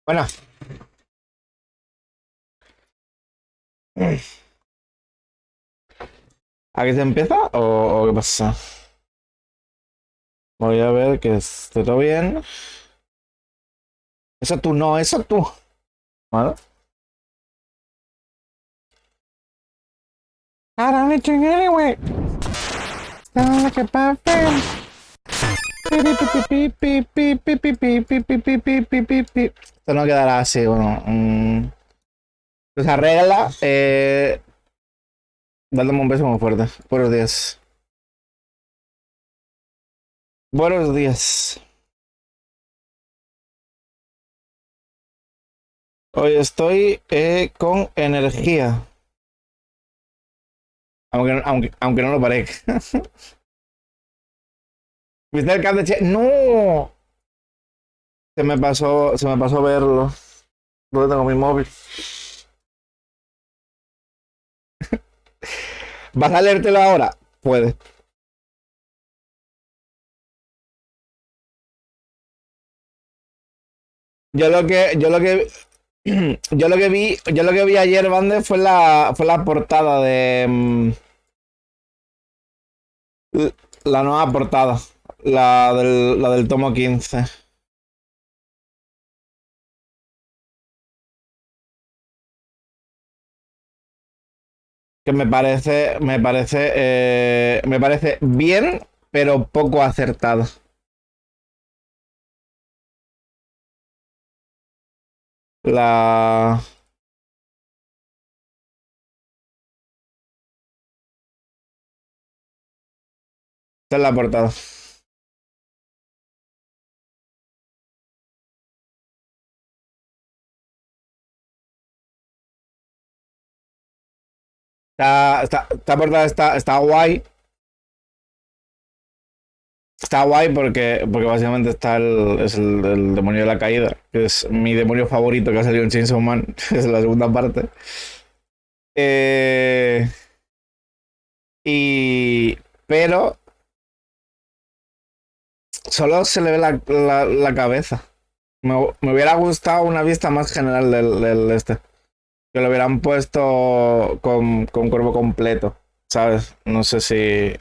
Bueno, ¿aquí se empieza o qué pasa? Voy a ver que esté todo bien. Eso tú no, eso tú. ¿Vale? I don't need you anyway. Sound like a puppet. Esto no quedará así, bueno. Pues arregla. Dándome un beso muy fuerte. Buenos días. Buenos días. Hoy estoy con energía. Aunque no lo parezca. ¿Viste el cable? ¡No! Se me pasó verlo. ¿Dónde tengo mi móvil? ¿Vas a leértelo ahora? Puede. Yo lo que vi ayer, Bande, fue la portada de la nueva portada. La del tomo 15. Que me parece bien, pero poco acertado. La. Esta es la portada. Esta portada está guay. Está guay porque básicamente es el demonio de la caída, que es mi demonio favorito que ha salido en Chainsaw Man, es la segunda parte. Eh, pero solo se le ve la cabeza. Me hubiera gustado una vista más general del este. Que lo hubieran puesto con cuerpo completo, ¿sabes? No sé si.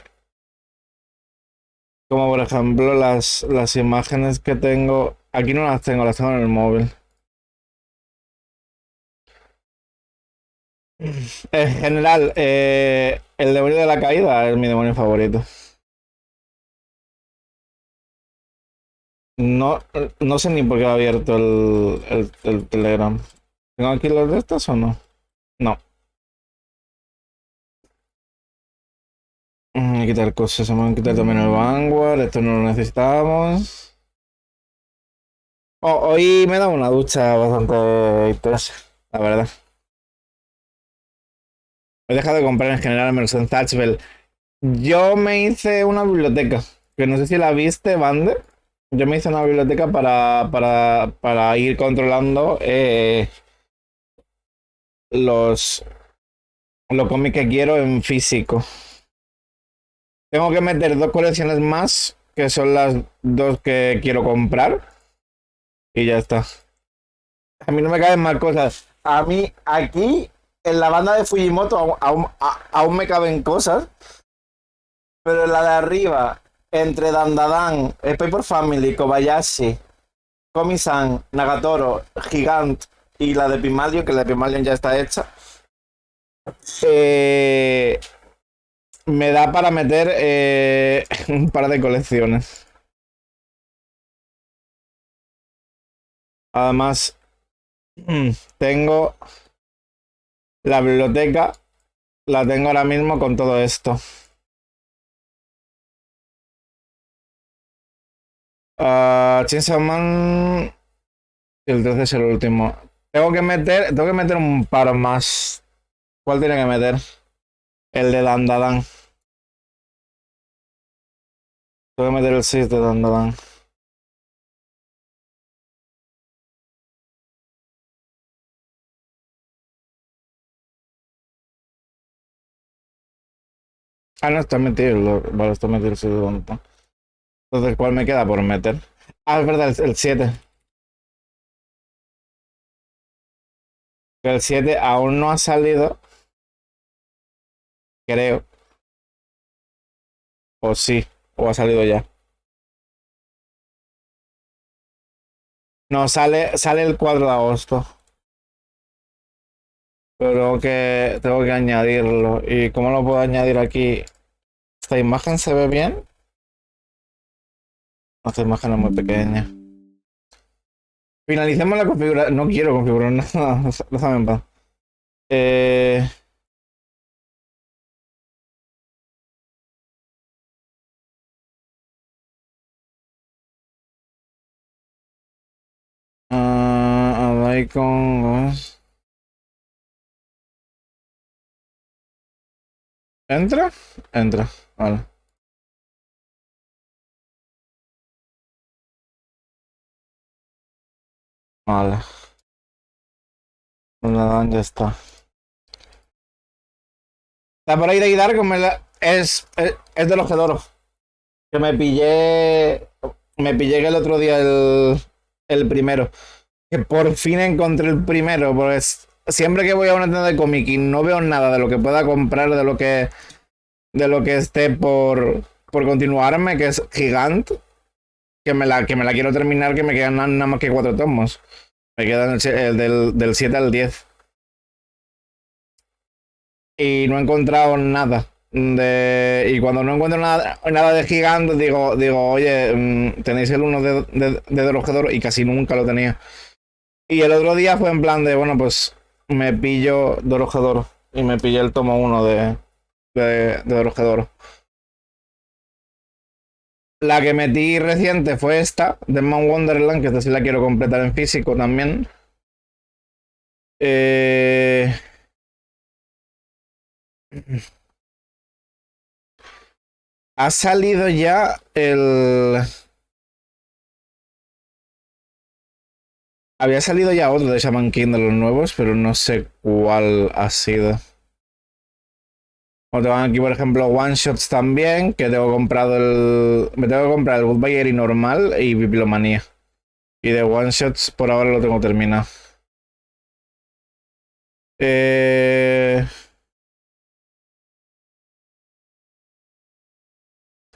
Como por ejemplo las imágenes que tengo. Aquí no las tengo en el móvil. En general, el demonio de la caída es mi demonio favorito. No, no sé ni por qué he abierto el Telegram. ¿Tengo aquí los de estos o no? No. Voy a quitar cosas. Se me van a quitar también el Vanguard. Esto no lo necesitamos. Hoy me he dado una ducha bastante intensa, la verdad. He dejado de comprar en general, menos en Thatchbell. Yo me hice una biblioteca, que no sé si la viste, Bande. Yo me hice una biblioteca para ir controlando los, los cómics que quiero en físico. Tengo que meter dos colecciones más, que son las dos que quiero comprar, y ya está. A mí no me caben más cosas. A mí, aquí, en la banda de Fujimoto, aún me caben cosas, pero en la de arriba, entre Dandadan, Paper Family, Kobayashi, Komi-san, Nagatoro, Gigant y la de Pygmalion, que la de Pygmalion ya está hecha, eh, me da para meter un par de colecciones. Además, tengo la biblioteca, la tengo ahora mismo con todo esto. Chainsaw Man, el 13 es el último. Tengo que meter un par más. ¿Cuál tiene que meter? El de Dandadan. Tengo que meter el 6 de Dandadan. No, está metido. Vale, está metido el 6 de Dandadan. Entonces, ¿cuál me queda por meter? Es verdad, el 7. Que el 7 aún no ha salido, creo. O sí, o ha salido ya. No, sale el 4 de agosto. Pero tengo que añadirlo. ¿Y cómo lo puedo añadir aquí? ¿Esta imagen se ve bien? Esta imagen es muy pequeña. Finalicemos la configuración. No quiero configurar nada. Déjame en paz. Eh, icon. ¿Entra? Entra. Vale. Vale. Nada, ya está. Está por ahí de Dark, es de los Gedoros. Que me pillé que el otro día el primero. Que por fin encontré el primero. Pues siempre que voy a una tienda de cómic y no veo nada de lo que pueda comprar, de lo que esté por continuarme, que es gigante, que me la quiero terminar, que me quedan nada más que 4 tomos. Me quedan el del 7 al 10. Y no he encontrado nada. Y cuando no encuentro nada de gigante, digo, oye, tenéis el uno de los Gedoro y casi nunca lo tenía. Y el otro día fue en plan de, bueno, pues me pillo Dorohedoro y me pillé el tomo uno de Dorohedoro. La que metí reciente fue esta, de Man Wonderland, que esta sí la quiero completar en físico también. Eh, ha salido ya el... Había salido ya otro de Shaman King de los nuevos, pero no sé cuál ha sido. O tengo aquí, por ejemplo, One Shots también, que tengo comprado Me tengo que comprar el Goodbye y normal y Bibliomanía. Y de One Shots por ahora lo tengo terminado. Eh...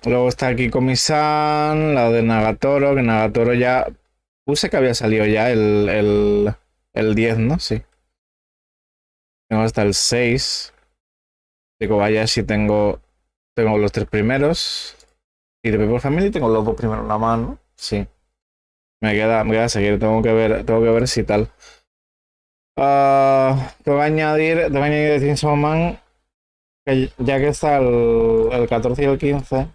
Luego está aquí Komi-san, la de Nagatoro, que Nagatoro ya... Puse que había salido ya el 10, ¿no? Sí. Tengo hasta el 6. De Kobayashi tengo los 3 primeros. Y de Paper Family tengo los 2 primeros en la mano. Sí. Me queda seguir. Tengo que ver si tal. Tengo que añadir Chainsaw Man, que ya que está el 14 y el 15.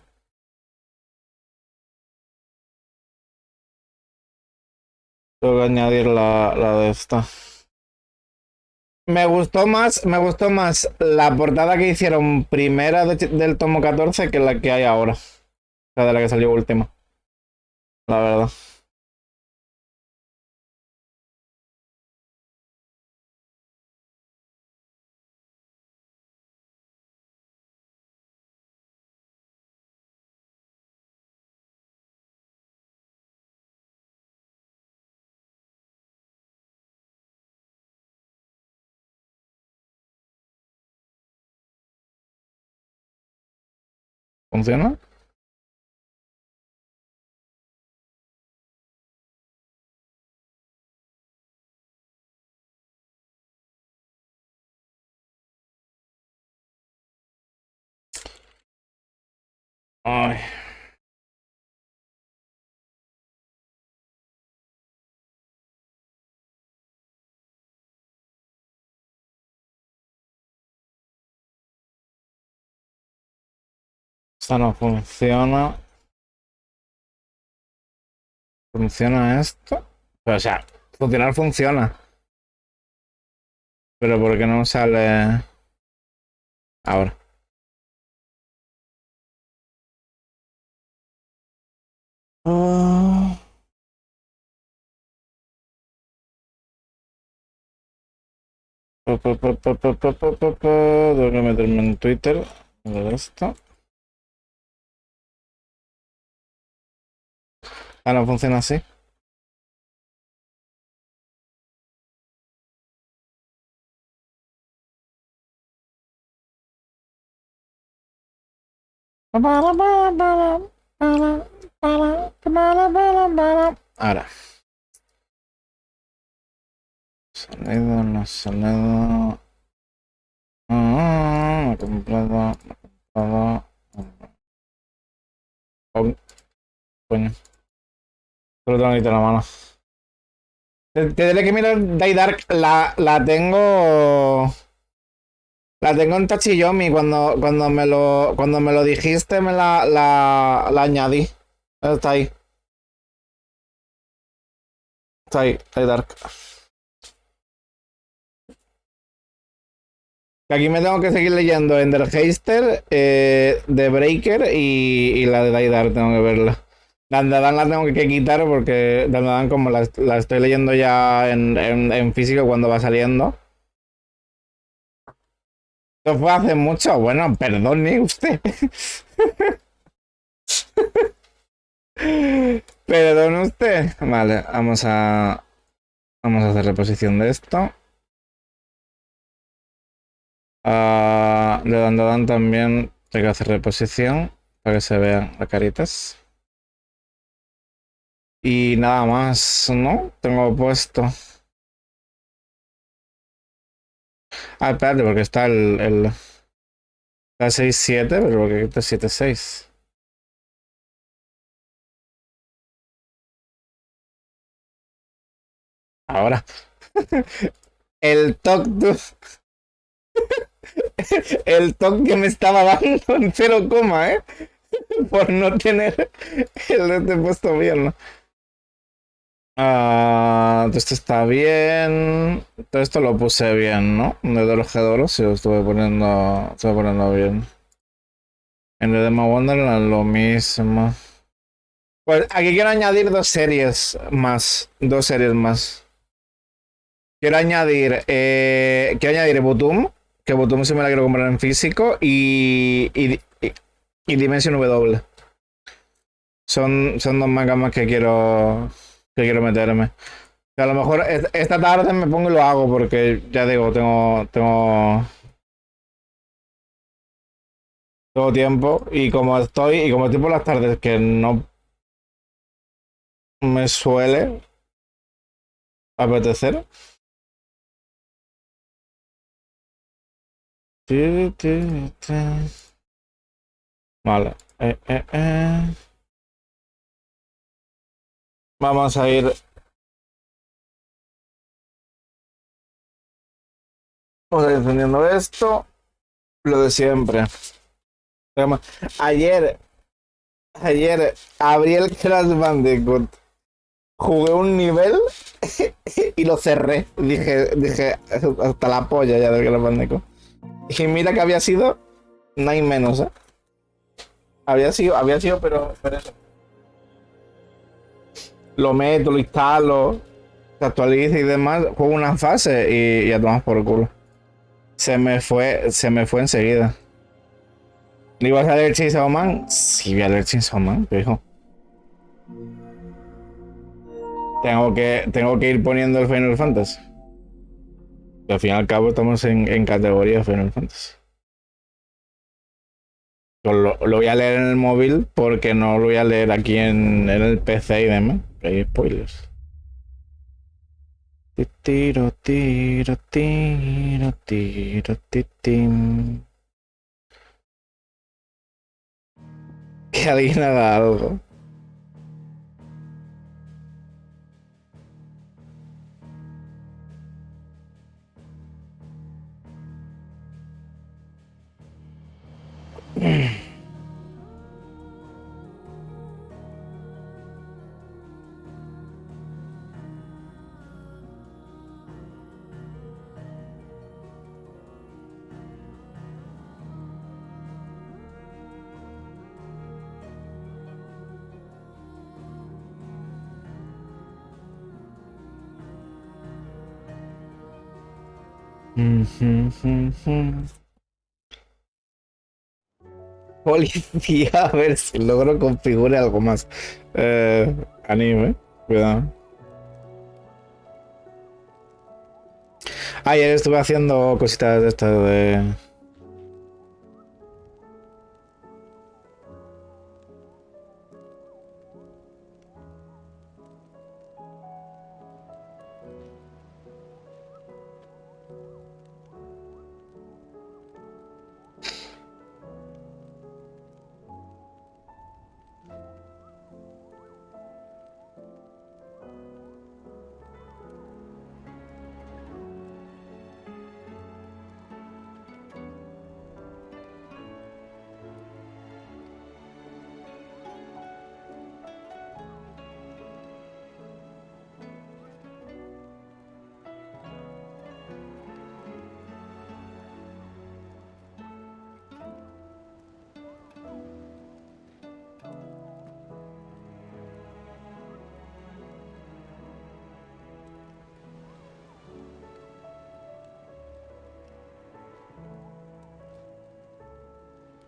Tengo que añadir la de esta. Me gustó más la portada que hicieron primera del tomo 14 que la que hay ahora. La de la que salió última. La verdad. ¿Funciona? Ay, esta no funciona. ¿Funciona esto? Pero, o sea, funcionar funciona. Pero ¿por qué no sale ahora? Ah, Tengo que meterme en Twitter. A ver esto. Ah, no funciona así. Ahora. Sonido, no sonido. No he comprado. Coño. Solo tengo ahorita en la mano. Tendré que mirar Die Dark. La tengo. La tengo en Tachiyomi. Cuando me lo dijiste, la añadí. Está ahí. Está ahí, Die Dark. Aquí me tengo que seguir leyendo Ender Heister, The Breaker y la de Die Dark tengo que verla. Dandadan la tengo que quitar porque Dandadan como la estoy leyendo ya en físico cuando va saliendo. Esto fue hace mucho. Bueno, perdone usted. Perdone usted. Vale, vamos a hacer reposición de esto. De Dandadan también tengo que hacer reposición para que se vean las caritas. Y nada más, ¿no? Tengo puesto. Espérate, porque está está 6-7, pero porque está 7-6. Ahora. El toque. El toque que me estaba dando en 0, ¿eh? Por no tener el este puesto bien, ¿no? Todo esto está bien. Todo esto lo puse bien, ¿no? De los G-Doros sí lo estuve poniendo bien. En el Demo Wonderland lo mismo. Pues aquí quiero añadir dos series más. Dos series más. Quiero añadir Butum, que Butum sí me la quiero comprar en físico, y Dimension W. Son dos mangas más que quiero meterme. Que a lo mejor esta tarde me pongo y lo hago, porque ya digo, tengo tiempo, y como estoy por las tardes que no me suele apetecer. Vale. Vamos a ir. Vamos a ir encendiendo esto. Lo de siempre. Ayer abrí el Crash Bandicoot. Jugué un nivel y lo cerré. Dije, hasta la polla ya del Crash Bandicoot. Y mira que había sido, no hay menos, ¿eh? Había sido, pero eso. Lo meto, lo instalo, se actualiza y demás. Juego una fase y ya tomas por el culo. Se me fue enseguida. ¿No ibas a leer Chainsaw Man? Sí, voy a leer Chainsaw Man, hijo. Tengo que ir poniendo el Final Fantasy. Y al fin y al cabo estamos en categoría Final Fantasy. Lo voy a leer en el móvil porque no lo voy a leer aquí en el PC y demás. Hay spoilers. Tiro, tiro, tiro, tiro, titim. Que alguien haga algo. Policía, a ver si logro configurar algo más. Anime, cuidado. Ayer estuve haciendo cositas de estas de.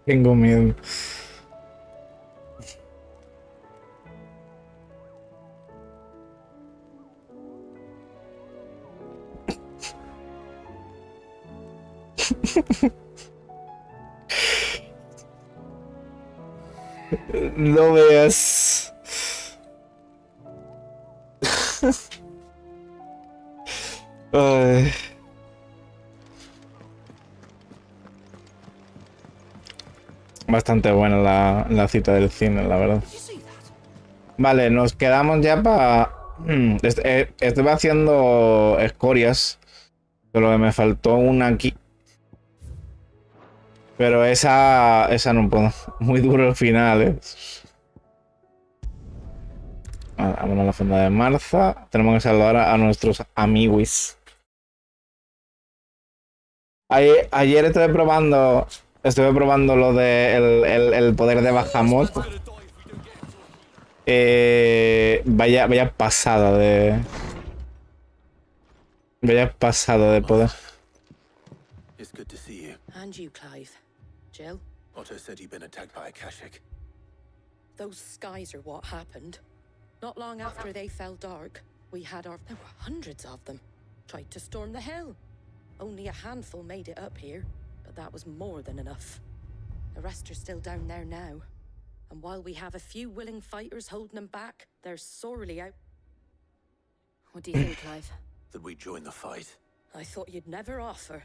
Tengo miedo. No veas. Ay. Bastante buena la cita del cine, la verdad. Vale, nos quedamos ya para... Estuve haciendo escorias, solo que me faltó una aquí. Pero esa no puedo. Muy duro el final, ¿eh? Vámonos a la fonda de Marza. Tenemos que saludar a nuestros amiguis. Ayer estuve probando lo de el poder de Bahamut. Vaya pasada de... Vaya pasada de poder. It's good to see you. And you, Clive. Jill? Otto said you'd been attacked by a Kashik. Those skies are what happened. Not long after they fell dark, we had our... There were hundreds of them. Tried to storm the hill. Only a handful made it up here, but that was more than enough. The rest are still down there now. And while we have a few willing fighters holding them back, they're sorely out... What do you think, Clive? That we join the fight. I thought you'd never offer.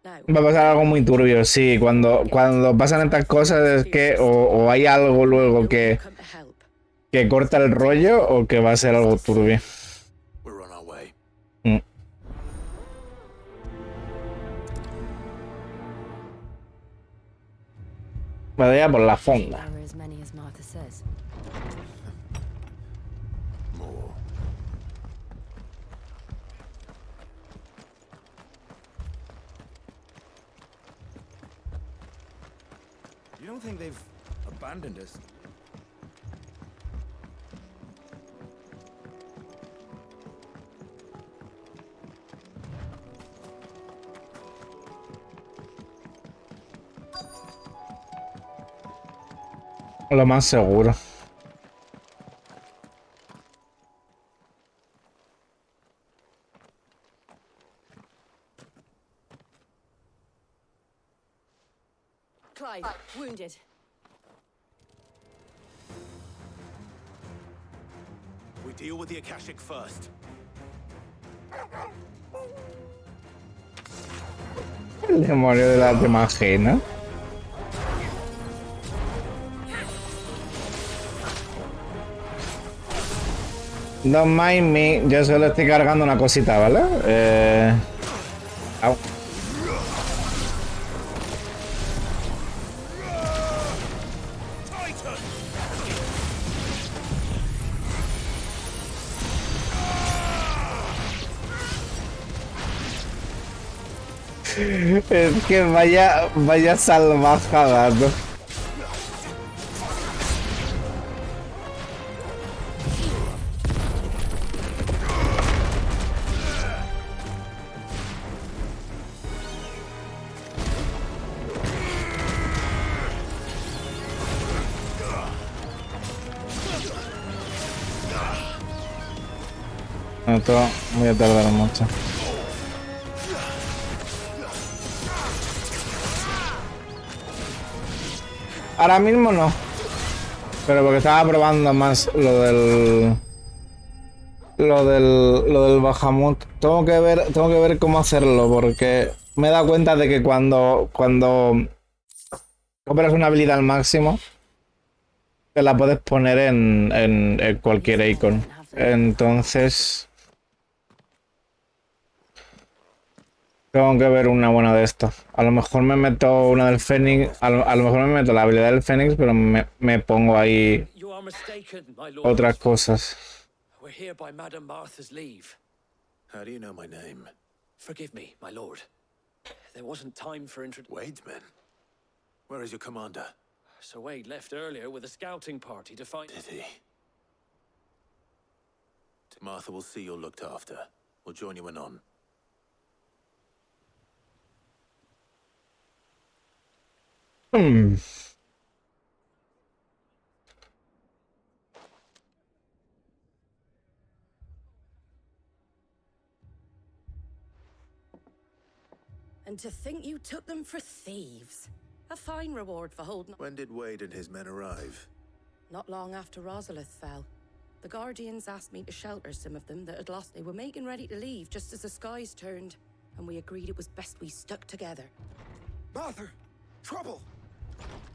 Now, Va a pasar algo muy turbio, sí. Cuando pasan estas cosas es que o hay algo luego que corta el rollo o que va a ser algo turbio. We're on our way. Vaya por la fonda. More. You don't think they've abandoned us? Lo más seguro. Clive, wounded. We deal with the Akashic first. El demonio de la demagena. Don't mind me, yo solo estoy cargando una cosita, ¿vale? Au. Es que vaya salvajada, ¿no? Esto voy a tardar mucho. Ahora mismo no. Pero porque estaba probando más lo del Bahamut. Tengo que ver cómo hacerlo porque me he dado cuenta de que cuando operas una habilidad al máximo, te la puedes poner en cualquier icon. Entonces tengo que ver una buena de estas. A lo mejor me meto una del Fénix. A lo mejor me meto la habilidad del Fénix, pero me pongo ahí otras cosas. We're here by Madame Martha's leave. How do you know my name? Forgive me, my lord. There wasn't time for Wade's men. Where is your commander? Sir Wade left earlier with a scouting party to find... Did he? Martha will see you're looked after. We'll join you anon. Hmm. And to think you took them for thieves. A fine reward for holding... When did Wade and his men arrive? Not long after Rosalith fell. The Guardians asked me to shelter some of them that had lost. They were making ready to leave just as the skies turned, and we agreed it was best we stuck together. Martha! Trouble!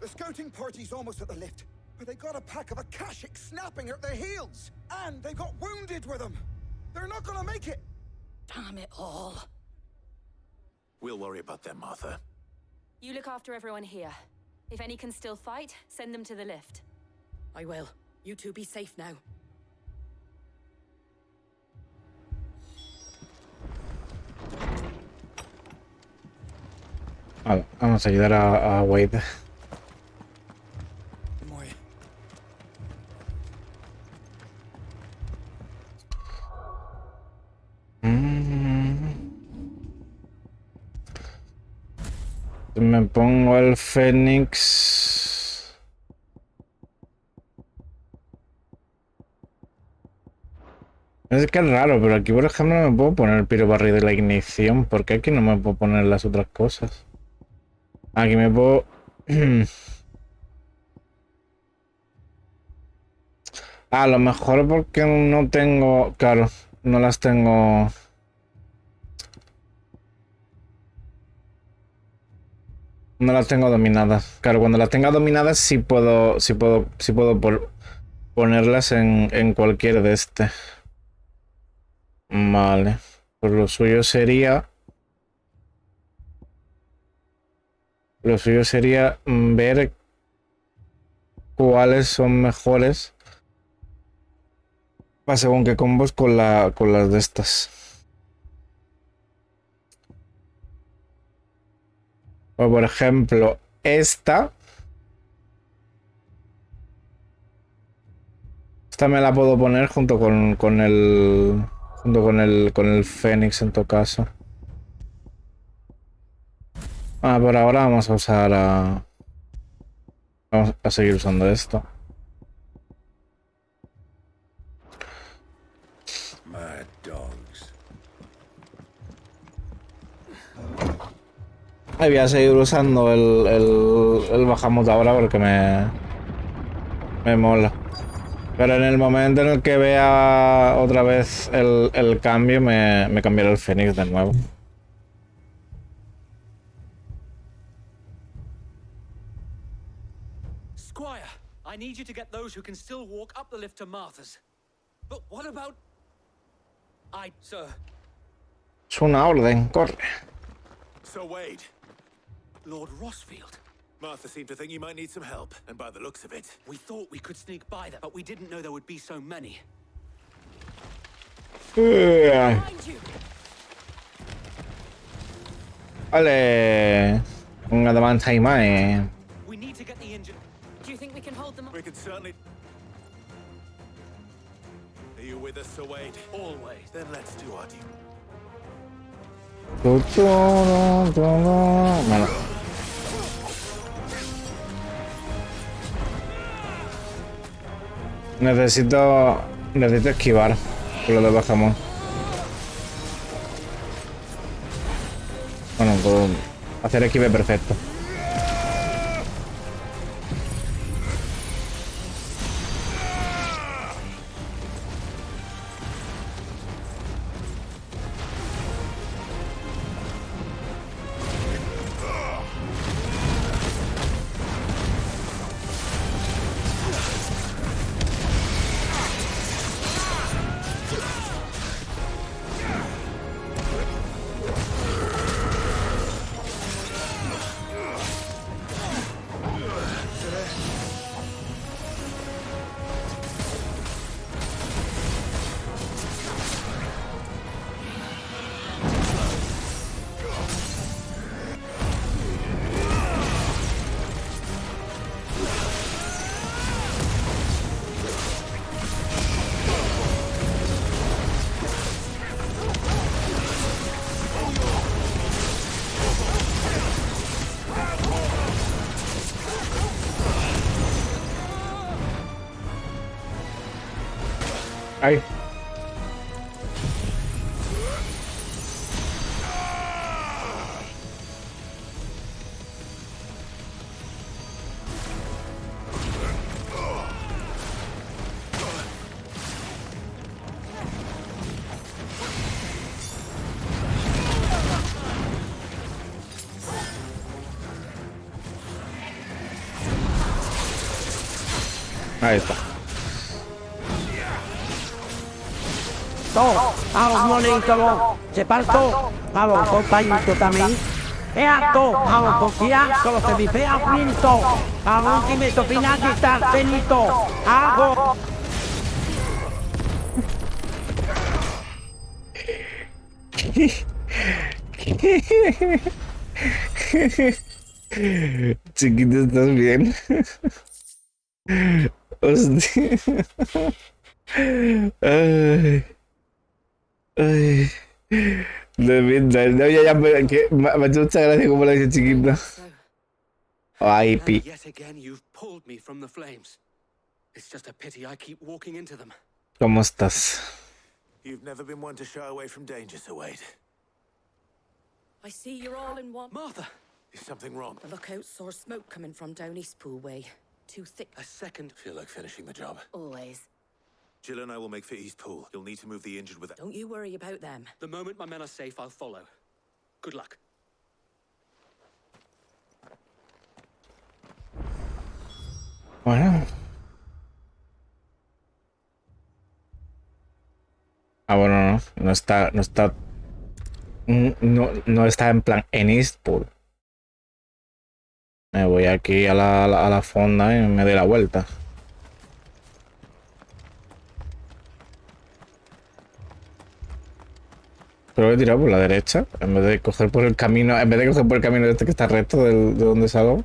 The scouting party's almost at the lift, but they got a pack of Akashic snapping at their heels! And they got wounded with them! They're not gonna make it! Damn it all. We'll worry about them, Martha. You look after everyone here. If any can still fight, send them to the lift. I will. You two be safe now. Vale, vamos a ayudar a Wade. Muy. Me pongo el Fénix. Es que es raro, pero aquí por ejemplo no me puedo poner el pirobarril de la ignición. ¿Por qué aquí no me puedo poner las otras cosas? Aquí me puedo... A lo mejor porque no tengo... Claro, no las tengo... No las tengo dominadas. Claro, cuando las tenga dominadas sí puedo ponerlas en cualquier de este. Vale. Pues lo suyo sería... Lo suyo sería ver cuáles son mejores para según qué combos con las de estas. O por ejemplo, esta me la puedo poner junto con el Fénix en todo caso. Por ahora vamos a seguir usando esto. Mad dogs. Voy a seguir usando el Bahamut ahora porque me mola. Pero en el momento en el que vea otra vez el cambio, me cambiaré el Fénix de nuevo. Squire, I need you to get those who can still walk up the lift to Martha's. But what about... Sir. Es una orden, corre. So Wade, Lord Rossfield. Martha seemed to think you might need some help, and by the looks of it... We thought we could sneak by them, but we didn't know there would be so many. Behind you! Vale. Un adamantine más. We need to get the injured... Do you think we can hold them? We can certainly... Are you with us, Sir Wade? Always. Then let's do our duty. Bueno. Necesito esquivar por lo de Bajamón. Bueno, puedo hacer esquive perfecto. Ay. Ahí está. Vamos, monito, se parto, vamos, compañito también. Esto, vamos, confianza, se mi fea finito. Vamos, que me topina que está benito. Hago. Chiquito, ¿estás bien? Hostia. Ay. Ay. De verdad, no, ya, que me ha hecho mucha gracia como lo dice chiquito. Ay, pi. Yet again, you've pulled me from the flames. It's just a pity I keep walking into them. ¿Cómo estás? You've never been one to shy away from danger, Sir Wade. I see you're all in one. Martha! Is something wrong? The lookout saw smoke coming from down East Pool way. Too thick. A second. Feel like finishing the job. Always. Jill and I will make for East Pool. You'll need to move the injured with... Don't you worry about them. The moment my men are safe, I'll follow. Good luck. Bueno. Ah, bueno, no. No está en plan en Eastpool. Me voy aquí a la fonda y me doy la vuelta. Pero voy a tirar por la derecha en vez de coger por el camino, este que está recto de donde salgo.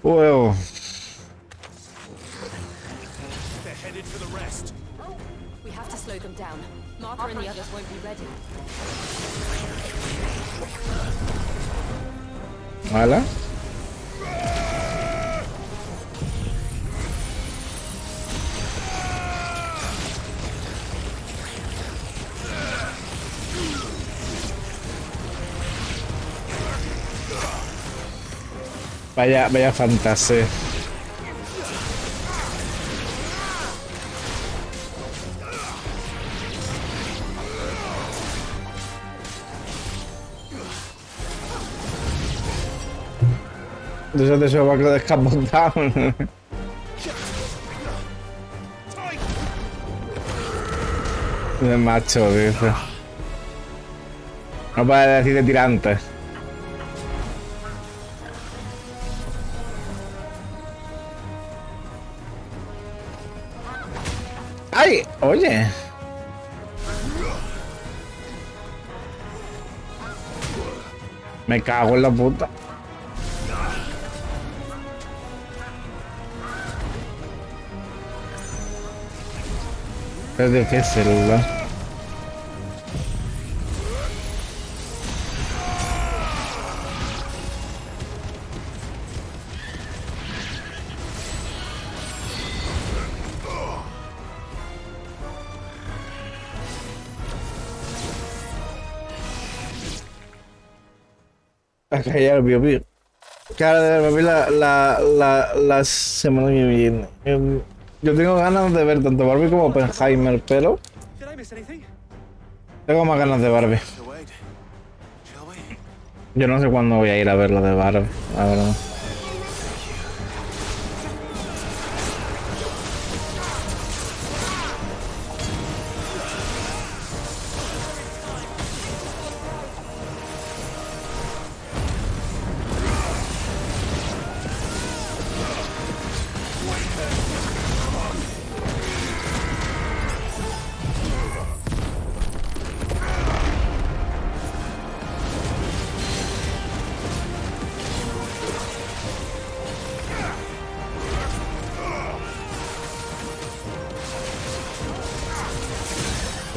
Well. They're headed for the rest. We have to slow them down. Martha and the others won't be ready. Hola. Vaya fantasía. De eso va a quedar descapotado. De macho, dice. No puede decir de tirante. ¡Ay! Oye. Me cago en la puta. Es difícil, ¿verdad? Acá ya el bio. Cara de ver la semana que viene. Yo tengo ganas de ver tanto Barbie como Oppenheimer, pero Did I miss anything? tengo más ganas de Barbie. Sir Wade, shall we? Yo no sé cuándo voy a ir a ver la de Barbie, la verdad.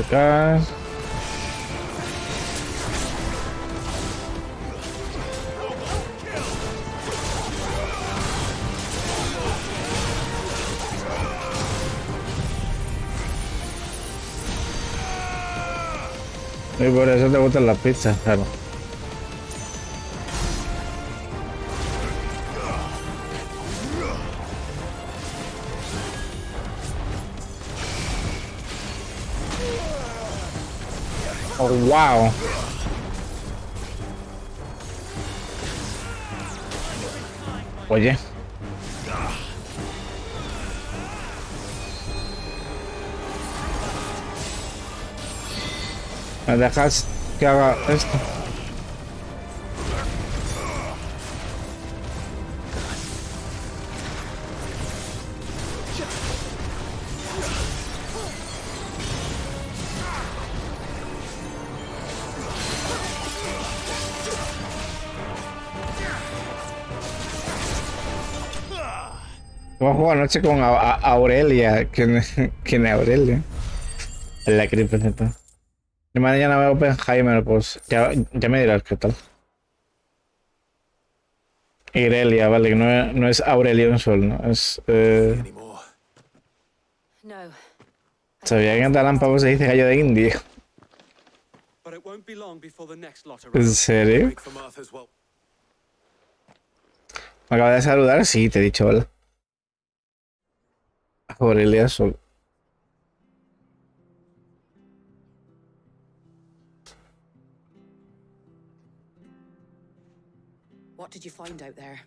acá. Y por eso te gustan las pizzas, claro. Oh, wow. Oye. ¿Me dejas que haga esto? Vamos a jugar anoche con Aurelia. ¿Quién es Aurelia? En la crisis principal. Y mañana veo Oppenheimer, pues ya me dirás qué tal. Irelia, vale, que no es Aurelia un sol, ¿no? Es. Anymore. No. Sabía que en catalán pavo se dice gallo de India. But it won't be long before the next lot ¿En arrives. serio? Wait for Martha's well. ¿Me acabas de saludar? Sí, te he dicho hola. Aurelia Sol. What did you find out there?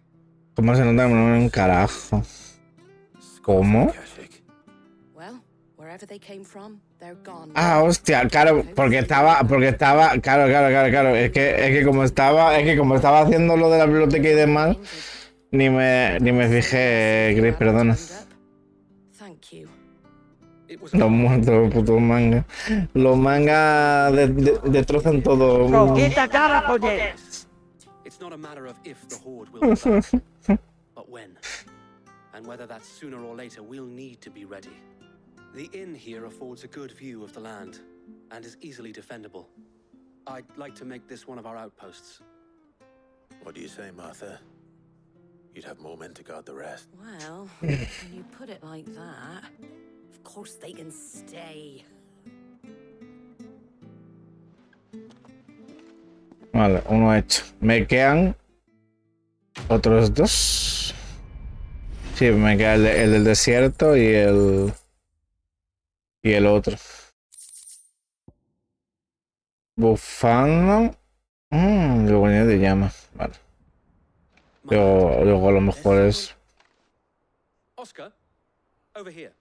¿Cómo se nota? No, un carajo. ¿Cómo? Kashik. Well, wherever they came from, they're gone. Ah, hostia, claro, claro. Es que como estaba haciendo lo de la biblioteca y demás, ni me fijé, Chris, perdona. Thank you. It was Los muertos, putos mangas. Los mangas destrozan todo. Roquita cara, oye. It's not a matter of if the Horde will come back, but when. And whether that's sooner or later, we'll need to be ready. The inn here affords a good view of the land, and is easily defendable. I'd like to make this one of our outposts. What do you say, Martha? You'd have more men to guard the rest. Well, when you put it like that, of course they can stay. Vale, uno hecho. Me quedan otros dos. Sí, me queda el del desierto y el otro. Bufando. Luego de llama. Vale. Luego a lo mejor es. Oscar, over here.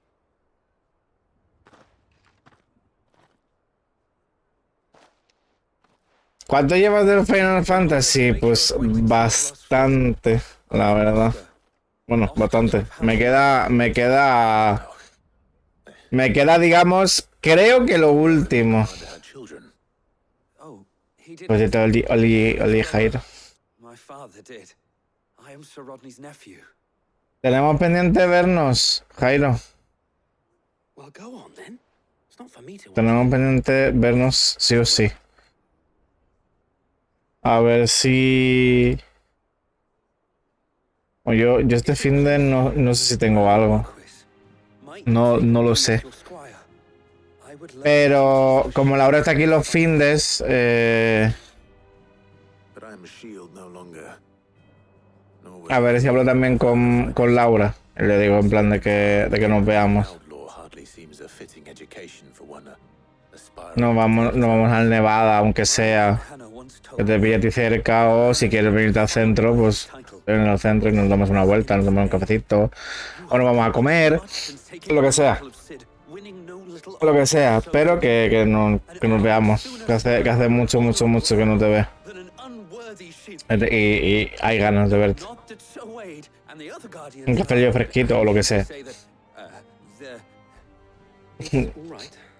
¿Cuánto llevas del Final Fantasy? Pues bastante, la verdad. Bueno, bastante. Me queda, digamos, creo que lo último. Commander had children. Oh, he did. Pues de Oli Jairo. My father did. I am Sir Rodney's nephew. Tenemos pendiente vernos, Jairo. Well, go on then. It's not for me to. Tenemos pendiente vernos sí o sí. A ver si. O yo este fin de no sé si tengo algo. No lo sé. Pero como Laura está aquí los findes, But I am a shield no longer. No way. a ver si hablo también con Laura. Y le digo en plan de que nos veamos. Outlaw hardly seems a fitting education for one aspiring. Nos vamos al Nevada, aunque sea. Que te pille a ti cerca, o si quieres venirte al centro, pues ven al centro y nos damos una vuelta, nos tomamos un cafecito, o nos vamos a comer, lo que sea. Lo que sea, pero que nos veamos. Que hace mucho que no te veo. Y hay ganas de verte. Un café fresquito o lo que sea.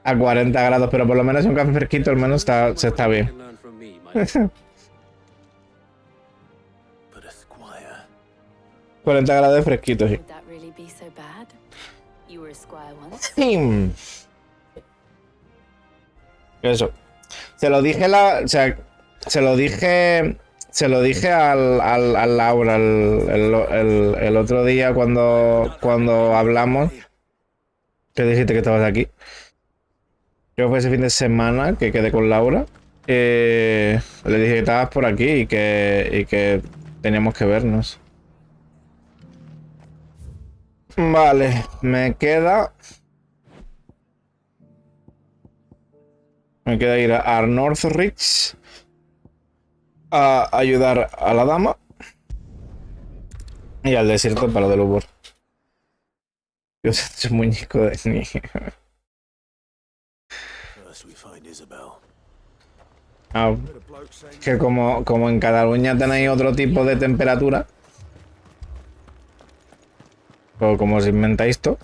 A 40 grados, pero por lo menos un café fresquito al menos se está bien. But a squire. 40 grados de fresquito, sí. Would that really be so bad? You were a squire once. Eso. Se lo dije o sea, se lo dije. Se lo dije al Laura el otro día cuando hablamos. Que dijiste que estabas aquí. Creo que fue ese fin de semana que quedé con Laura. Le dije que estabas por aquí y que teníamos que vernos. Vale, me queda ir a Northridge a ayudar a la dama y al desierto para lo del Ubor. Dios, este es muñeco de niño. First we find Isabel. Ah, que como en Cataluña tenéis otro tipo de temperatura, o como os inventáis todo.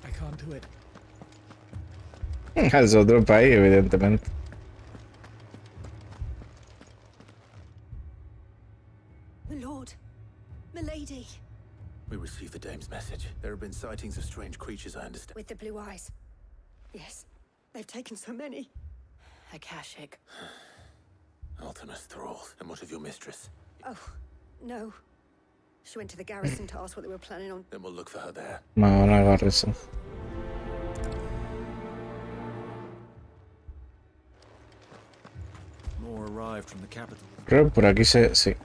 I can't do it. Es otro país, evidentemente. My lord, milady, We received the dame's message. There have been sightings of strange creatures, I understand. with the blue eyes. Yes, they've taken so many. Akashic. Ultimus thralls. And what of your mistress? Oh, no. She went to the garrison to ask what they were planning on. Then we'll look for her there. No, no hagas eso. More arrived from the capital. Creo que por aquí sí.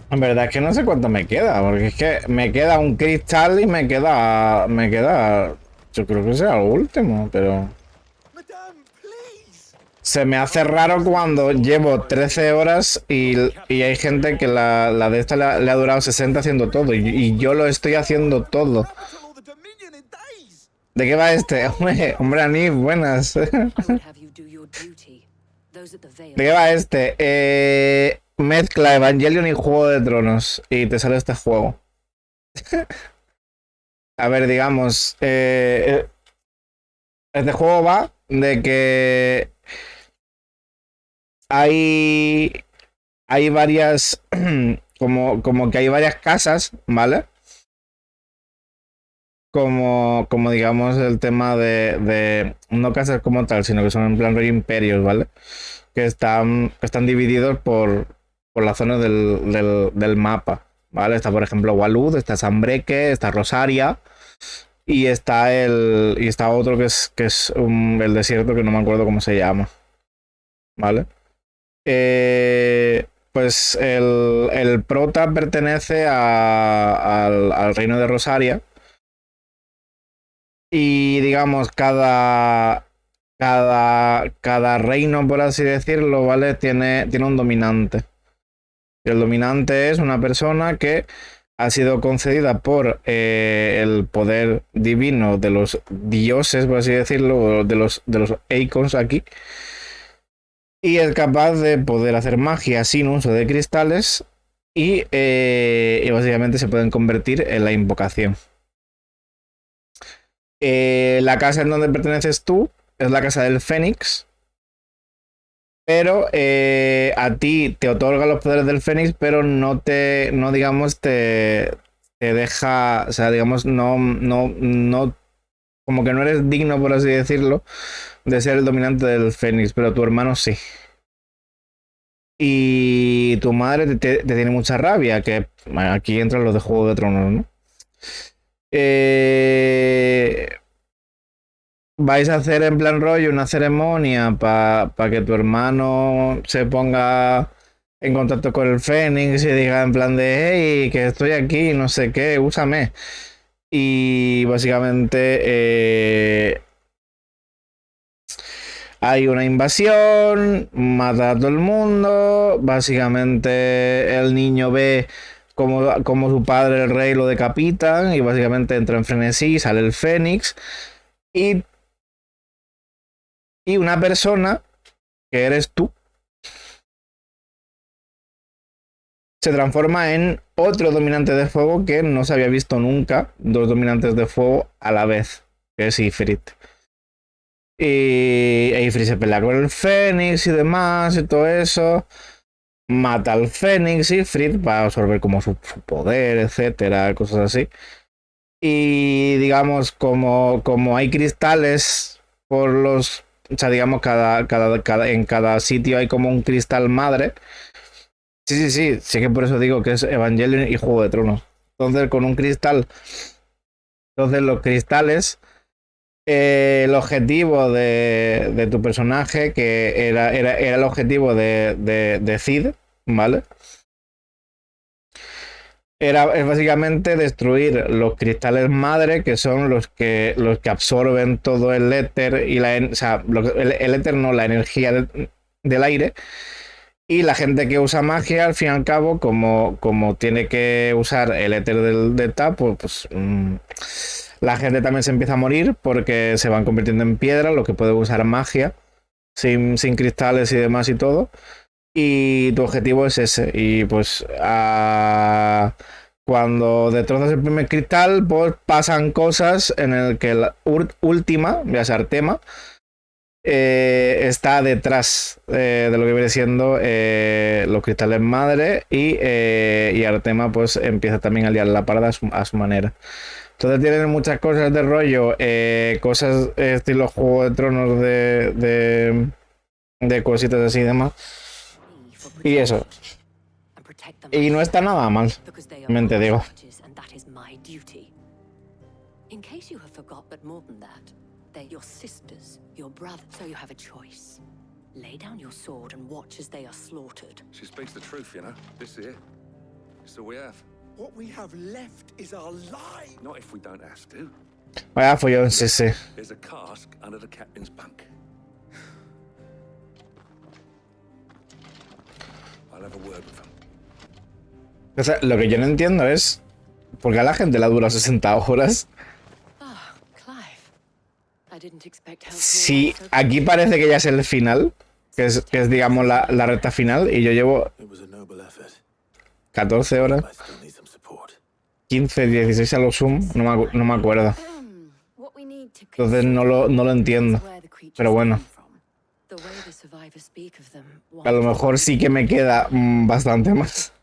En verdad es que no sé cuánto me queda, porque es que me queda un cristal y me queda, yo creo que sea lo último, pero Madame, please! se me hace raro cuando llevo 13 horas y hay gente que la de esta le ha durado 60 haciendo todo y yo lo estoy haciendo todo. Capital or the Dominion in days! ¿De qué va este? Hombre, Anif, buenas. I would have you do your duty. Those at the Vale. ¿De qué va este? Mezcla Evangelion y Juego de Tronos. Y te sale este juego. A ver, digamos. Este juego va de que hay varias. Como que hay varias casas, ¿vale? Como digamos el tema de no casas como tal, sino que son en plan rollo imperios, ¿vale? Que están divididos por las zonas del mapa, ¿vale? Está, por ejemplo, Walud, está Sanbreque, está Rosaria y está otro que es el desierto que no me acuerdo cómo se llama, ¿vale? Pues el prota pertenece al reino de Rosaria y digamos cada reino, por así decirlo, ¿vale? Tiene un dominante. Y el dominante es una persona que ha sido concedida por el poder divino de los dioses, por así decirlo, de los Eikons aquí. Y es capaz de poder hacer magia sin uso de cristales y básicamente se pueden convertir en la invocación. La casa en donde perteneces tú es la casa del Fénix. Pero a ti te otorga los poderes del Fénix, pero no digamos, te deja, o sea, digamos, no, como que no eres digno, por así decirlo, de ser el dominante del Fénix, pero tu hermano sí. Y tu madre te tiene mucha rabia, que bueno, aquí entran los de Juego de Tronos, ¿no? Vais a hacer en plan rollo una ceremonia para que tu hermano se ponga en contacto con el Fénix y diga en plan de hey, que estoy aquí, no sé qué, úsame. Y básicamente hay una invasión, mata a todo el mundo, básicamente el niño ve como su padre, el rey, lo decapitan y básicamente entra en frenesí, sale el Fénix y una persona, que eres tú, se transforma en otro dominante de fuego que no se había visto nunca, dos dominantes de fuego a la vez, que es Ifrit. Y Avery se pelea con el Fénix y demás y todo eso. Mata al Fénix y Fritz va a absorber como su poder, etcétera, cosas así. Y digamos, como hay cristales por los... O sea, digamos, en cada sitio hay como un cristal madre. Sí que por eso digo que es Evangelion y Juego de Tronos. Entonces, con un cristal... Entonces, los cristales... el objetivo de tu personaje, que era el objetivo de Cid, ¿vale? Es básicamente destruir los cristales madre, que son los que absorben todo el éter y o sea, el éter no, la energía del aire. Y la gente que usa magia, al fin y al cabo, como tiene que usar el éter del tap, pues la gente también se empieza a morir porque se van convirtiendo en piedra, lo que puede usar magia, sin cristales y demás y todo. Y tu objetivo es ese. Y pues cuando destrozas el primer cristal, pues pasan cosas en el que la última, ya sea Artema, está detrás de lo que viene siendo los cristales madre, y Artema pues empieza también a liar la parada a su manera. Entonces tienen muchas cosas de rollo, cosas estilo Juego de Tronos de cositas así y demás. Y eso. Y no está nada mal, mente digo. In case you have forgot, but more than that, they're your sisters, your brother, so you have a choice. Lay down your sword and watch as they are slaughtered. She speaks the truth, you know. This here. It's all we have. What we have left is our lives. Not if we don't have to. Vaya follón, sí. There's a cask under the captain's bunk. I'll have a word with him. O sea, lo que yo no entiendo es por qué a la gente le dura 60 horas. Si aquí parece que ya es el final, que es digamos la recta final, y yo llevo 14 horas, 15, 16 a lo sum, no me acuerdo. Entonces no lo entiendo. Pero bueno, a lo mejor sí que me queda bastante más.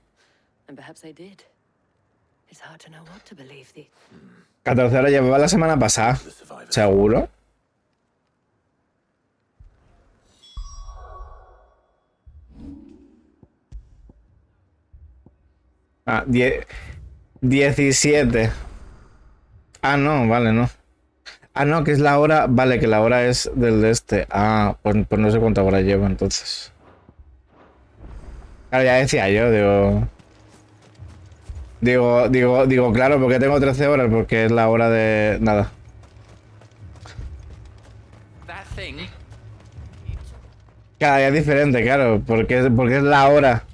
14 horas llevaba la semana pasada, ¿seguro? Ah, 17. Ah, no, vale, no. Ah, no, que es la hora. Vale, que la hora es del de este. Ah, pues no sé cuánta hora llevo entonces. Claro, ya decía yo, digo, claro, porque tengo 13 horas, porque es la hora de nada. Cada día es diferente, claro, porque es la hora.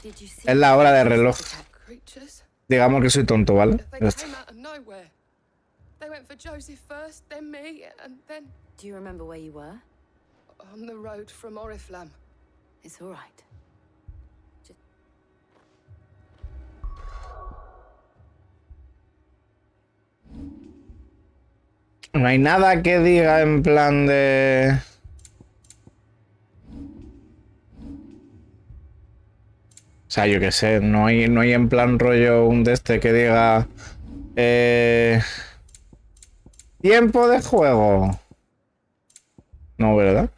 Es la hora de reloj. Digamos que soy tonto, ¿vale? They went for Joseph first, then me, and then... Do you remember where you were? On the road from Oriflamme. It's all right. No hay nada que diga en plan de... O sea, yo qué sé, no hay en plan rollo un de este que diga... Tiempo de juego. No, ¿verdad?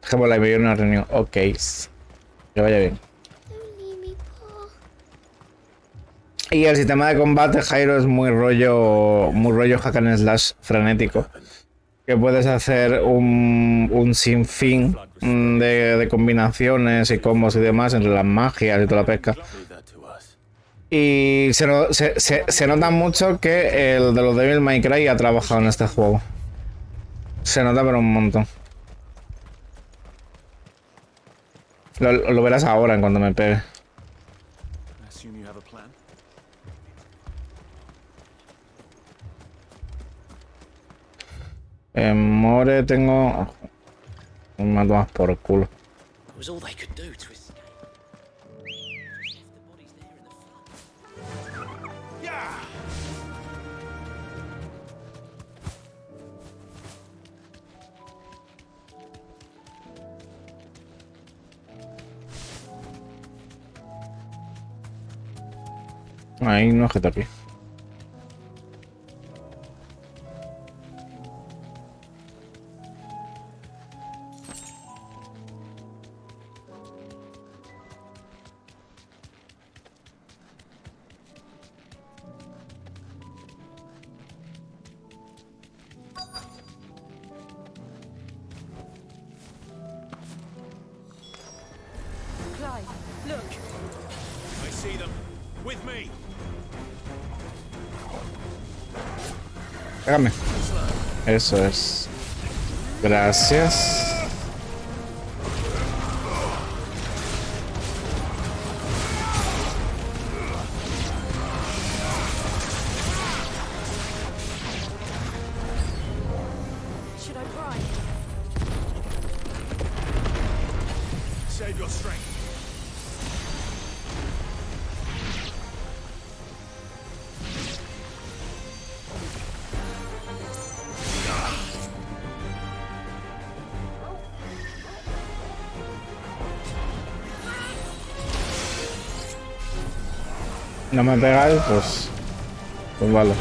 Dejémosla y me una reunión. Ok. Que vaya bien. Y el sistema de combate, Jairo, es muy rollo hack and slash frenético. Que puedes hacer un sinfín de combinaciones y combos y demás entre las magias y toda la pesca. Y se nota mucho que el de los Devil May Cry ha trabajado en este juego. Se nota pero un montón. Lo verás ahora en cuanto me pegue. En More tengo... Me tomas por culo. Hay un objeto aquí. Clive, look. I see them. With me. Pégame. Eso es. Gracias. Should I try? Save your strength. No me pegáis, pues vale.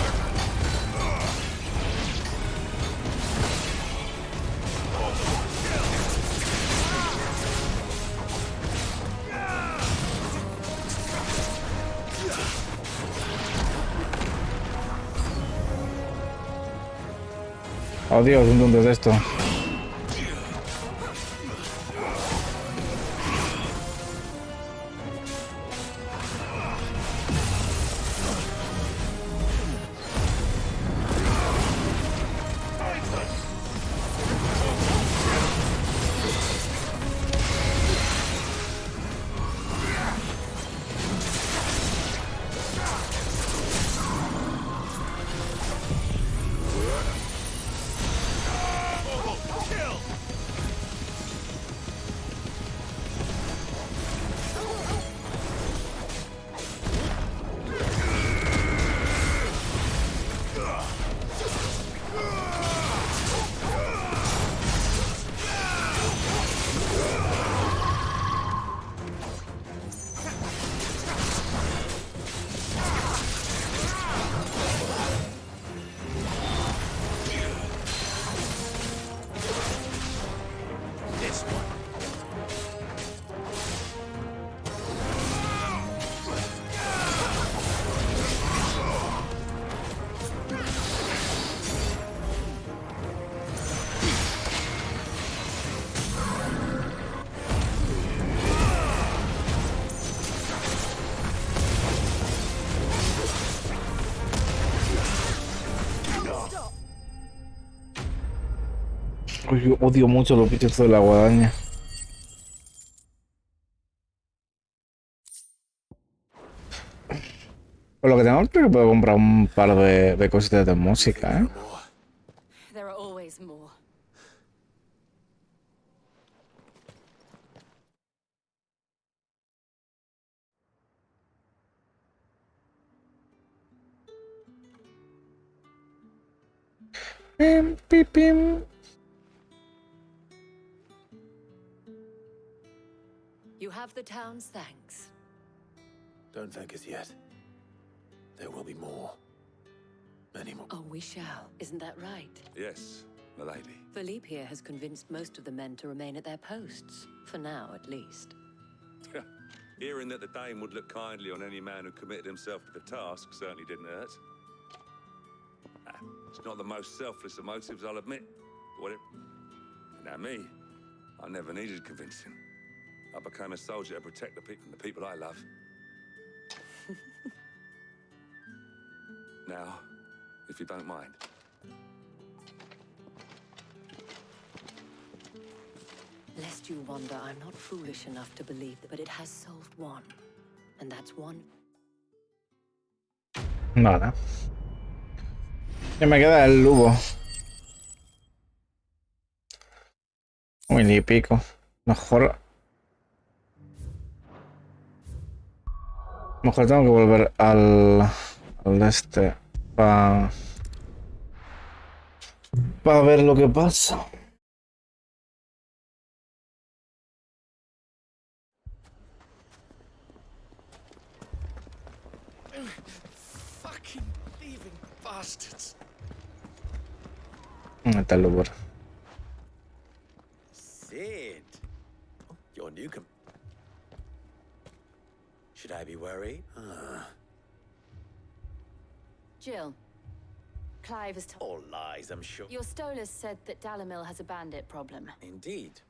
Oh Dios, un mundo de esto. Uy, odio mucho los bichos de la guadaña. Por lo que tengo, creo que puedo comprar un par de cositas de música, ¿eh? There are always more. Pim, pim, pim. You have the town's thanks. Don't thank us yet. There will be more. Many more. Oh, we shall. Isn't that right? Yes, milady. Philippe here has convinced most of the men to remain at their posts. For now, at least. Hearing that the Dame would look kindly on any man who committed himself to the task certainly didn't hurt. It's not the most selfless of motives, I'll admit. But now me, I never needed convincing. I became a soldier to protect the people I love. Now, if you don't mind. Lest you wonder, I'm not foolish enough to believe that, but it has solved one. And that's one. Vale. Ya me queda el lubo. Uy, ni pico. Mejor tengo que volver al este para ver lo que pasa. Fucking thieving bastards. Está el lugar. Sid. Oh, you're Newcomb. Should I be worried? Jill. Clive has told... All lies, I'm sure. Your Stolas said that Dalamil has a bandit problem. Indeed.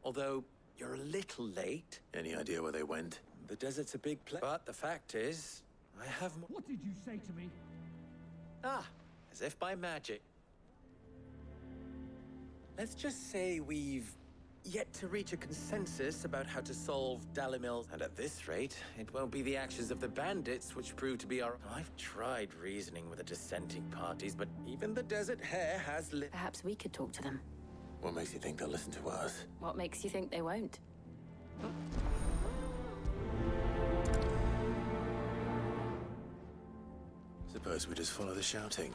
Although, you're a little late. Any idea where they went? The desert's a big place. But the fact is, I have... What did you say to me? Ah, as if by magic. Let's just say we've yet to reach a consensus about how to solve Dalamil. And at this rate, it won't be the actions of the bandits which prove to be our... I've tried reasoning with the dissenting parties, but even the Desert Hare has Perhaps we could talk to them. What makes you think they'll listen to us? What makes you think they won't? Suppose we just follow the shouting.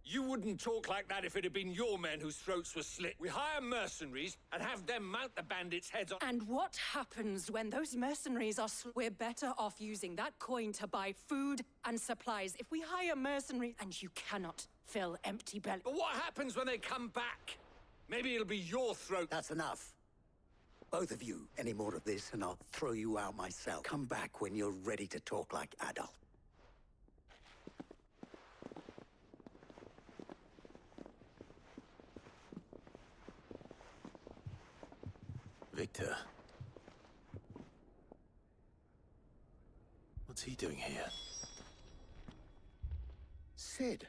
You wouldn't talk like that if it had been your men whose throats were slit. We hire mercenaries and have them mount the bandits' heads on... And what happens when those mercenaries are... We're better off using that coin to buy food and supplies. If we hire mercenaries, and you cannot fill empty belly... But what happens when they come back? Maybe it'll be your throat... That's enough. Both of you, any more of this and I'll throw you out myself. Come back when you're ready to talk like adults. Victor. What's he doing here? Sid.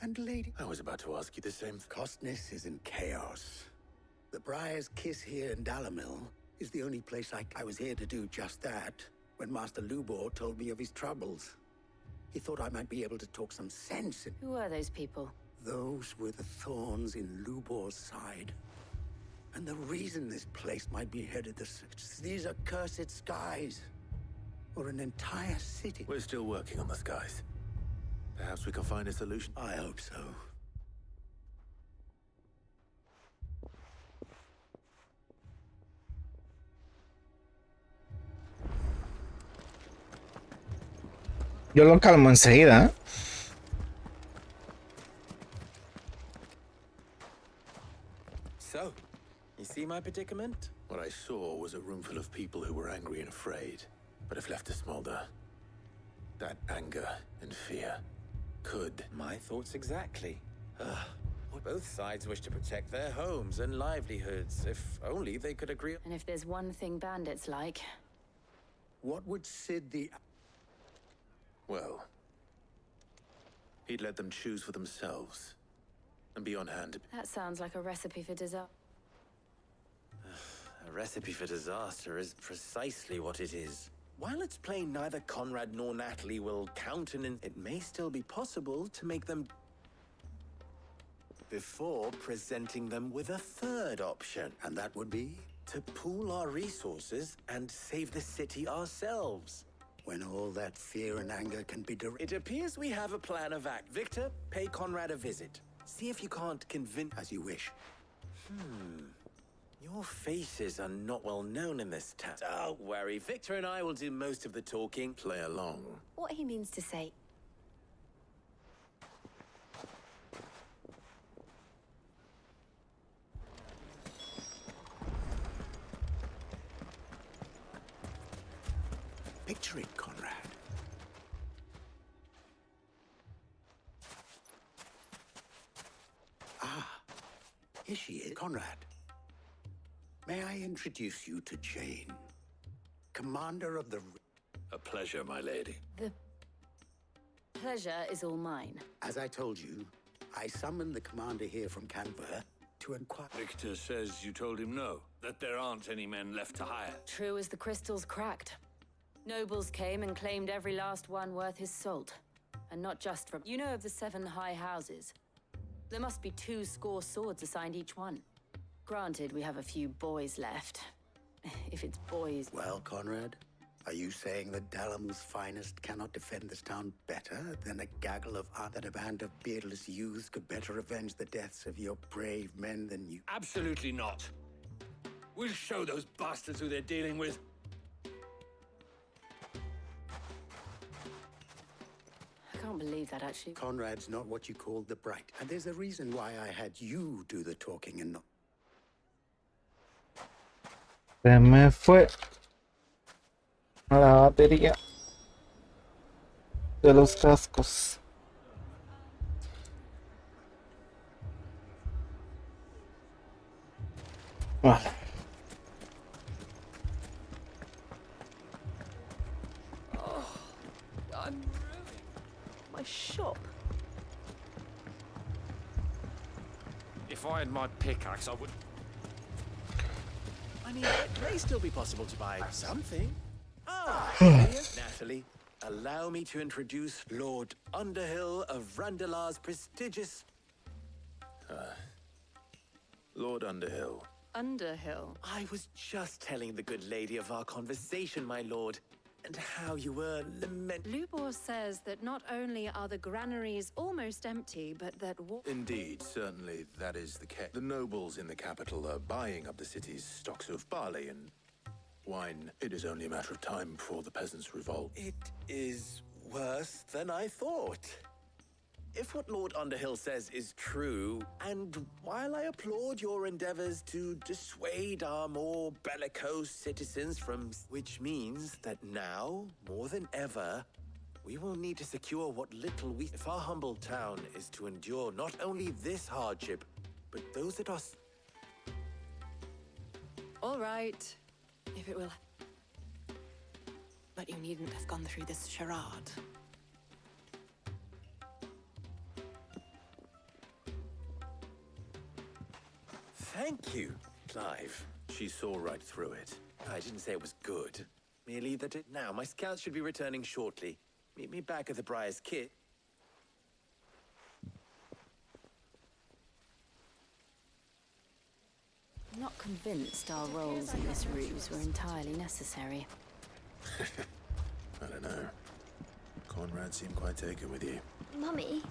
And Lady... I was about to ask you the same. Costness is in chaos. The Briar's Kiss here in Dalamil is the only place I was here to do just that when Master Lubor told me of his troubles. He thought I might be able to talk some sense in... Who are those people? Those were the thorns in Lubor's side. And the reason this place might be headed these are cursed skies. Or an entire city. We're still working on the skies. Perhaps we can find a solution. I hope so. Yo lo calmo enseguida, ¿eh? So, you see my predicament? What I saw was a room full of people who were angry and afraid, but if left to smolder, that anger and fear could... My thoughts exactly. Both sides wish to protect their homes and livelihoods, if only they could agree. And if there's one thing bandits like... What would Sid the... Well, he'd let them choose for themselves and be on hand. That sounds like a recipe for disaster. A recipe for disaster is precisely what it is. While it's plain neither Conrad nor Natalie will countenance, it may still be possible to make them before presenting them with a third option. And that would be? To pool our resources and save the city ourselves. When all that fear and anger can be It appears we have a plan of act. Victor, pay Conrad a visit. See if you can't convince... As you wish. Your faces are not well known in this town. Don't worry, Victor and I will do most of the talking. Play along. What he means to say... Picture it, Conrad. Here she is, Conrad. May I introduce you to Jane, commander of the... A pleasure, my lady. The pleasure is all mine. As I told you, I summoned the commander here from Canberra to inquire... Victor says you told him no, that there aren't any men left to hire. True as the crystals cracked. Nobles came and claimed every last one worth his salt. And not just from... You know of the 7 high houses. There must be 2 swords assigned each one. Granted, we have a few boys left. If it's boys... Well, Conrad, Are you saying that Dalamil's finest cannot defend this town better than a gaggle of that a band of beardless youths could better avenge the deaths of your brave men than you? Absolutely not. We'll show those bastards who they're dealing with. I can't believe that, actually. Conrad's not what you called the Bright, and there's a reason why I had you do the talking and not. Se me fue la batería de los cascos. Vale. Oh, I'm ruining my shop. If I had my pickaxe, I would... I mean, it may still be possible to buy something. Natalie, allow me to introduce Lord Underhill of Randalar's prestigious... Lord Underhill. Underhill? I was just telling the good lady of our conversation, my lord, and how you were Lubor says that not only are the granaries almost empty, but that Indeed, certainly that is the case. The nobles in the capital are buying up the city's stocks of barley and wine. It is only a matter of time before the peasants revolt. It is worse than I thought. If what Lord Underhill says is true, and while I applaud your endeavors to dissuade our more bellicose citizens from... Which means that now, more than ever, we will need to secure what little we... If our humble town is to endure not only this hardship, but those that are... All right, if it will. But you needn't have gone through this charade. Thank you, Clive. She saw right through it. I didn't say it was good. Merely that it... Now, my scouts should be returning shortly. Meet me back at the Briar's Kit. I'm not convinced our roles in this ruse were entirely necessary. I don't know. Conrad seemed quite taken with you. Mummy?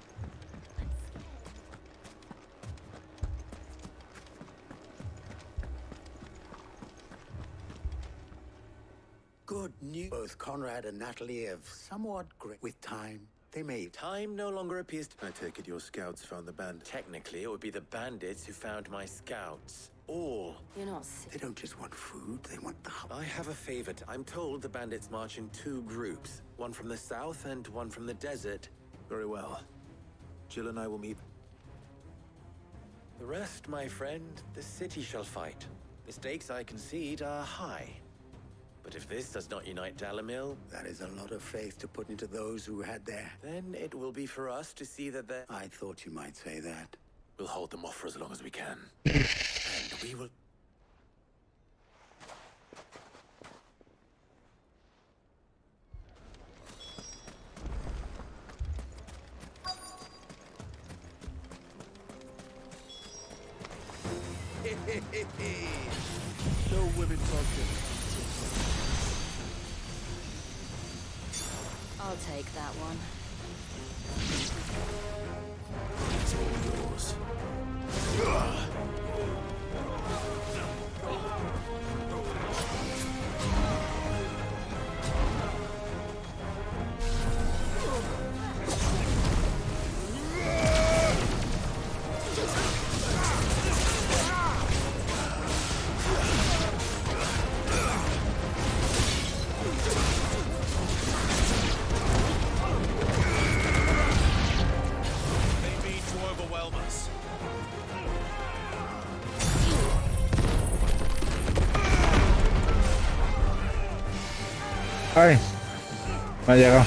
Good news. Both Conrad and Natalie have somewhat great. With time, they may. Time no longer appears to... I take it your scouts found the band. Technically, it would be the bandits who found my scouts. All. You're not sick. They don't just want food, they want the... I have a favor. I'm told the bandits march in 2 groups. One from the south and one from the desert. Very well. Jill and I will meet. The rest, my friend, the city shall fight. The stakes, I concede, are high. But if this does not unite Dalamil... That is a lot of faith to put into those who had their... Then it will be for us to see that they... I thought you might say that. We'll hold them off for as long as we can. And we will... No women talking. I'll take that one. It's all yours. Ay, me ha llegado.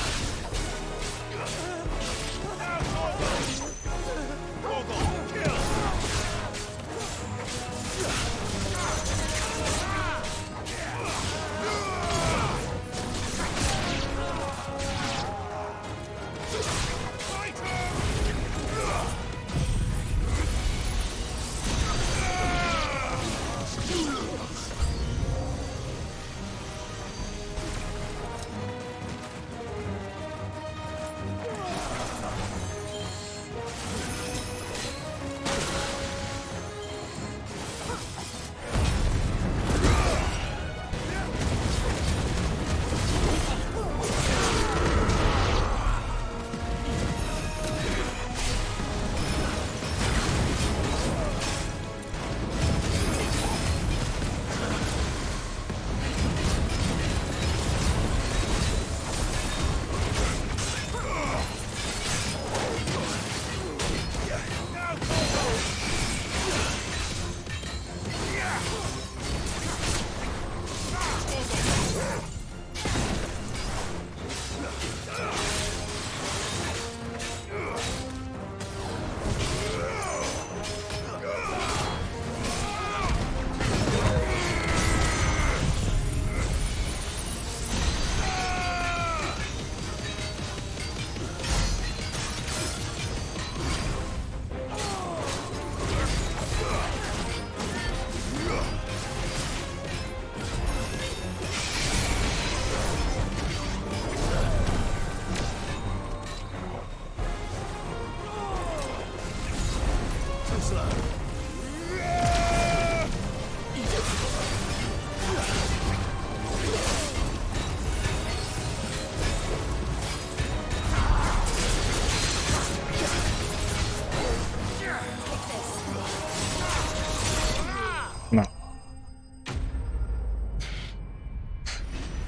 No.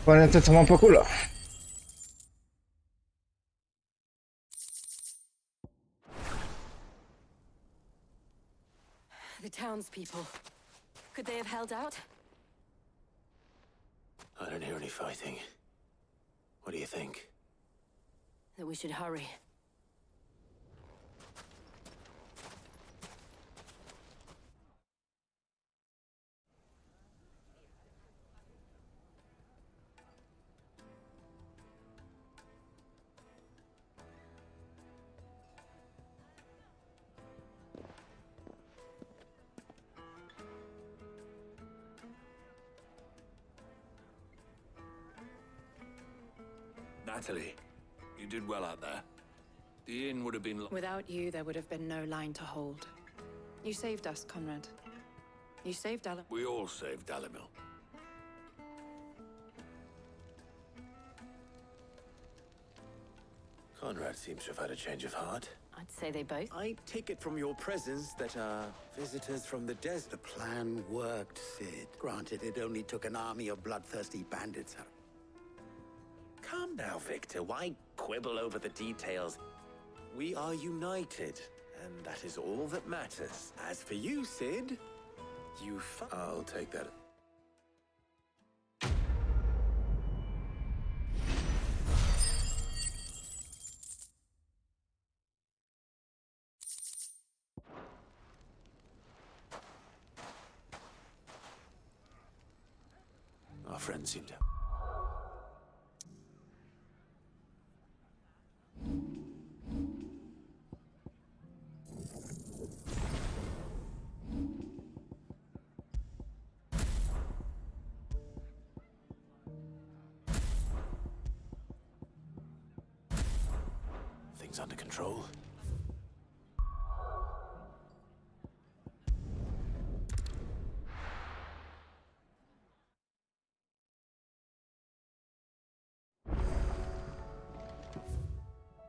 Con esto estamos por culo. The townspeople. Could they have held out? I don't hear any fighting. What do you think? That we should hurry. Natalie, you did well out there. The inn would have been... Without you, there would have been no line to hold. You saved us, Conrad. You saved Alan. We all saved Dalimil. Conrad seems to have had a change of heart. I'd say they both. I take it from your presence that visitors from the desert. The plan worked, Sid. Granted, it only took an army of bloodthirsty bandits. Calm now, Victor. Why quibble over the details? We are united, and that is all that matters. As for you, Sid, you... I'll take that. Our friends seem to... Things under control.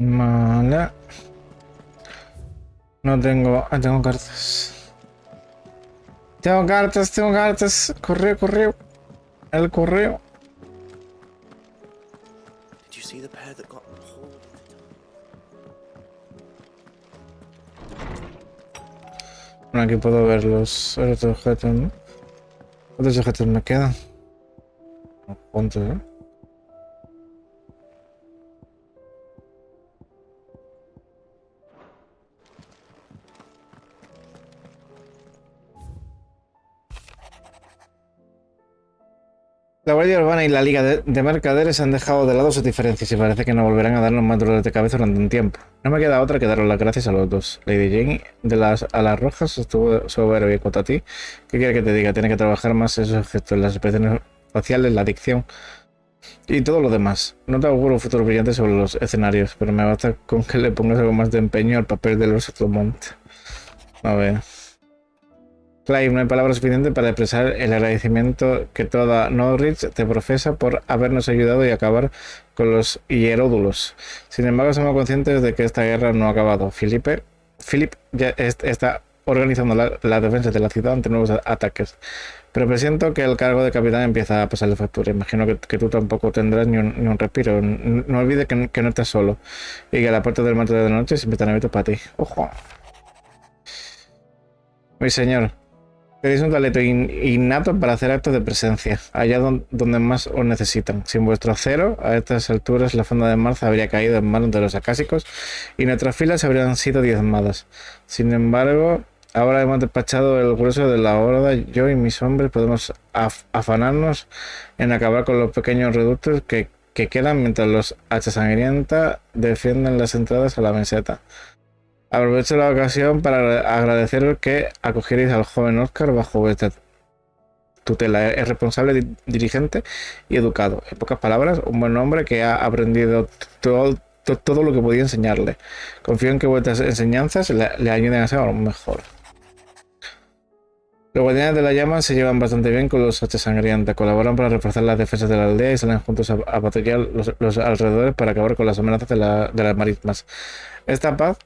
Vale. No tengo... Ah, tengo cartas. Tengo cartas. Correo. El correo. Did you see the pair that got hauled? Bueno, aquí puedo ver los otros objetos, ¿no? ¿Cuántos objetos me quedan? ¿Cuántos, eh? La Guardia Urbana y la Liga de Mercaderes han dejado de lado sus diferencias y parece que no volverán a darnos más dolores de cabeza durante un tiempo. No me queda otra que daros las gracias a los dos. Lady Jane de las Alas Rojas estuvo soberbia y cuanto a ti. ¿Qué quiere que te diga? Tiene que trabajar más esos gestos, las expresiones faciales, la adicción y todo lo demás. No te auguro un futuro brillante sobre los escenarios, pero me basta con que le pongas algo más de empeño al papel de los Trumont. A ver... Clive, no hay palabras suficientes para expresar el agradecimiento que toda Norwich te profesa por habernos ayudado y acabar con los hieródulos. Sin embargo, somos conscientes de que esta guerra no ha acabado. Philip ya está organizando la defensa de la ciudad ante nuevos ataques. Pero presiento que el cargo de capitán empieza a pasarle factura. Imagino que tú tampoco tendrás ni un respiro. No olvides que no estás solo y que la puerta del manto de noche siempre están abiertas para ti. ¡Ojo! Mi señor. Tenéis un talento innato para hacer actos de presencia, allá donde más os necesitan. Sin vuestro acero, a estas alturas la fonda de Marza habría caído en manos de los acásicos y nuestras filas habrían sido diezmadas. Sin embargo, ahora hemos despachado el grueso de la horda. Yo y mis hombres podemos afanarnos en acabar con los pequeños reductos que quedan mientras los hachas sangrientas defienden las entradas a la meseta. Aprovecho la ocasión para agradeceros que acogierais al joven Oscar bajo vuestra tutela. Es responsable, dirigente y educado. En pocas palabras, un buen hombre que ha aprendido todo lo que podía enseñarle. Confío en que vuestras enseñanzas le ayuden a ser aún mejor. Los guardianes de la llama se llevan bastante bien con los hachas sangrientas, colaboran para reforzar las defensas de la aldea y salen juntos a patrullar los alrededores para acabar con las amenazas de las marismas. Esta paz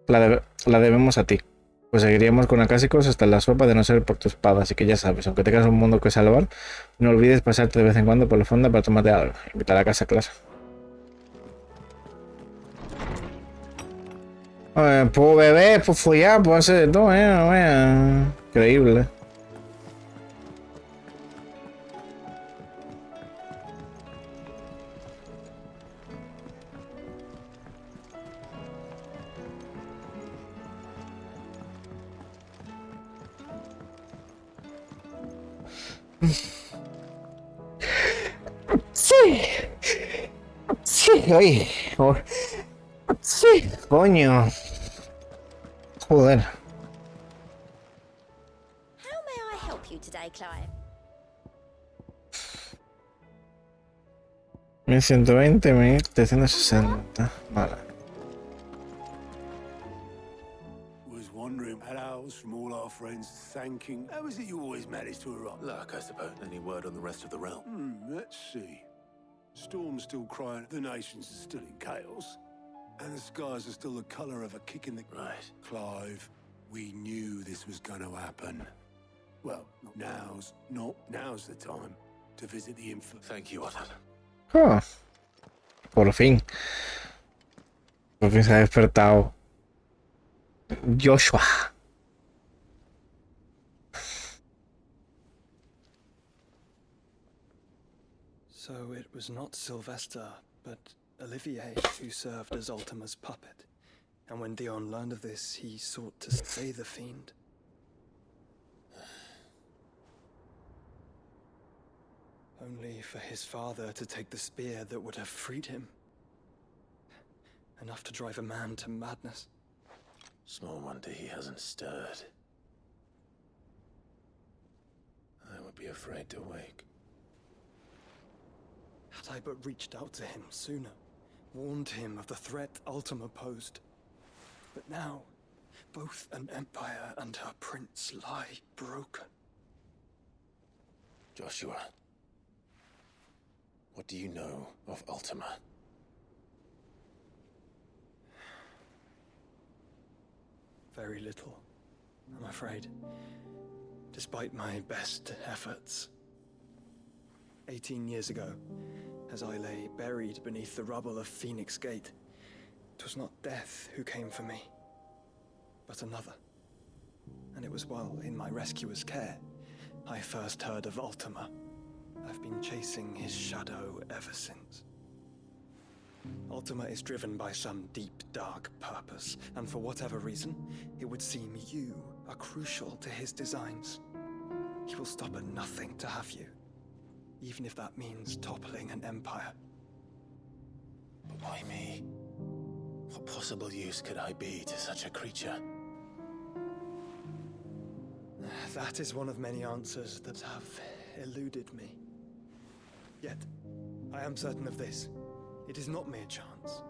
la debemos a ti, pues seguiríamos con acásicos hasta la sopa de no ser por tu espada, así que ya sabes, aunque tengas un mundo que salvar, no olvides pasarte de vez en cuando por la fonda para tomarte algo, invitar a casa, claro. Puedo beber, puedo follar, puedo hacer de todo, increíble. Sí. Sí, oye. Sí, coño. Joder. How may I help you today, Clive? 1120, 1360. Vale. Was wondering hellos from all our friends thanking. How is it you always manage to erupt? Luck, I suppose. Any word on the rest of the realm? Let's see. Storm's still crying. The nations are still in chaos. And the skies are still the colour of a kick in the... Right. Clive, we knew this was going to happen. Well, now's the time to visit the infant. Thank you, Otto. Oh. Por fin. Por fin se ha despertado. Joshua. So it was not Sylvester, but Olivier who served as Ultima's puppet. And when Dion learned of this, he sought to slay the fiend. Only for his father to take the spear that would have freed him. Enough to drive a man to madness. Small wonder he hasn't stirred. I would be afraid to wake. Had I but reached out to him sooner, warned him of the threat Ultima posed. But now, both an empire and her prince lie broken. Joshua, what do you know of Ultima? Very little, I'm afraid. Despite my best efforts. 18 years ago, as I lay buried beneath the rubble of Phoenix Gate, it was not death who came for me, but another. And it was while in my rescuer's care, I first heard of Ultima. I've been chasing his shadow ever since. Ultima is driven by some deep, dark purpose, and for whatever reason, it would seem you are crucial to his designs. He will stop at nothing to have you, even if that means toppling an empire. But why me? What possible use could I be to such a creature? That is one of many answers that have eluded me. Yet, I am certain of this. It is not mere chance.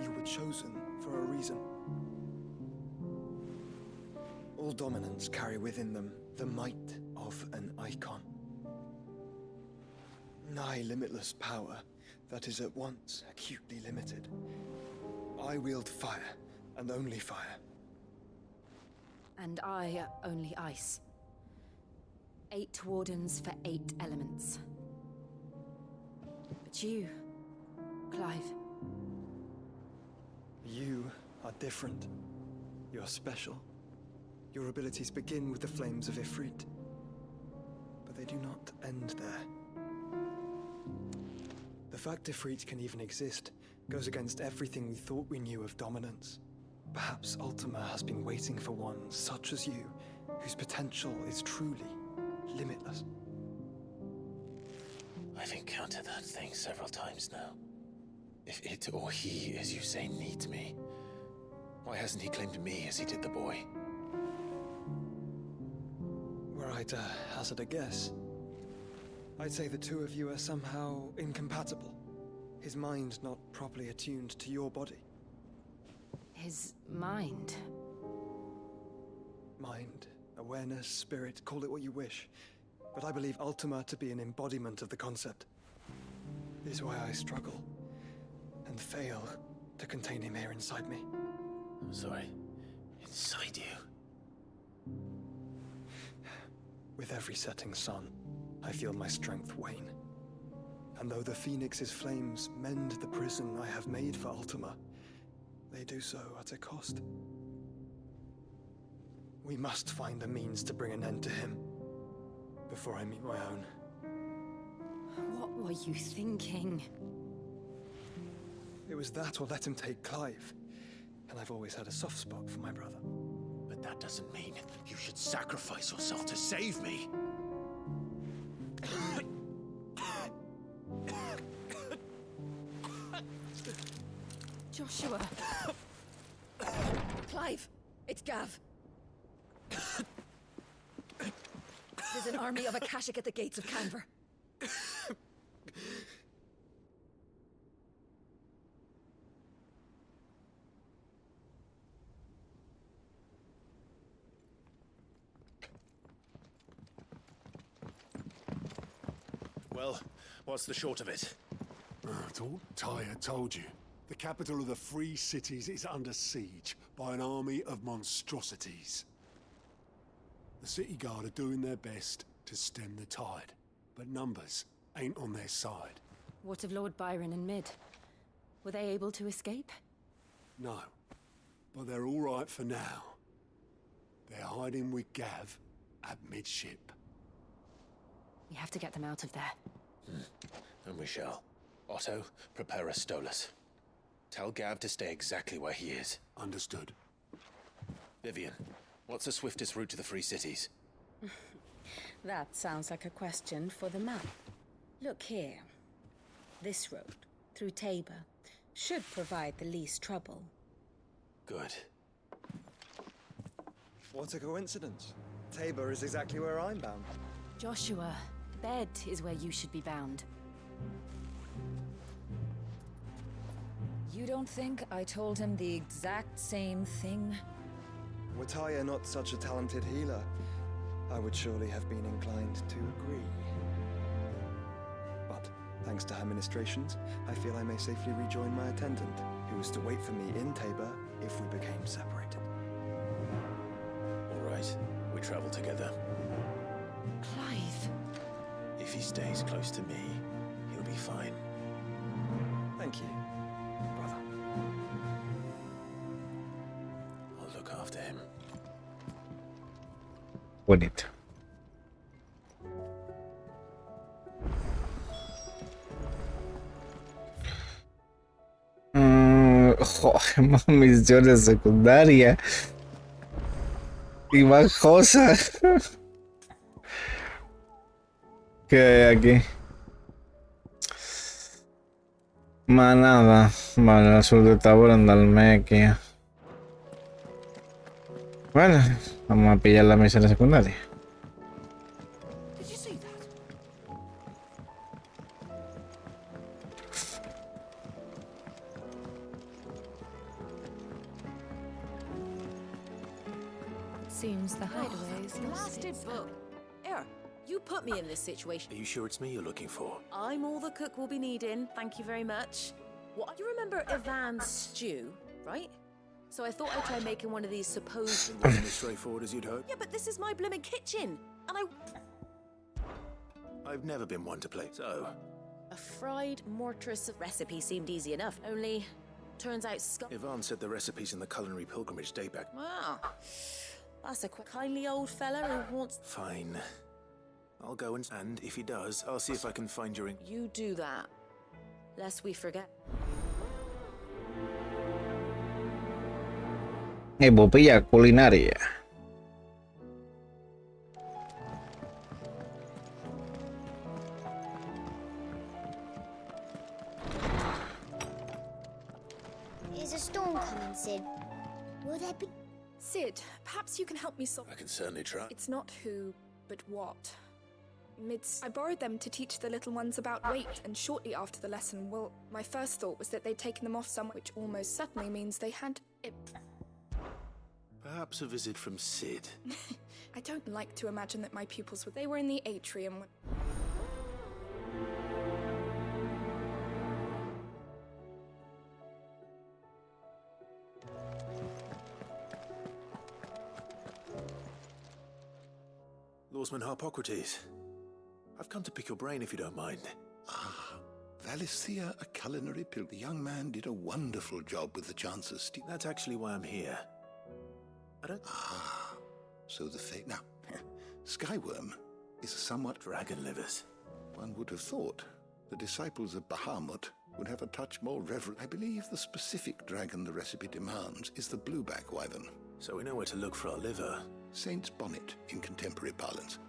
You were chosen for a reason. All dominants carry within them the might of an icon. Nigh limitless power that is at once acutely limited. I wield fire, and only fire. And I only ice. 8 wardens for 8 elements. But you, Clive. You are different. You're special. Your abilities begin with the flames of Ifrit. But they do not end there. The fact Ifrit can even exist goes against everything we thought we knew of dominance. Perhaps Ultima has been waiting for one such as you, whose potential is truly limitless. I've encountered that thing several times now. If it or he, as you say, needs me, why hasn't he claimed me as he did the boy? Were I to hazard a guess, I'd say the two of you are somehow incompatible. His mind not properly attuned to your body. His mind? Mind awareness, spirit, call it what you wish. But I believe Ultima to be an embodiment of the concept. This is why I struggle and fail to contain him here inside me. I'm sorry. Inside you? With every setting sun, I feel my strength wane. And though the Phoenix's flames mend the prison I have made for Ultima, they do so at a cost. We must find a means to bring an end to him before I meet my own. What were you thinking? It was that or let him take Clive. And I've always had a soft spot for my brother. But that doesn't mean you should sacrifice yourself to save me. Joshua. Clive, it's Gav. There's an army of Akashic at the gates of Canver. Well, what's the short of it? I thought Tyre told you. The capital of the Free Cities is under siege by an army of monstrosities. The City Guard are doing their best to stem the tide, but numbers ain't on their side. What of Lord Byron and Mid? Were they able to escape? No, but they're all right for now. They're hiding with Gav at midship. We have to get them out of there. And we shall. Otto, prepare a Stolas. Tell Gav to stay exactly where he is. Understood. Vivian, what's the swiftest route to the Free Cities? That sounds like a question for the map. Look here. This road, through Tabor, should provide the least trouble. Good. What a coincidence. Tabor is exactly where I'm bound. Joshua, bed is where you should be bound. You don't think I told him the exact same thing? Were Tyre not such a talented healer, I would surely have been inclined to agree. But, thanks to her ministrations, I feel I may safely rejoin my attendant, who was to wait for me in Tabor if we became separated. All right, we travel together. Clive. If he stays close to me, he'll be fine. Thank you, brother. I'll look after him. Bonito. Joder, misiones secundarias y más cosas. ¿Qué hay aquí? Más nada. Vale, al sur de Tabor en Dalmequia. Bueno, vamos a pillar la misión secundaria. Seems the hideaway is Blasted book. Here, you put me in this situation. Are you sure it's me you're looking for? I'm all the cook will be needing. Thank you very much. What? You remember Ivan's stew, right? So I thought I'd try making one of these supposed... It wasn't as straightforward as you'd hope. Yeah, but this is my blimmin' kitchen. And I've never been one to play, so... A fried mortress recipe seemed easy enough. Only, turns out Ivan said the recipe's in the culinary pilgrimage date back. Wow. That's a kindly old fella who wants... Fine. I'll go and if he does, I'll see if I can find your... You do that. Lest we forget. Epopilla culinaria. Is a storm coming, Sid? Will there be... Sid, perhaps you can help me solve... I can certainly try. It's not who, but what. I borrowed them to teach the little ones about weight, and shortly after the lesson, well, my first thought was that they'd taken them off somewhere, which almost certainly means they had... Perhaps a visit from Sid. I don't like to imagine that my pupils were. They were in the atrium. Lawsman Harpocrates. I've come to pick your brain if you don't mind. Valisthea, a culinary pilgrim. The young man did a wonderful job with the Chance's stew. That's actually why I'm here. I don't... So the fate... Now, Skyworm is a somewhat... Dragon livers. One would have thought the disciples of Bahamut would have a touch more reverence. I believe the specific dragon the recipe demands is the blueback wyvern. So we know where to look for our liver. Saint's bonnet in contemporary parlance.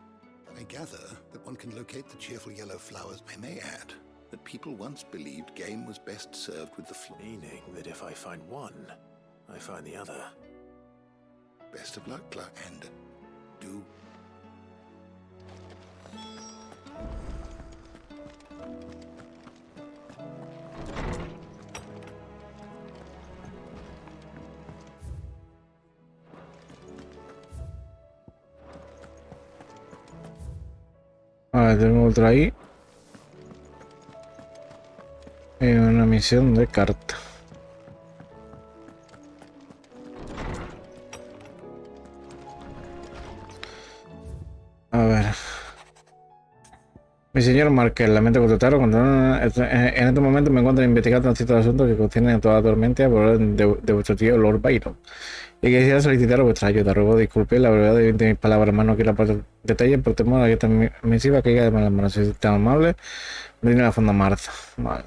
I gather that one can locate the cheerful yellow flowers. I may add that people once believed game was best served with the Meaning that if I find one, I find the other. Best of luck, Clark, and do. Vale, tengo otra ahí. Y una misión de carta. A ver. Mi señor Marqués, lamento contrataron. En este momento me encuentro investigando un cierto asunto que contiene toda la tormenta por orden de vuestro tío Lord Byron. Y quisiera solicitar vuestra ayuda. Ruego disculpe la brevedad de mis palabras, más no quiero aportar detalles por temor a que esta misiva caiga de malas manos. Si es tan amable, viene la fonda Martha. Vale.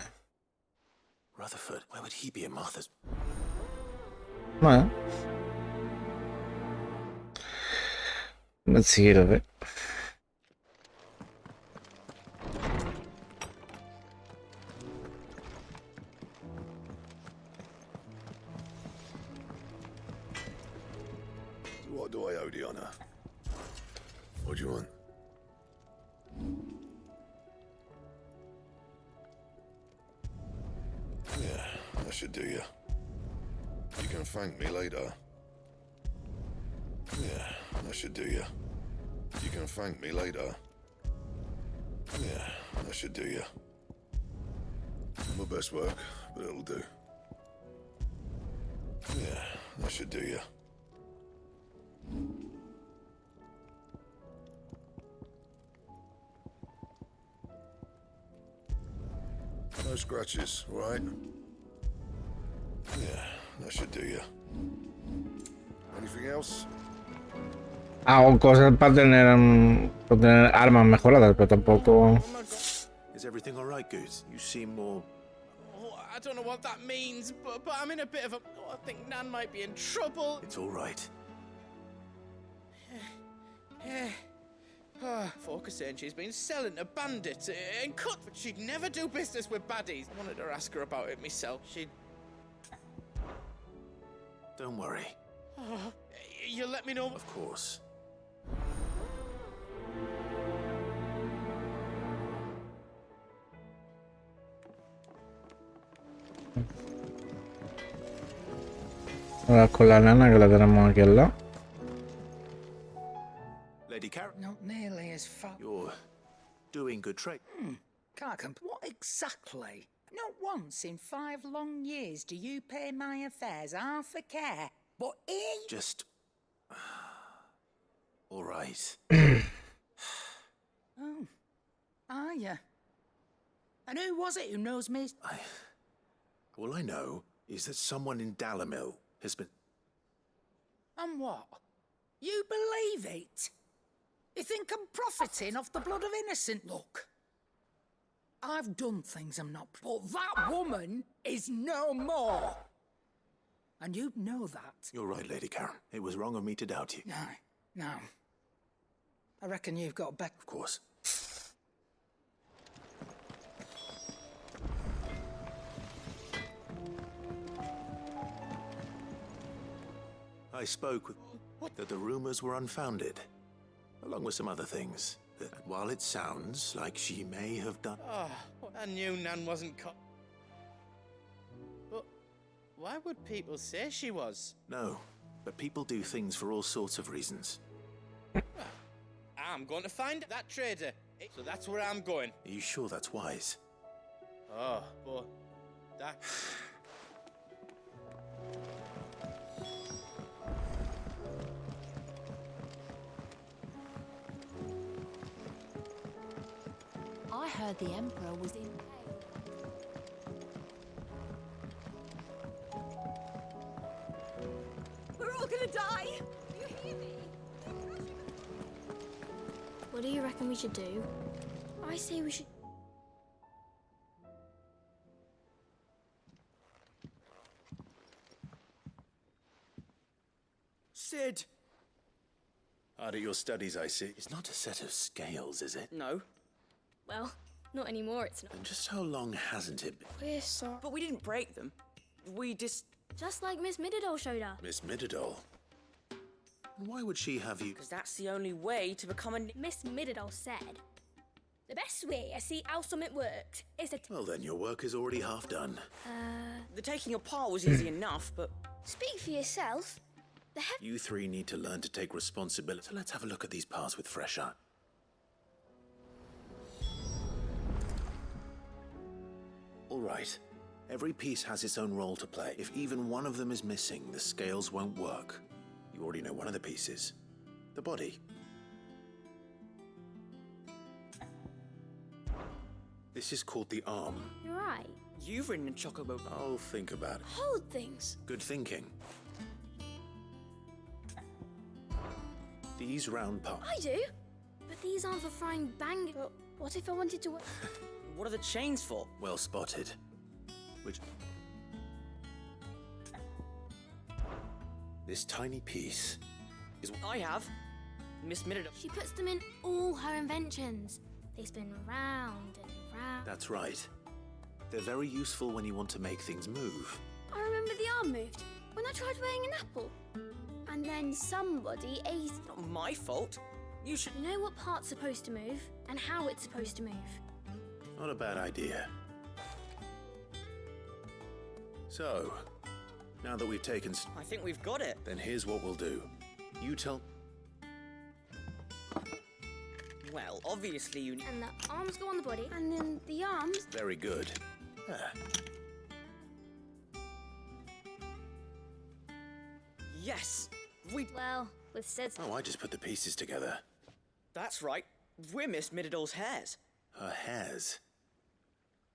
Rutherford, why would he be in Martha's? Bueno. No sirve. What do I owe the honor? What do you want? Yeah, that should do you. You can thank me later. Yeah, that should do you. You can thank me later. Yeah, that should do you. My best work, but it'll do. Yeah, that should do you. No scratches, all right? Yeah, that should do you. Anything else? Hago cosas para tener armas mejoradas, pero tampoco. Is everything all right, Goose? You seem more... Oh, I don't know what that means, but I'm in a bit of a... Oh, I think Nan might be in trouble. It's all right. Forker saying she's been selling to bandits and cut, but she'd never do business with baddies. I wanted to ask her about it myself. She'd... Don't worry. Oh, you'll let me know? Of course. Ahora con la nana que la tenemos aquí al lado. Lady Karen. Not nearly as far. You're doing good trade. Can't complain. What exactly? Not once in 5 long years do you pay my affairs half a care. But here... Just... all right. Oh, are you? And who was it who knows me? All I know is that someone in Dalimil has been... And what? You believe it? You think I'm profiting off the blood of innocent? Look, I've done things I'm not... But that woman is no more. And you know that. You're right, Lady Karen. It was wrong of me to doubt you. No. I reckon you've got back... Of course. I spoke with... that the rumors were unfounded, along with some other things. That while it sounds like she may have done... Oh, I knew Nan wasn't caught. But why would people say she was? No. but people do things for all sorts of reasons. I'm going to find that trader. So that's where I'm going. Are you sure that's wise? Oh, but that... I heard the Emperor was in We're all gonna die! You hear me? What do you reckon we should do? I say we should... Sid! Hard at your studies, I see. It's not a set of scales, is it? No. Well, not anymore, it's not. Then just how long hasn't it been? We're sorry. But we didn't break them. We just... Just like Miss Mididol showed us. Miss Mididol? Why would she have you? Because that's the only way to become a... Miss Mididol said, the best way to see how something worked is to... Well, then your work is already half done. The taking apart was easy enough, but... Speak for yourself. You three need to learn to take responsibility. So let's have a look at these parts with fresh eyes. All right. Every piece has its own role to play. If even one of them is missing, the scales won't work. You already know one of the pieces. The body. This is called the arm. You're right. You've ridden a chocobo. I'll think about it. Hold things. Good thinking. These round parts. I do. But these aren't for frying bang. But what if I wanted to... What are the chains for? Well spotted. Which... This tiny piece is... I have. Miss Mididol. She puts them in all her inventions. They spin round and round. That's right. They're very useful when you want to make things move. I remember the arm moved when I tried weighing an apple. And then somebody ate... Not my fault. You should... You know what part's supposed to move and how it's supposed to move. Not a bad idea. So, now that we've taken... I think we've got it. Then here's what we'll do. You tell... Well, obviously you... And the arms go on the body, and then the arms... Very good. Yes! Well, with Sid's... Oh, I just put the pieces together. That's right. We're Miss Mididol's hairs. Her hairs?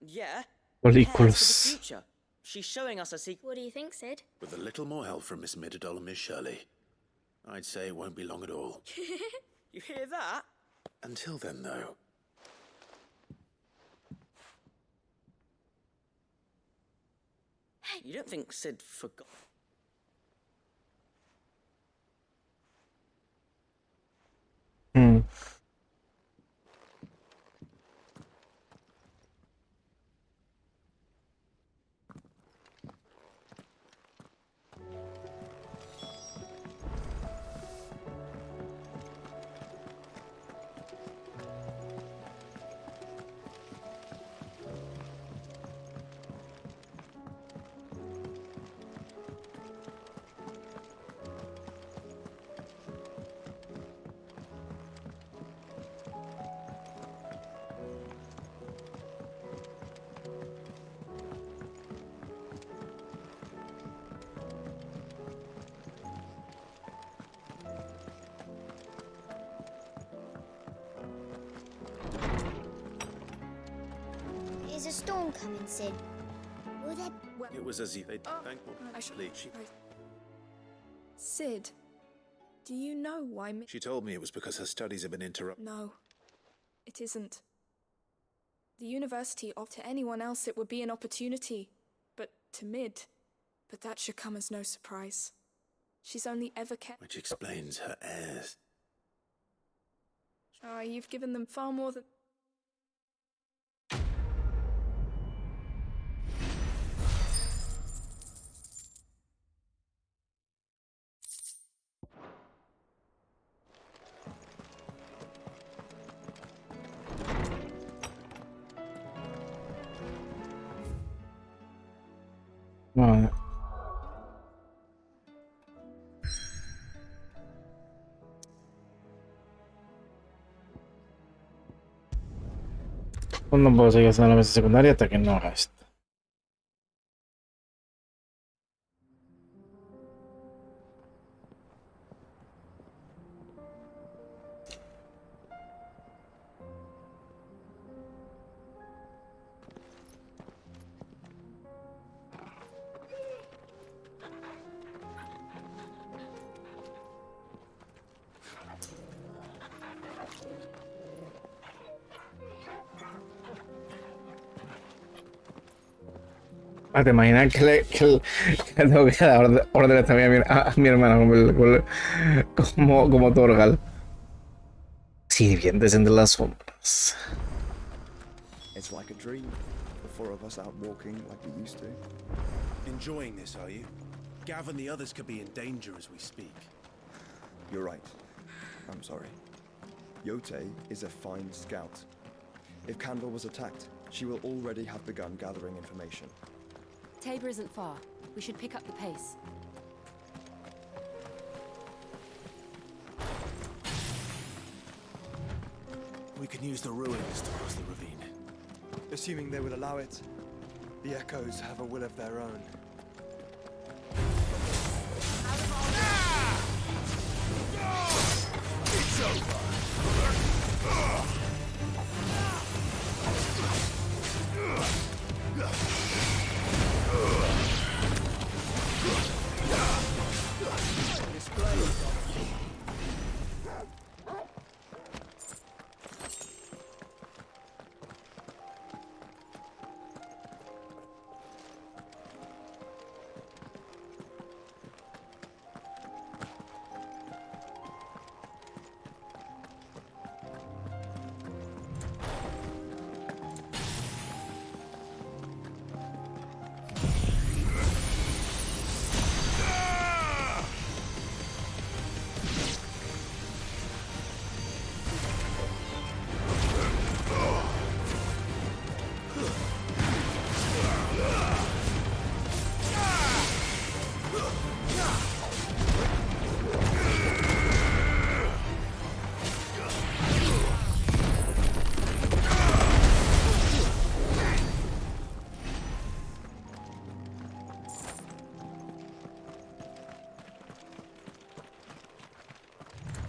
Yeah. Follicles. Hairs for the future. She's showing us a secret. What do you think, Sid? With a little more help from Miss Mididol and Miss Shirley, I'd say it won't be long at all. You hear that? Until then, though. Hey, you don't think Sid forgot? Is a storm coming, Sid? Will there... It was as if they thankful. I should... Please. Sid, do you know why... She told me it was because her studies have been interrupted. No, it isn't. The university, to anyone else it would be an opportunity, but to Mid, but that should come as no surprise. She's only ever kept... Which explains her heirs. Oh, you've given them far more than... Vale. No puedo seguir haciendo la mesa secundaria hasta que no haga esto. Ah, ¿te imaginas que tengo que dar órdenes también a mi hermana como Torgal? Sirvientes entre las sombras. It's like a dream. The four of us out walking like we used to. Enjoying this, are you? Gav and the others could be in danger as we speak. You're right. I'm sorry. Yote is a fine scout. If Candle was attacked, she will already have begun gathering information. Tabor isn't far. We should pick up the pace. We can use the ruins to cross the ravine. Assuming they will allow it, the Echoes have a will of their own. It's over!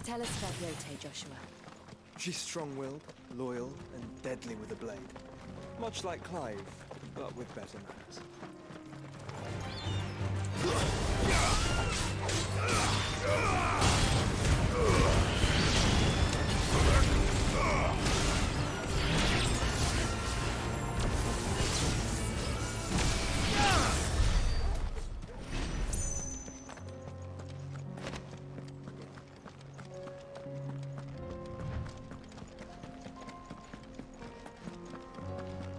Tell us about Yote, Joshua. She's strong-willed, loyal, and deadly with a blade. Much like Clive, but with better manners.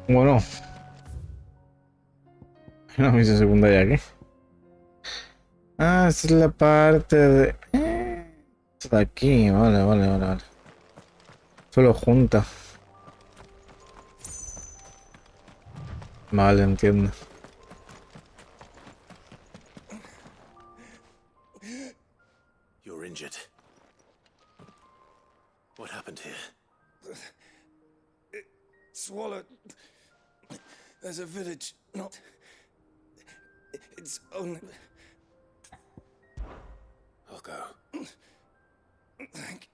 Bueno. Una misión secundaria aquí. Ah, esta es la parte de... Está aquí, vale. Solo junta. Vale, entiendo. You're injured. What happened here? It swallowed. There's a village, not... It's only... I'll go. Thank...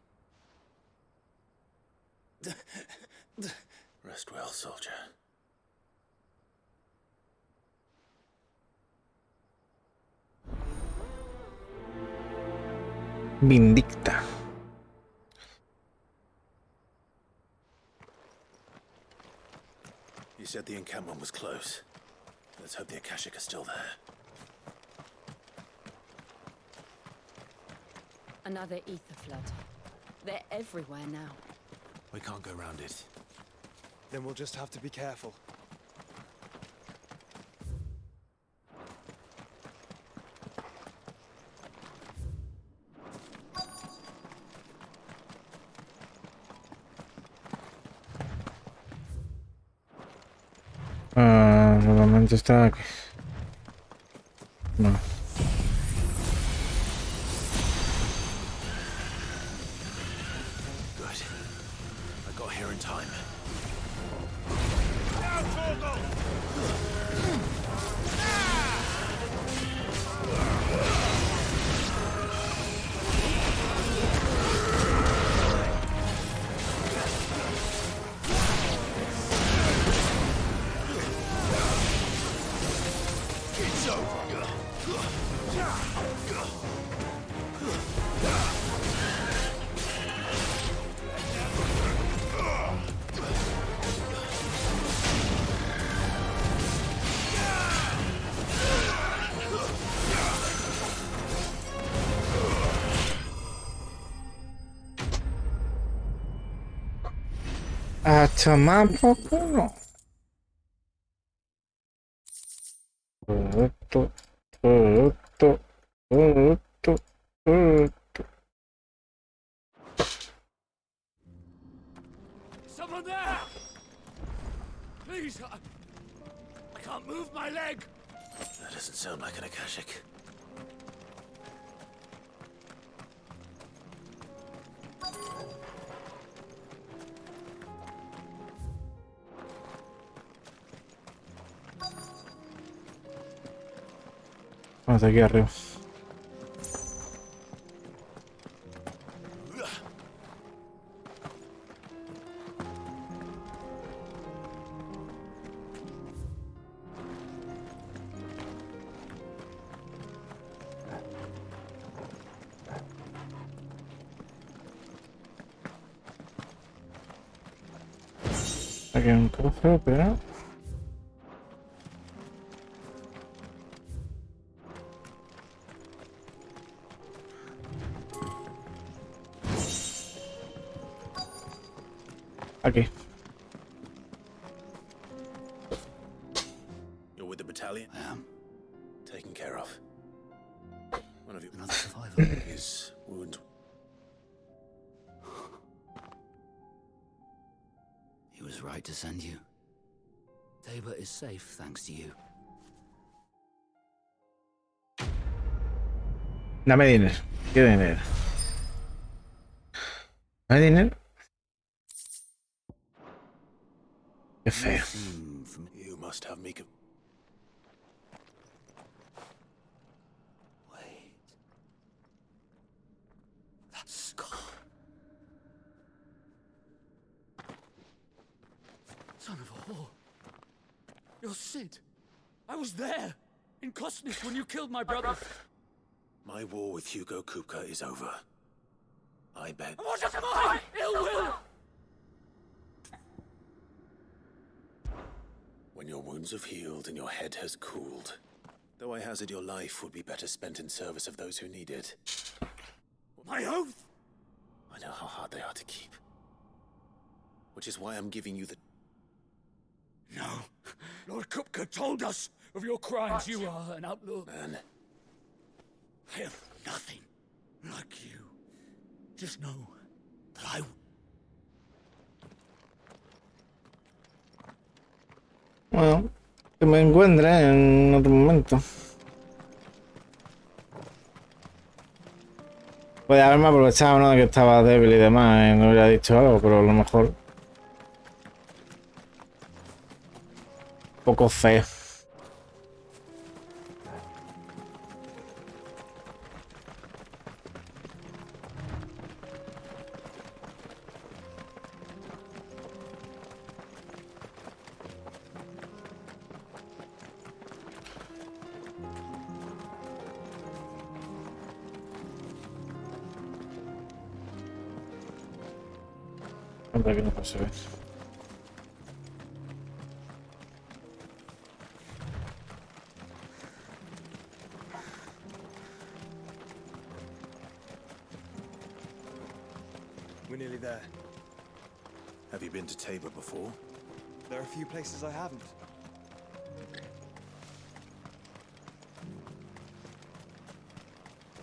Rest well, soldier. Vindicta. You said the encampment was close. Let's hope the Akashic are still there. Another ether flood. They're everywhere now. We can't go round it. Then we'll just have to be careful. Normalmente está aquí. No. Good. I got here in time. A tomar por culo. Someone there! Please, I can't move my leg! That doesn't sound like an Akashic. Vamos aquí arriba. Aquí hay un cofre, pero... Aquí. You're with the battalion? I am. Taken care of. One of you. Another survivor. His wound. He was right to send you. Tabor is safe thanks to you. Dame dinero. Quiero dinero. ¿No hay dinero? Qué feo. You must have me. Wait. That scar. Son of a whore. You're Sid. I was there, in Kosnis, when you killed my brother. My war with Hugo Kupka is over. I bet. What of my ill will? When your wounds have healed and your head has cooled, though I hazard your life would be better spent in service of those who need it. My oath? I know how hard they are to keep. Which is why I'm giving you the... No. Lord Kupka told us of your crimes. You are an outlaw. Man. I am nothing like you. Just know that I... Bueno, que me encuentre en otro momento. Podría haberme aprovechado, ¿no?, de que estaba débil y demás, y no hubiera dicho algo, pero a lo mejor... Un poco feo. Anda que no se ve. We're nearly there. Have you been to Tabor before? There are a few places I haven't.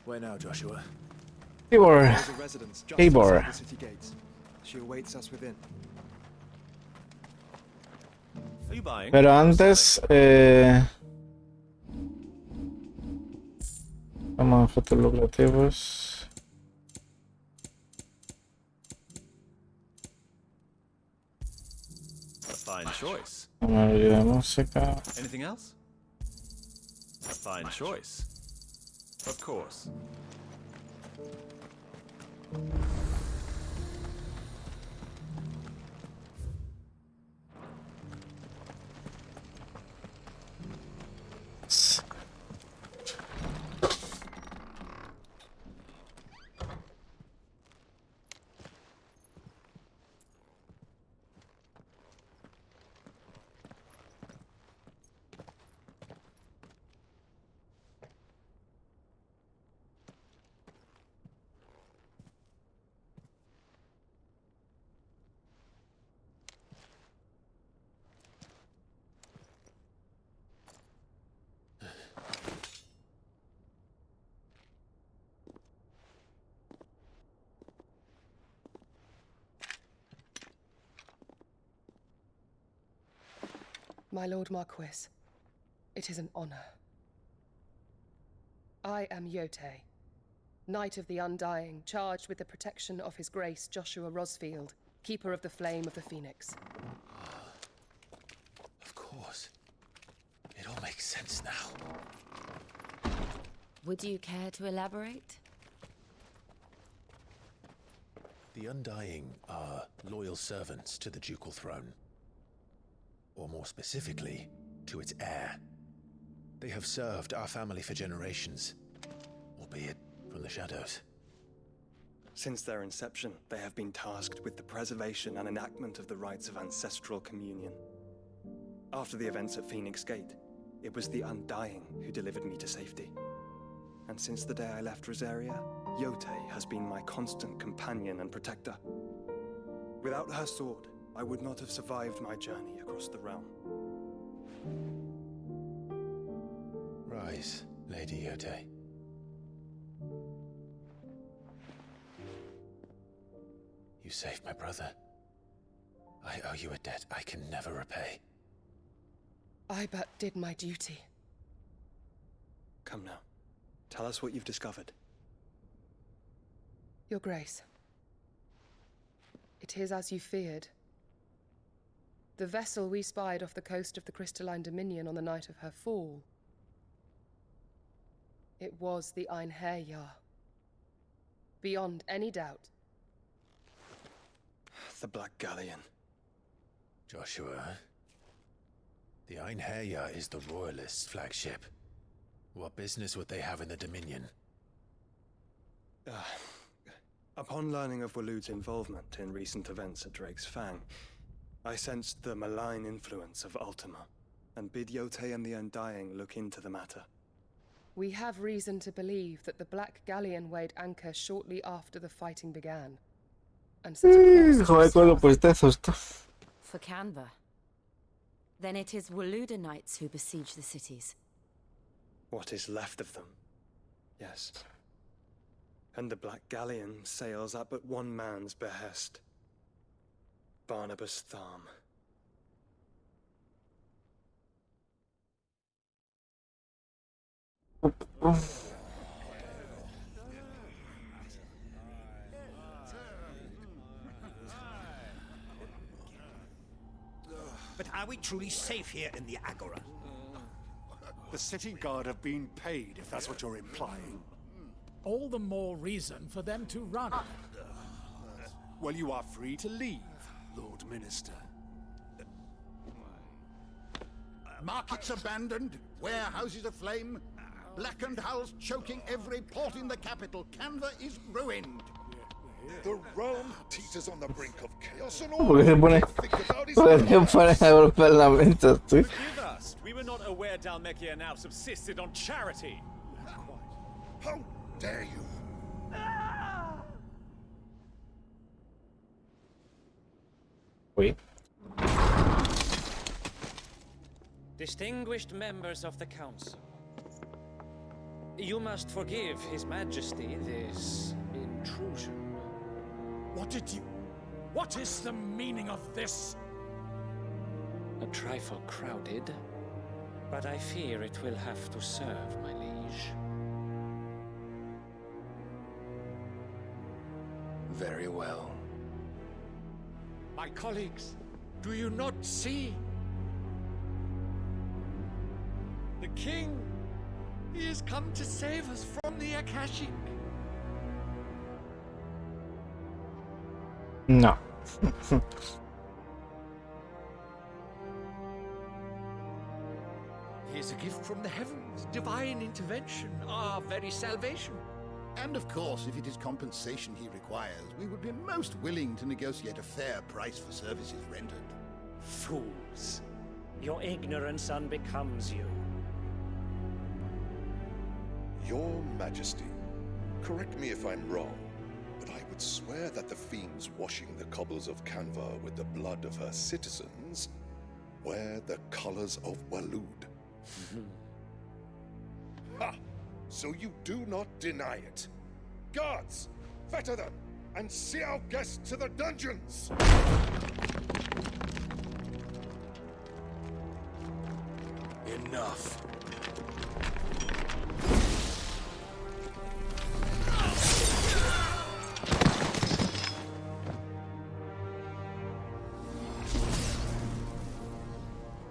Where now, Joshua? Tabor. There's a residence just Tabor. outside the city gates. She awaits us within. Are you buying? Pero antes, vamos a fotos lucrativos. A fine choice. Vamos a abrir la música. Anything else? A fine choice. Of course. My Lord Marquis, it is an honor. I am Yotei, Knight of the Undying, charged with the protection of His Grace Joshua Rosfield, Keeper of the Flame of the Phoenix. Of course. It all makes sense now. Would you care to elaborate? The Undying are loyal servants to the ducal throne. Or more specifically, to its heir. They have served our family for generations, albeit from the shadows. Since their inception, they have been tasked with the preservation and enactment of the rites of ancestral communion. After the events at Phoenix Gate, it was the Undying who delivered me to safety. And since the day I left Rosaria, Yotei has been my constant companion and protector. Without her sword, I would not have survived my journey across the realm. Rise, Lady Yotei. You saved my brother. I owe you a debt I can never repay. I but did my duty. Come now. Tell us what you've discovered. Your Grace. It is as you feared. The vessel we spied off the coast of the Crystalline Dominion on the night of her fall. It was the Einherjar. Beyond any doubt. The Black Galleon. Joshua, the Einherjar is the Royalists' flagship. What business would they have in the Dominion? Upon learning of Waloed's involvement in recent events at Drake's Fang, I sensed the malign influence of Ultima, and bid Yotei and the Undying look into the matter. We have reason to believe that the Black Galleon weighed anchor shortly after the fighting began. And set a course For Canva. Then it is Waloed Knights who besiege the cities. What is left of them? Yes. And the Black Galleon sails at but one man's behest. Barnabas Tharm. But are we truly safe here in the Agora? The city guard have been paid, if that's what you're implying. All the more reason for them to run. Well, you are free to leave, Lord Minister. Markets abandoned, warehouses aflame, blackened hulls choking every port in the capital. Canva is ruined. The realm teeters on the brink of chaos and all. Porque se pone a golpear la mesa, tú. Forgive us. We were not aware Dalmekia now subsisted on charity. How dare you? Wait. Distinguished members of the Council, you must forgive His Majesty this intrusion. What is the meaning of this? A trifle crowded, but I fear it will have to serve, my liege. Very well. My colleagues, do you not see? The king, he has come to save us from the Akashic. No. He is a gift from the heavens, divine intervention, our very salvation. And of course, if it is compensation he requires, we would be most willing to negotiate a fair price for services rendered. Fools. Your ignorance unbecomes you. Your Majesty, correct me if I'm wrong, but I would swear that the fiends washing the cobbles of Canva with the blood of her citizens wear the colors of Waloed. Ha! So you do not deny it. Guards, fetter them, and see our guests to the dungeons! enough.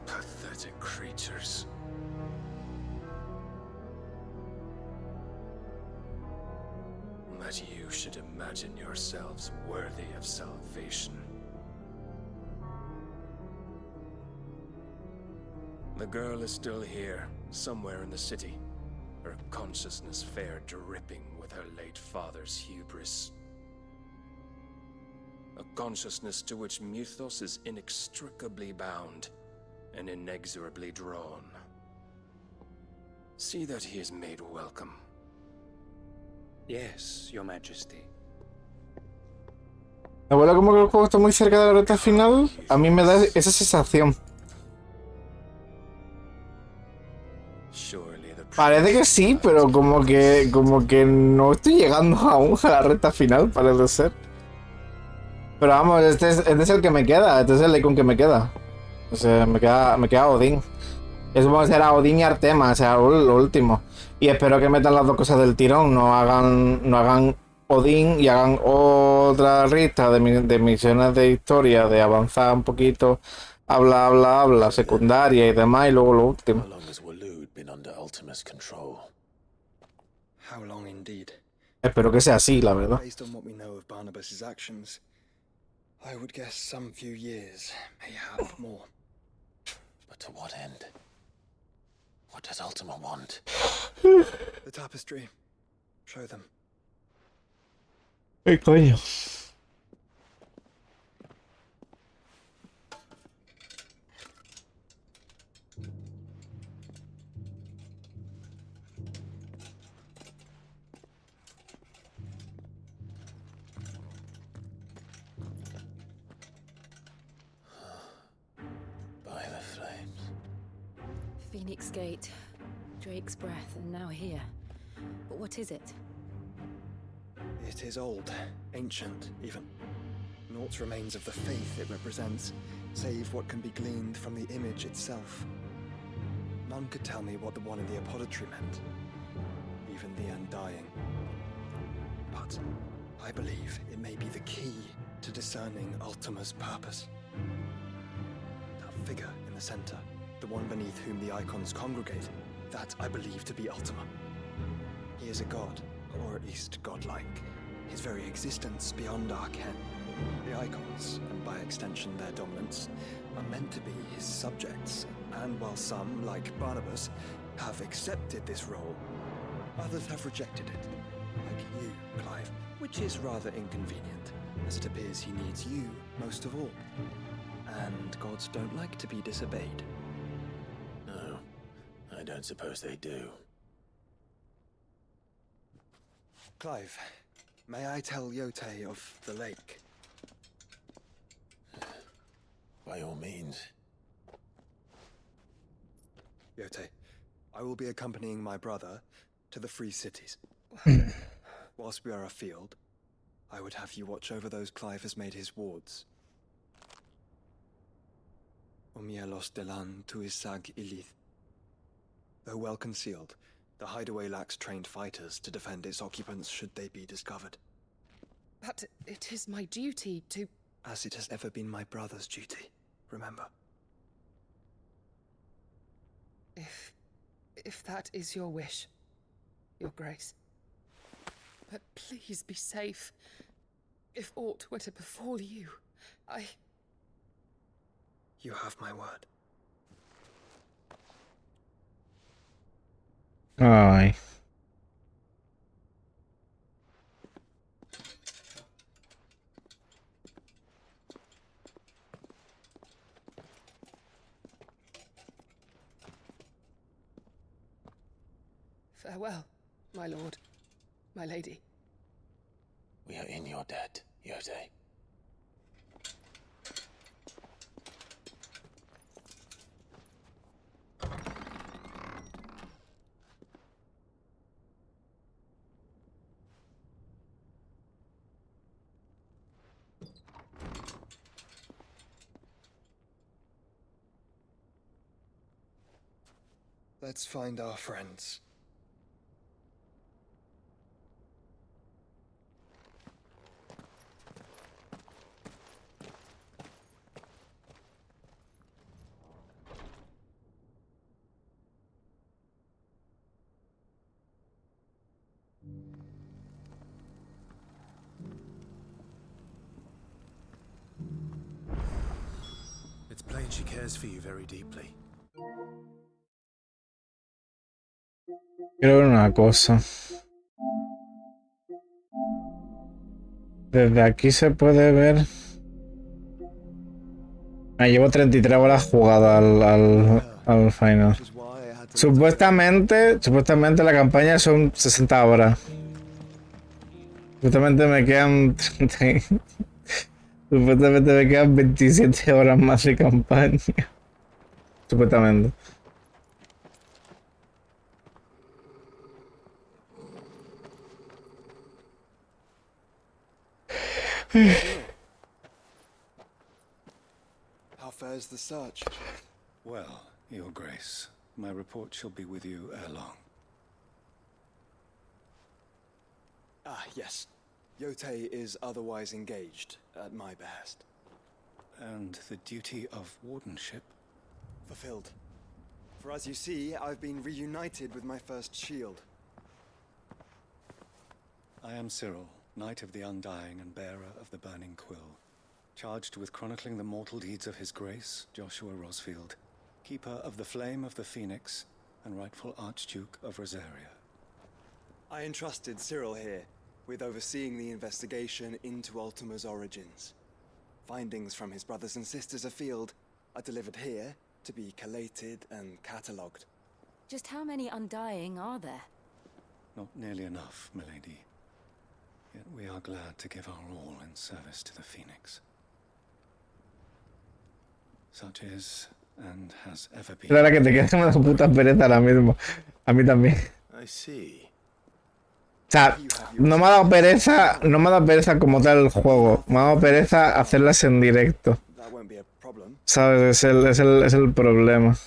Pathetic creatures. That you should imagine yourselves worthy of salvation. The girl is still here, somewhere in the city, her consciousness fair dripping with her late father's hubris. A consciousness to which Mythos is inextricably bound and inexorably drawn. See that he is made welcome. Yes, Your Majesty. Abuelo, como que el juego está muy cerca de la recta final, a mí me da esa sensación. Parece que sí, pero como que no estoy llegando aún a la recta final, parece ser. Pero vamos, este es el que me queda, este es el icon que me queda. O sea, me queda Odín. Es como será Odín y Artema, o sea, lo último. Y espero que metan las dos cosas del tirón, no hagan Odín y hagan otra lista de misiones de historia, de avanzar un poquito, habla, secundaria y demás, y luego lo último. How long indeed? Espero que sea así, la verdad. Based on what we know of Barnabas's actions, I would guess some few years, mayhap more. But to what end? What does Ultima want? The tapestry. Show them. ¿Qué coño? By the flames. Phoenix Gate, Drake's Breath, and now here. But what is it? It is old, ancient, even. Naught remains of the faith it represents, save what can be gleaned from the image itself. None could tell me what the one in the apothecary meant, even the Undying. But I believe it may be the key to discerning Ultima's purpose. That figure in the center, the one beneath whom the icons congregate, that I believe to be Ultima. He is a god, or at least godlike. His very existence beyond our ken. The icons, and by extension their dominants, are meant to be his subjects, and while some, like Barnabas, have accepted this role, others have rejected it, like you, Clive, which is rather inconvenient, as it appears he needs you most of all. And gods don't like to be disobeyed. No, I don't suppose they do. Clive, may I tell Yote of the lake? By all means. Yote, I will be accompanying my brother to the Free Cities. Whilst we are afield, I would have you watch over those Clive has made his wards. Omielos delan tuisag ilith. Though well concealed, the hideaway lacks trained fighters to defend its occupants should they be discovered. But it is my duty to... As it has ever been my brother's duty, remember. If that is your wish, Your Grace. But please be safe. If aught were to befall you, You have my word. Ay. Farewell, my lord, my lady. We are in your debt, Yote. Let's find our friends. It's plain she cares for you very deeply. Quiero ver una cosa. Desde aquí se puede ver. Llevo 33 horas jugado al final. Supuestamente la campaña son 60 horas. Supuestamente me quedan 30. Supuestamente me quedan 27 horas más de campaña. Supuestamente. How fares the search? Well, Your Grace, my report shall be with you ere long. Ah, yes. Yotei is otherwise engaged, at my behest. And the duty of wardenship? Fulfilled. For as you see, I've been reunited with my first shield. I am Cyril, Knight of the Undying and bearer of the Burning Quill, charged with chronicling the mortal deeds of His Grace, Joshua Rosfield, Keeper of the Flame of the Phoenix, and rightful Archduke of Rosaria. I entrusted Cyril here with overseeing the investigation into Ultima's origins. Findings from his brothers and sisters afield are delivered here to be collated and catalogued. Just how many Undying are there? Not nearly enough, milady. Yet we are glad to give our all in service to the Phoenix. Such is, and has ever been. Claro que te quedas una puta pereza ahora mismo. A mí también. I see. O sea, no me ha dado pereza como tal el juego. Me ha dado pereza hacerlas en directo. ¿Sabes? Es el problema.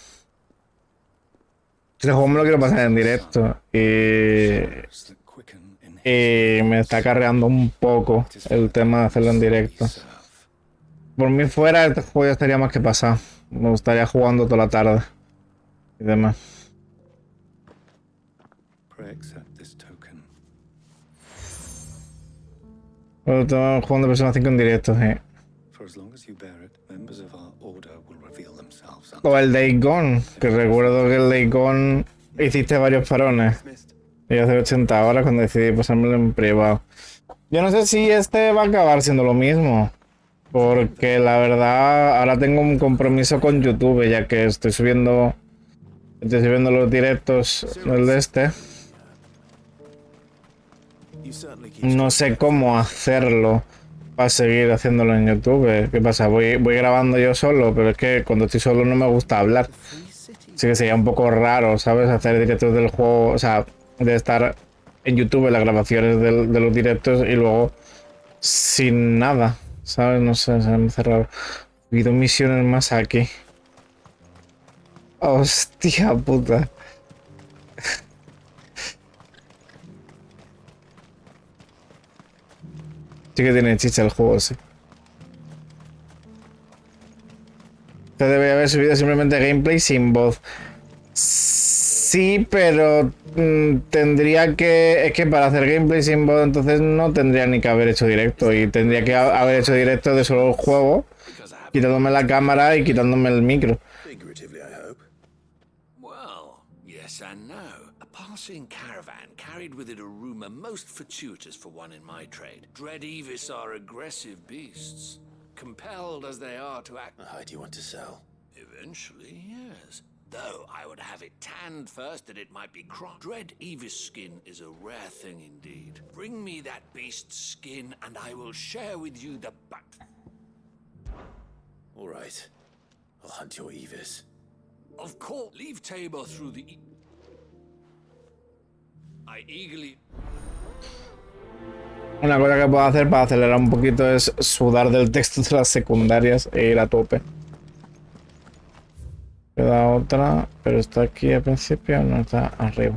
Este juego me lo quiero pasar en directo. Y me está carreando un poco el tema de hacerlo en directo. Por mí fuera, este juego ya estaría más que pasado. Me gustaría jugando toda la tarde. Y demás. Bueno, estamos jugando Persona 5 en directo, O el Day Gone, que recuerdo que el Day Gone hiciste varios parones. Y hace 80 horas cuando decidí pasármelo en privado. Yo no sé si este va a acabar siendo lo mismo. Porque la verdad, ahora tengo un compromiso con YouTube, ya que estoy subiendo los directos del de este. No sé cómo hacerlo para seguir haciéndolo en YouTube. ¿Qué pasa? Voy grabando yo solo, pero es que cuando estoy solo no me gusta hablar. Así que sería un poco raro, ¿sabes? Hacer directos del juego, o sea, de estar en YouTube las grabaciones de los directos y luego sin nada, ¿sabes? No sé, se me hace raro. Ha habido misiones más aquí. Hostia puta. Sí que tiene chicha el juego, sí. Te debería haber subido simplemente gameplay sin voz. Sí, pero tendría que... Es que para hacer gameplay sin voz entonces no tendría ni que haber hecho directo. Y tendría que haber hecho directo de solo el juego, quitándome la cámara y quitándome el micro. Figuratively, I hope. Well, yes and no. A passing caravan carried with it a rumor most fortuitous for one in my trade. Dread Evis are aggressive beasts, compelled as they are to act. Do you want to sell? Eventually, yes. Though I would have it tanned first that it might be cropped. Dread Evis skin is a rare thing indeed. Bring me that beast's skin and I will share with you the back. All right. I'll hunt your Evis. Of course. Leave Tabor through the... I eagerly... Una cosa que puedo hacer para acelerar un poquito es sudar del texto de las secundarias e ir a tope. Queda otra, pero está aquí al principio, no está arriba.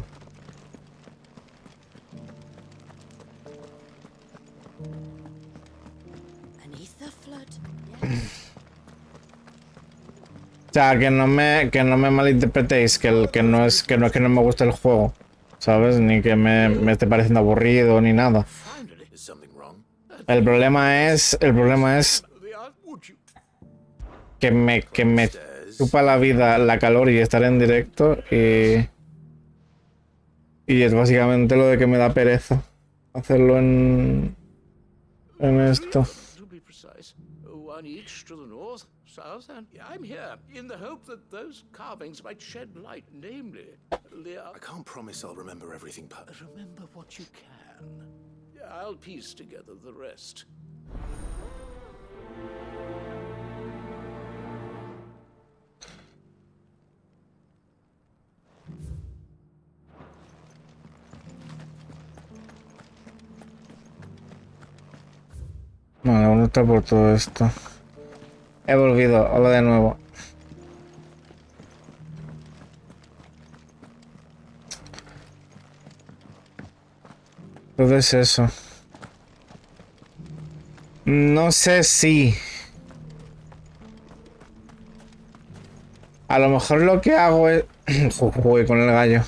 O sea, que no me malinterpretéis, que no es que no me guste el juego, ¿sabes? Ni que me esté pareciendo aburrido ni nada. El problema es que me chupa la vida, la calor y estar en directo y es básicamente lo de que me da pereza hacerlo en esto. To be precise, one each to the north, south, and I'm here in the hope that those carvings might shed light, namely, I can't promise I'll remember everything, but remember what you can. I'll piece together the rest. Vale, uno está por todo esto. He volvido, hola de nuevo. Entonces eso. No sé si... A lo mejor lo que hago es... Jugué con el gallo.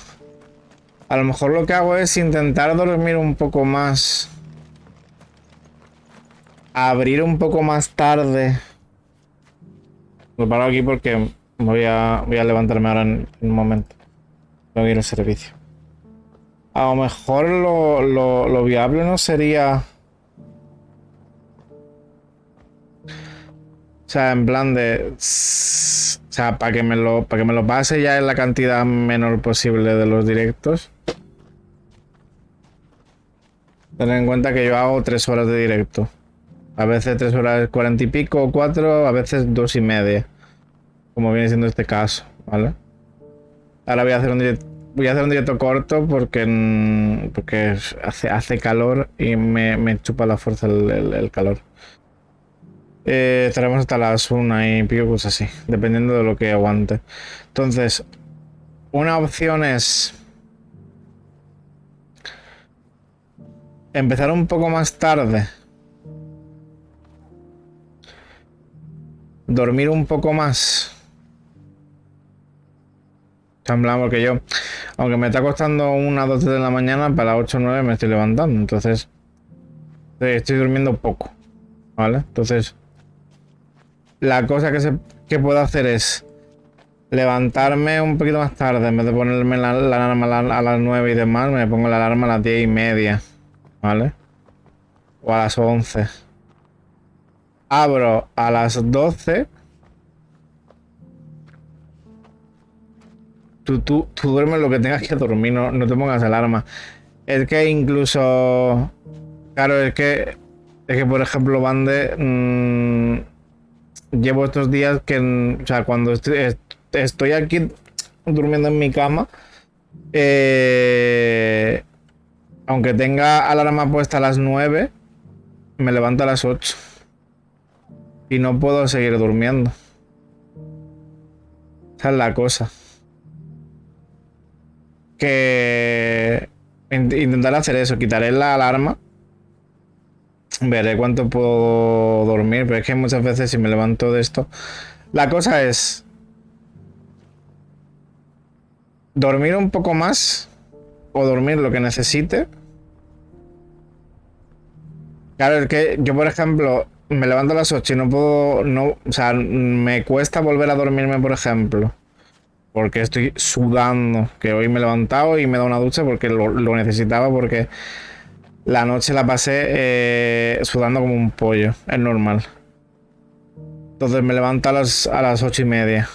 A lo mejor lo que hago es intentar dormir un poco más. Abrir un poco más tarde. Lo paro aquí porque voy a levantarme ahora en un momento. Tengo que ir al servicio. A lo mejor lo viable no sería... O sea, en plan de... O sea, para que me lo pase ya en la cantidad menor posible de los directos. Ten en cuenta que yo hago 3 horas de directo. A veces 3 horas 40 y pico, 4, a veces 2 y media. Como viene siendo este caso, ¿vale? Ahora voy a hacer un directo corto porque hace calor y me chupa la fuerza el calor. Estaremos hasta las 1 y pico, cosas así, dependiendo de lo que aguante. Entonces, una opción es empezar un poco más tarde, dormir un poco más. En plan, porque yo, aunque me está costando 1 o 2 de la mañana, para las 8 o 9 me estoy levantando, entonces estoy durmiendo poco, ¿vale? Entonces, la cosa que puedo hacer es levantarme un poquito más tarde, en vez de ponerme la alarma a las 9 y demás, me pongo la alarma a las 10 y media, ¿vale? O a las 11. Abro a las 12. Tú duermes lo que tengas que dormir, no te pongas alarma. Es que incluso... Claro, es que por ejemplo, Bande... llevo estos días que... O sea, cuando estoy aquí durmiendo en mi cama... aunque tenga alarma puesta a las 9... Me levanto a las 8. Y no puedo seguir durmiendo. Esa es la cosa. Que intentaré hacer eso, quitaré la alarma, veré cuánto puedo dormir, pero es que muchas veces si me levanto de esto, la cosa es dormir un poco más o dormir lo que necesite. Claro, es que yo por ejemplo me levanto a las 8 y no puedo, o sea, me cuesta volver a dormirme, por ejemplo. Porque estoy sudando, que hoy me he levantado y me he dado una ducha porque lo necesitaba, porque la noche la pasé sudando como un pollo, es normal. Entonces me levanto a las 8 y media.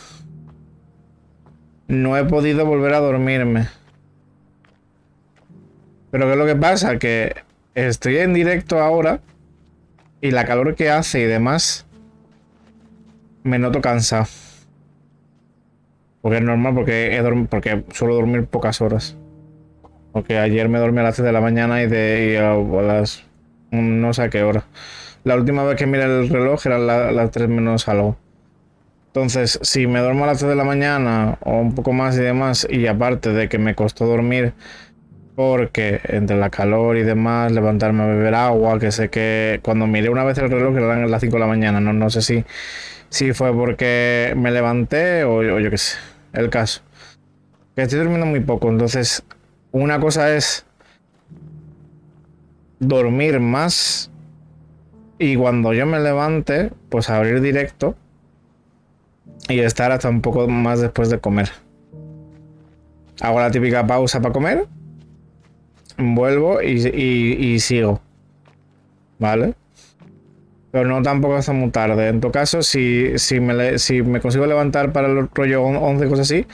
No he podido volver a dormirme. Pero ¿qué es lo que pasa? Que estoy en directo ahora y la calor que hace y demás, me noto cansado. Porque es normal, porque suelo dormir pocas horas. Porque ayer me dormí a las 3 de la mañana y a las... no sé a qué hora. La última vez que miré el reloj eran las 3 menos algo. Entonces, si me duermo a las 3 de la mañana o un poco más y demás, y aparte de que me costó dormir porque entre la calor y demás, levantarme a beber agua, que sé que cuando miré una vez el reloj eran las 5 de la mañana, no sé si fue porque me levanté o yo qué sé, el caso. Que estoy durmiendo muy poco, entonces una cosa es dormir más y cuando yo me levante, pues abrir directo y estar hasta un poco más después de comer. Hago la típica pausa para comer, vuelvo y sigo, ¿vale? Pero no tampoco hasta muy tarde. En tu caso, si me consigo levantar para el rollo 11, cosas así,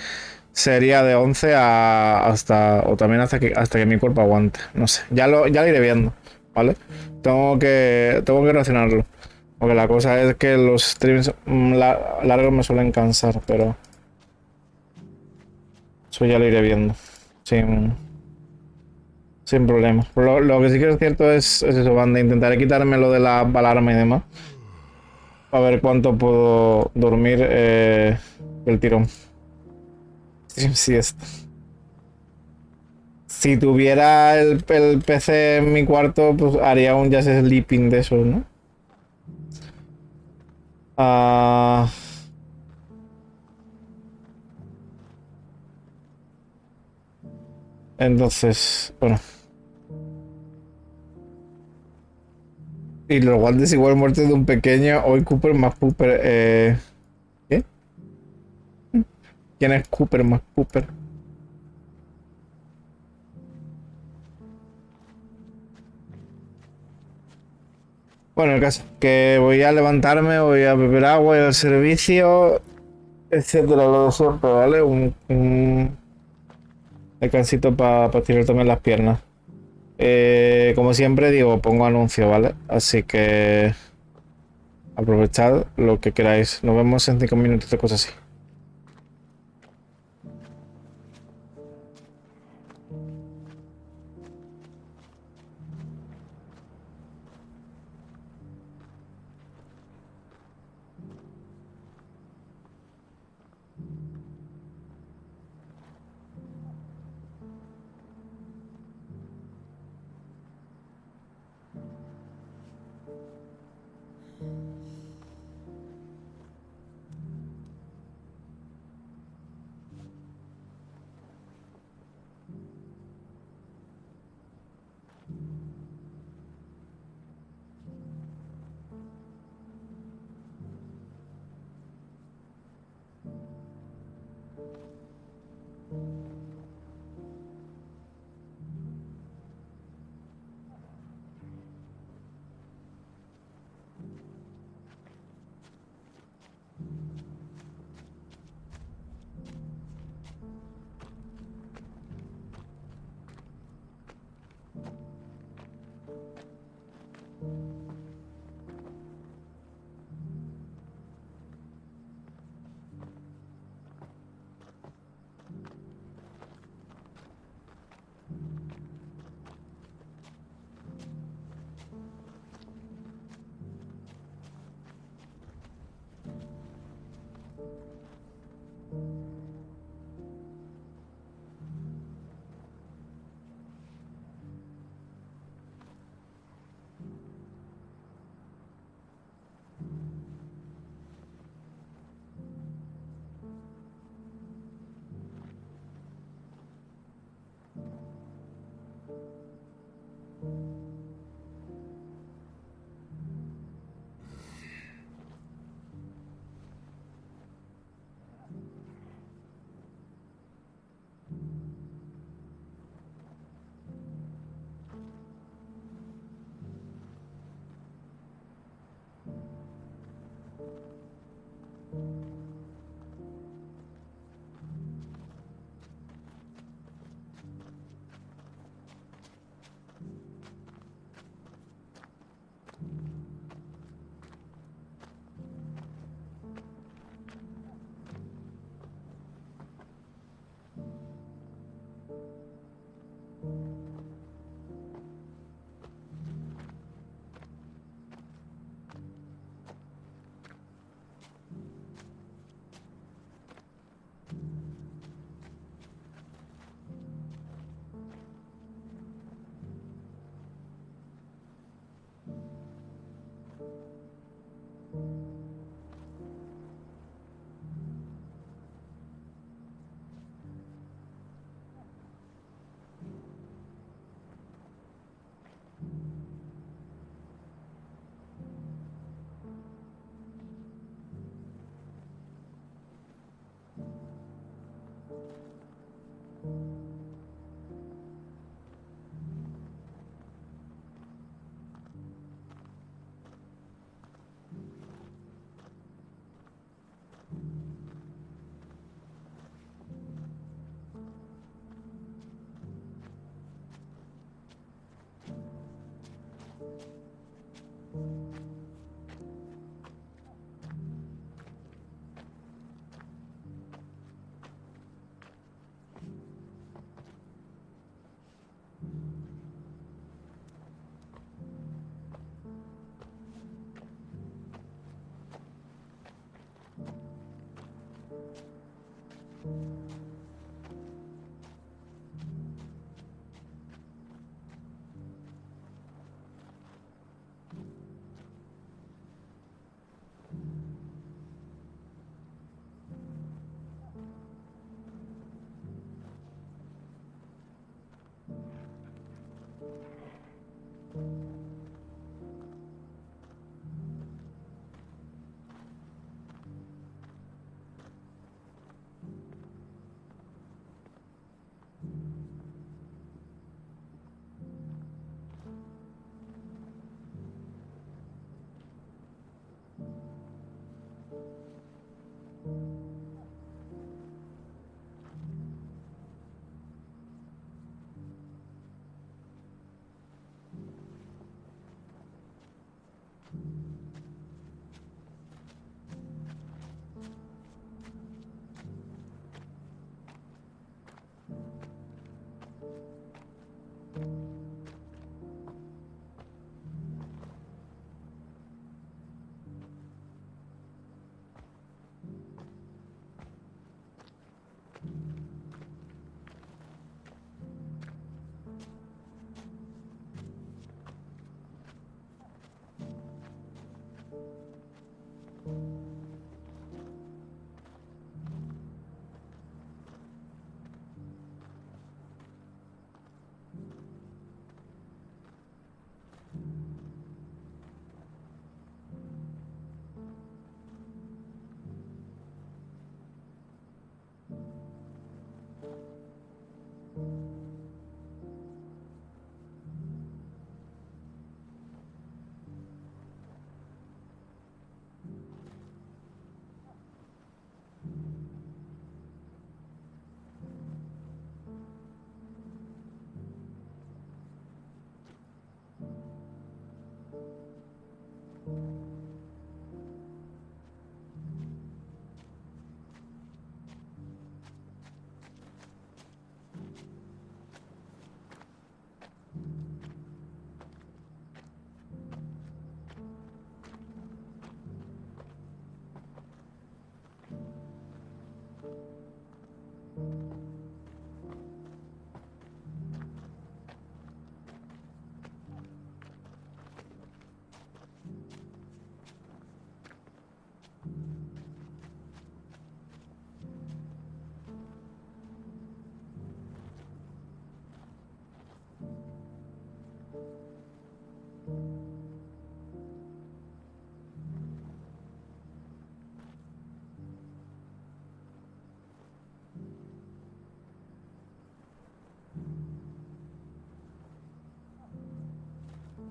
sería de 11 hasta, o también hasta que mi cuerpo aguante. No sé, ya lo iré viendo, ¿vale? Tengo que relacionarlo. Porque la cosa es que los streams largos me suelen cansar, pero eso ya lo iré viendo. Sin problema. Lo que sí que es cierto es eso, banda. Intentaré quitarme lo de la alarma y demás. A ver cuánto puedo dormir el tirón. Siesta. Si tuviera el PC en mi cuarto, pues haría un jazz sleeping de esos, ¿no? Ah, entonces, bueno. Y los guantes igual muertos de un pequeño. Hoy Cooper más Cooper. ¿Qué? ¿Quién es Cooper más Cooper? Bueno, el caso que voy a levantarme, voy a beber agua, ir al servicio, etcétera, lo de siempre, ¿vale? Un descansito para tirar también las piernas. Como siempre digo, pongo anuncio, ¿vale? Así que aprovechad lo que queráis. Nos vemos en 5 minutos de cosas así.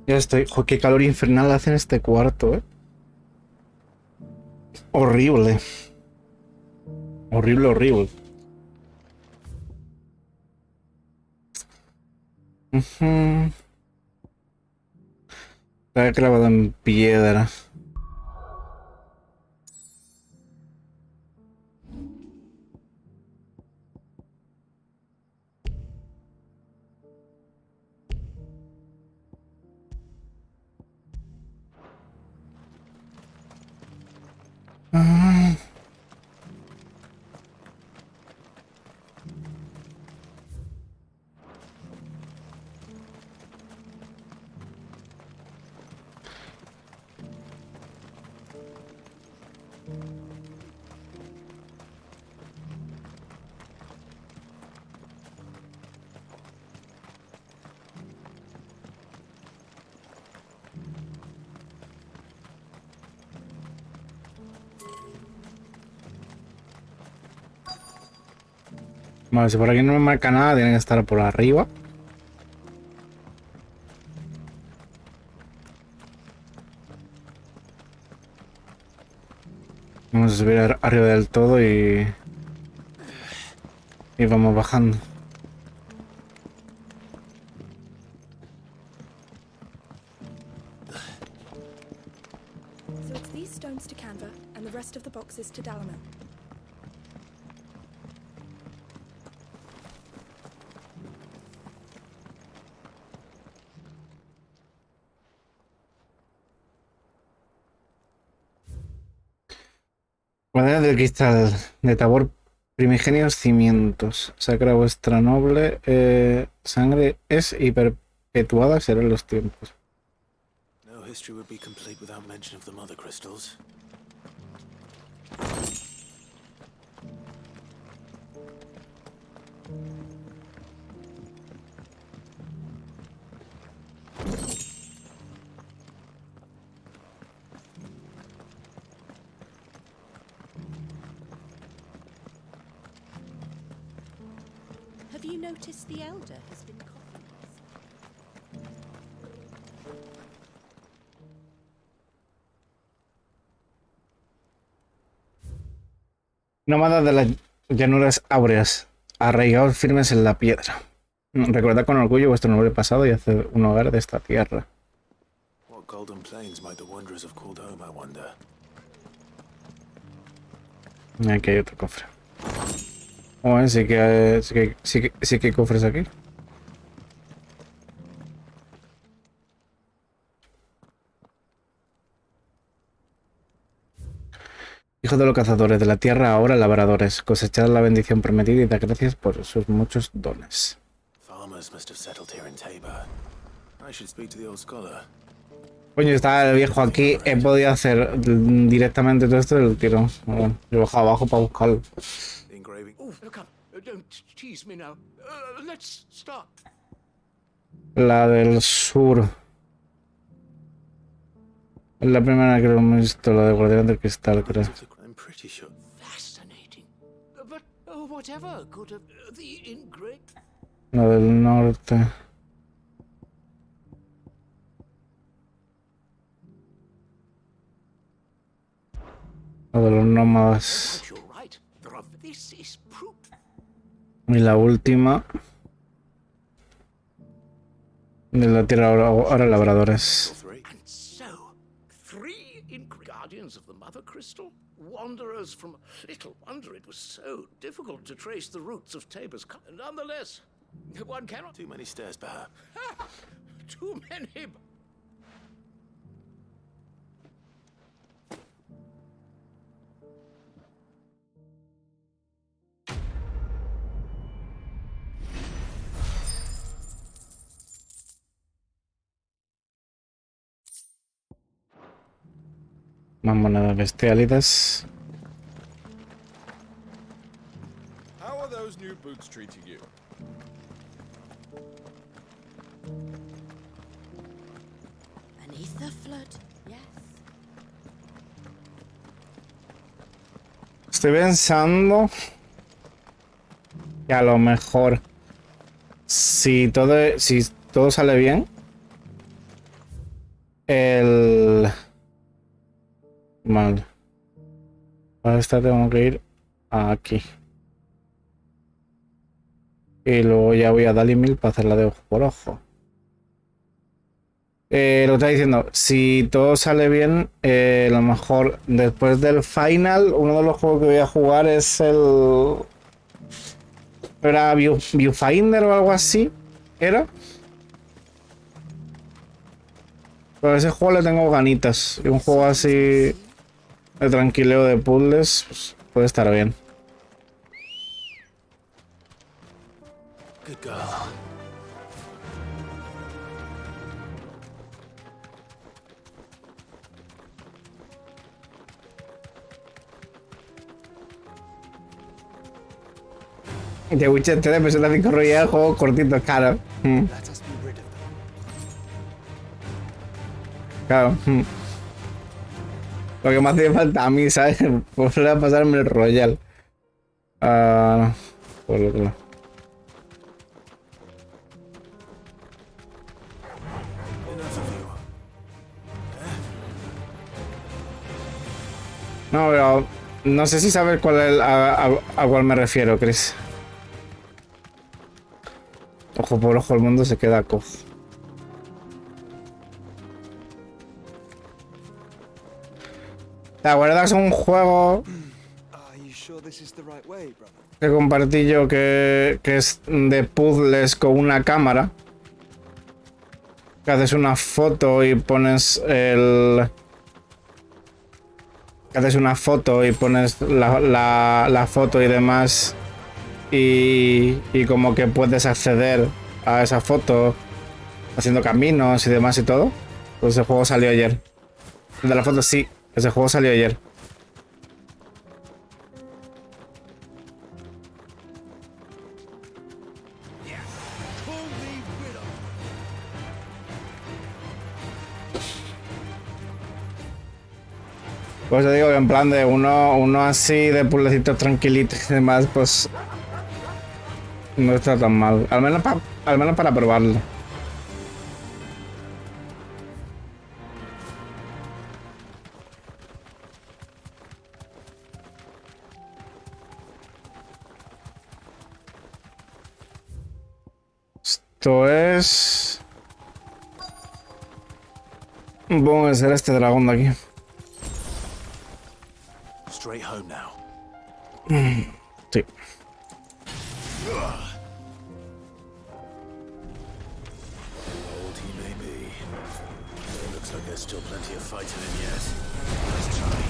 Ya estoy. Jo, qué calor infernal hace en este cuarto, ¿eh? Horrible. Horrible, horrible. Está clavado en piedra. Vale, si por aquí no me marca nada, tiene que estar por arriba. Vamos a subir arriba del todo y vamos bajando. So it's these stones to Canva and the rest of the boxes to Dalamir. Guardianes del cristal de Tabor, primigenios cimientos. Sacra vuestra noble sangre es y perpetuada serán los tiempos. No history would be complete without mention of the mother crystals. Have you noticed the elder has been copying Nómadas de las llanuras áureas, arraigados firmes en la piedra. Recordad con orgullo vuestro noble pasado y haced un hogar de esta tierra. What Golden Plains might the wanderers have called home, I wonder. Aquí hay otro cofre. Bueno, sí que hay cofres aquí. Hijo de los cazadores de la tierra, ahora labradores. Cosechad la bendición prometida y da gracias por sus muchos dones. Farmers must have settled here in Tabor. I should speak to the old scholar. Coño, estaba el viejo aquí. He podido hacer directamente todo esto del tirón. Bueno, he bajado abajo para buscarlo. Don't tease me now. Let's start. La del sur. Es la primera que lo hemos visto, la de Guardián del Cristal, creo. I'm pretty sure. Fascinating. But whatever could have the engraving. La del norte. La de los nómadas. This is proof. Y la última. De la tierra ahora labradores. And so, 3 guardians of the Mother Crystal? Wanderers from... Little wonder it was so difficult to trace the roots of Tabor's... Nonetheless, one cannot... Too many stairs, perhaps. Too many... Más monedas bestiálidas. How are those new boots treating you? Beneath the flood, yes. Estoy pensando que a lo mejor si todo sale bien, vale. Para esta tengo que ir aquí. Y luego ya voy a Dalimil para hacerla de ojo por ojo. Lo está diciendo, si todo sale bien, a lo mejor después del final, uno de los juegos que voy a jugar es el... ¿Era Viewfinder o algo así? ¿Era? Pero ese juego le tengo ganitas. Y un juego así de tranquileo de puzzles pues, puede estar bien. Good girl. The Witcher 3 de Persona 5 Royal, juego cortito, claro. Claro. Lo que me hace falta a mí, ¿sabes? Volver a pasarme el Royal. Por lo que... No, pero no sé si sabes cuál es a cuál me refiero, Chris. Ojo por ojo, el mundo se queda cojo. ¿Te acuerdas un juego que compartí yo que es de puzzles con una cámara? Que haces una foto y pones el... Que haces una foto y pones la foto y demás. Y como que puedes acceder a esa foto haciendo caminos y demás y todo. Pues ese juego salió ayer. El de la foto sí, ese juego salió ayer. Pues te digo que en plan de uno así de puzzlecitos tranquilitos y demás, pues no está tan mal. Al menos para probarlo. Esto es... Supongo que será este dragón de aquí. Straight home now. Sí. Old he may be. It looks like there's still plenty of fighting in yet. Let's try.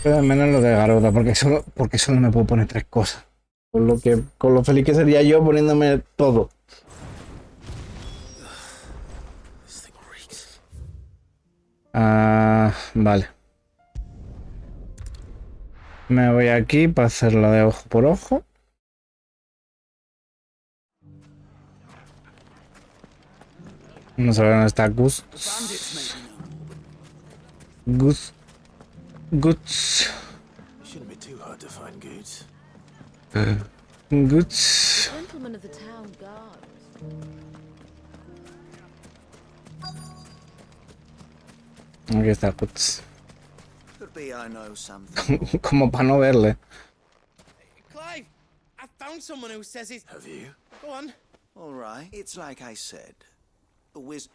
Pero al menos lo de Garuda, porque solo me puedo poner 3 cosas. Con lo feliz que sería yo poniéndome todo. Vale. Me voy aquí para hacerlo de ojo por ojo. No sé dónde está Gus. Goods. Shouldn't be too hard to find goods. Goods. Gentlemen of the town guard. Aquí está Goods. Could be I know something. Como para no verle. Clive, I found someone who says he's... Have you? Go on. All right. It's like I said. The wizard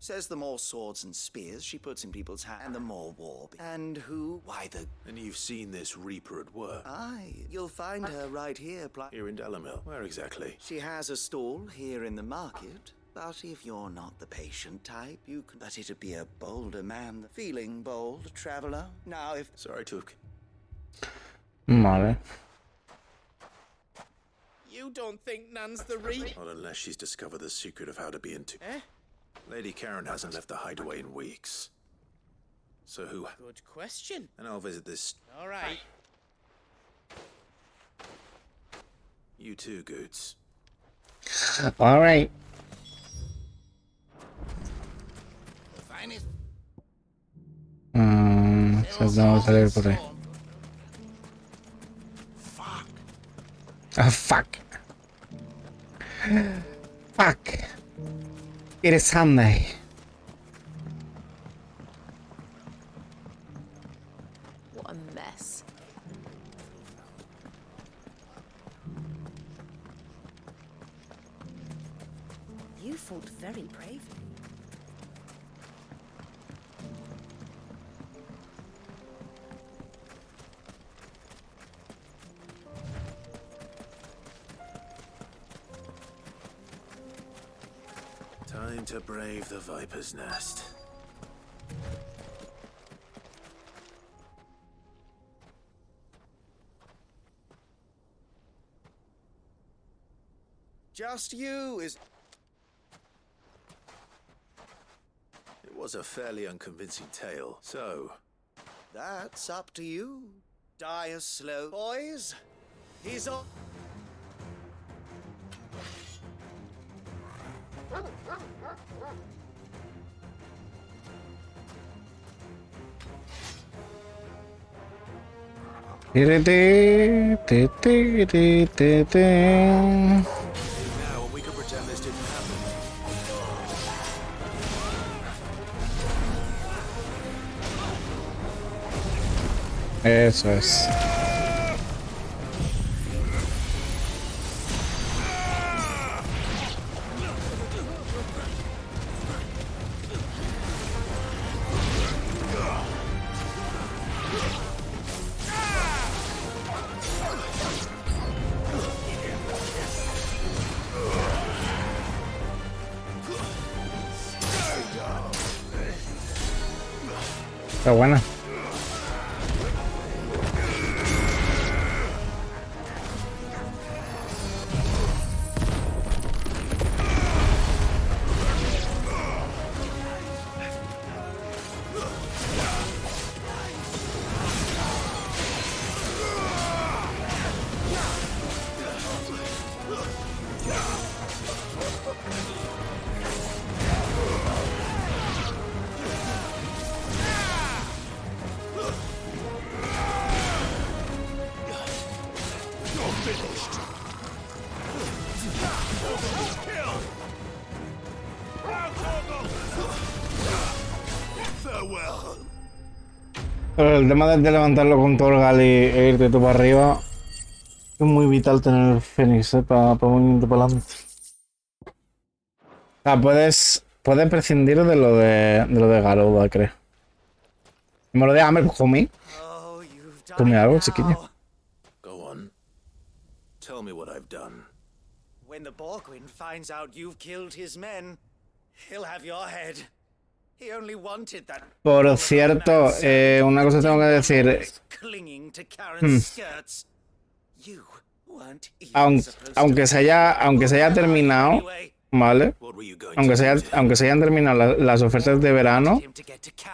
says the more swords and spears she puts in people's hands, and the more war. And who? Why the... And you've seen this Reaper at work? Aye, you'll find her right here. Here in Dalimil. Where exactly? She has a stall here in the market. But if you're not the patient type, you can... But it'd be a bolder man. Feeling bold, traveler. Now if... Sorry, Took. Vale. You don't think Nan's the Reaper? Not unless she's discovered the secret of how to be into... Eh? Lady Karen hasn't left the hideaway in weeks. So who... Good question. And I'll visit this... All right. You too, Goods. All right. Finest. Vamos a salir por ahí. Ah, fuck. Fuck. It is Sunday. What a mess. You fought very bravely. Time to brave the Viper's Nest. Just you is... It was a fairly unconvincing tale, so... That's up to you. Die a slow... Boys, he's on... Now, we could pretend this didn't happen. Eso es. Está buena. Pero el tema de levantarlo con Torgal e irte tú para arriba es muy vital tener el Fénix, para movimiento para adelante. O sea, puedes prescindir de lo de Garuda, creo. Me lo de hambre, homie. Come algo, chiquillo. Go on. Tell me what I've done. When the Borgwyn finds out you've killed his men, he'll have your head. He only wanted that. Por cierto, una cosa tengo que decir. Clinging to Karen's skirts. You weren't Aunque se haya terminado, ¿vale? Aunque se hayan terminado las ofertas de verano,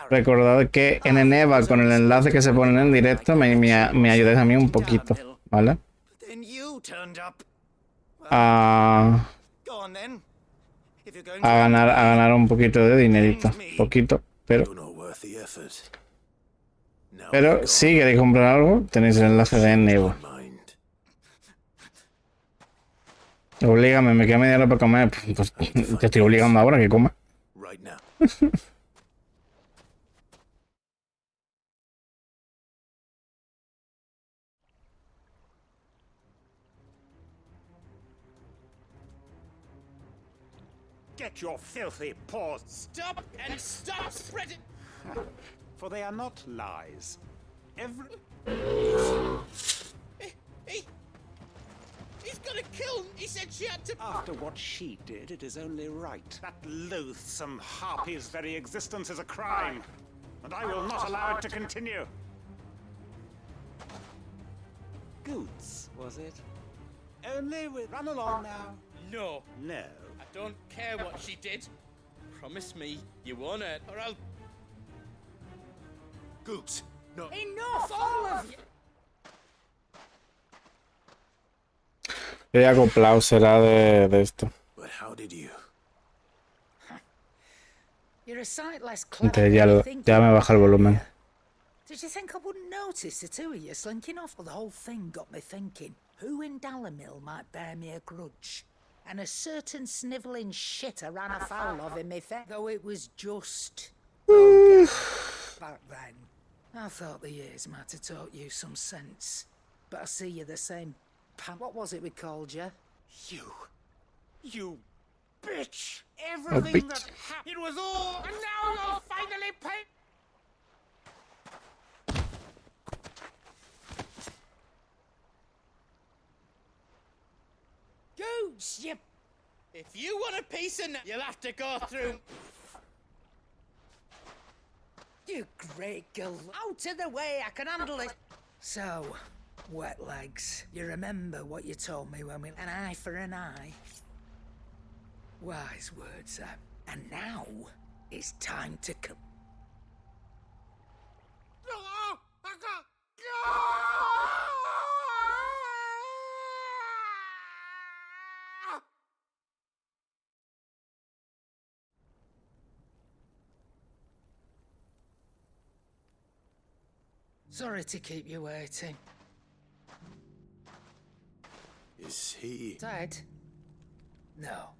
recordad que en Eneva, con el enlace que se pone en directo, me ayudáis a mí un poquito, ¿vale? A ganar un poquito de dinerito. Poquito, pero si queréis comprar algo, tenéis el enlace de Eneva. Oblígame, me queda media hora para comer. Pues te estoy obligando ahora a que coma. Get your filthy paws. Stop and stop spreading. For they are not lies. He's gonna kill him. He said she had to. After what she did, it is only right. That loathsome harpy's very existence is a crime, and I will not allow it to continue. Goots, was it? Only with. Run along now. No. No. I don't care what she did. Promise me you won't hurt, or I'll. Goots, no. Enough, all of you. Qué acoplado será de esto. But how did you? You're a sight less clever Entonces ya me baja el volumen. Did you think I wouldn't notice the two of you slinking off? Well, the whole thing got me thinking. Who in Dalimil might bear me a grudge? And a certain snivelling shit I ran afoul of in me face. Though it was just back then. I thought the years might have taught you some sense. But I see you're the same what was it we called you? You bitch! Everything that happened, it was all, and now you'll finally pay. Gooch, you. If you want a piece of you'll have to go through. You great girl. Out of the way, I can handle it. So, wet legs. You remember what you told me when we... An eye for an eye? Wise words, and now it's time to come. Sorry to keep you waiting. Is he... Dead? No.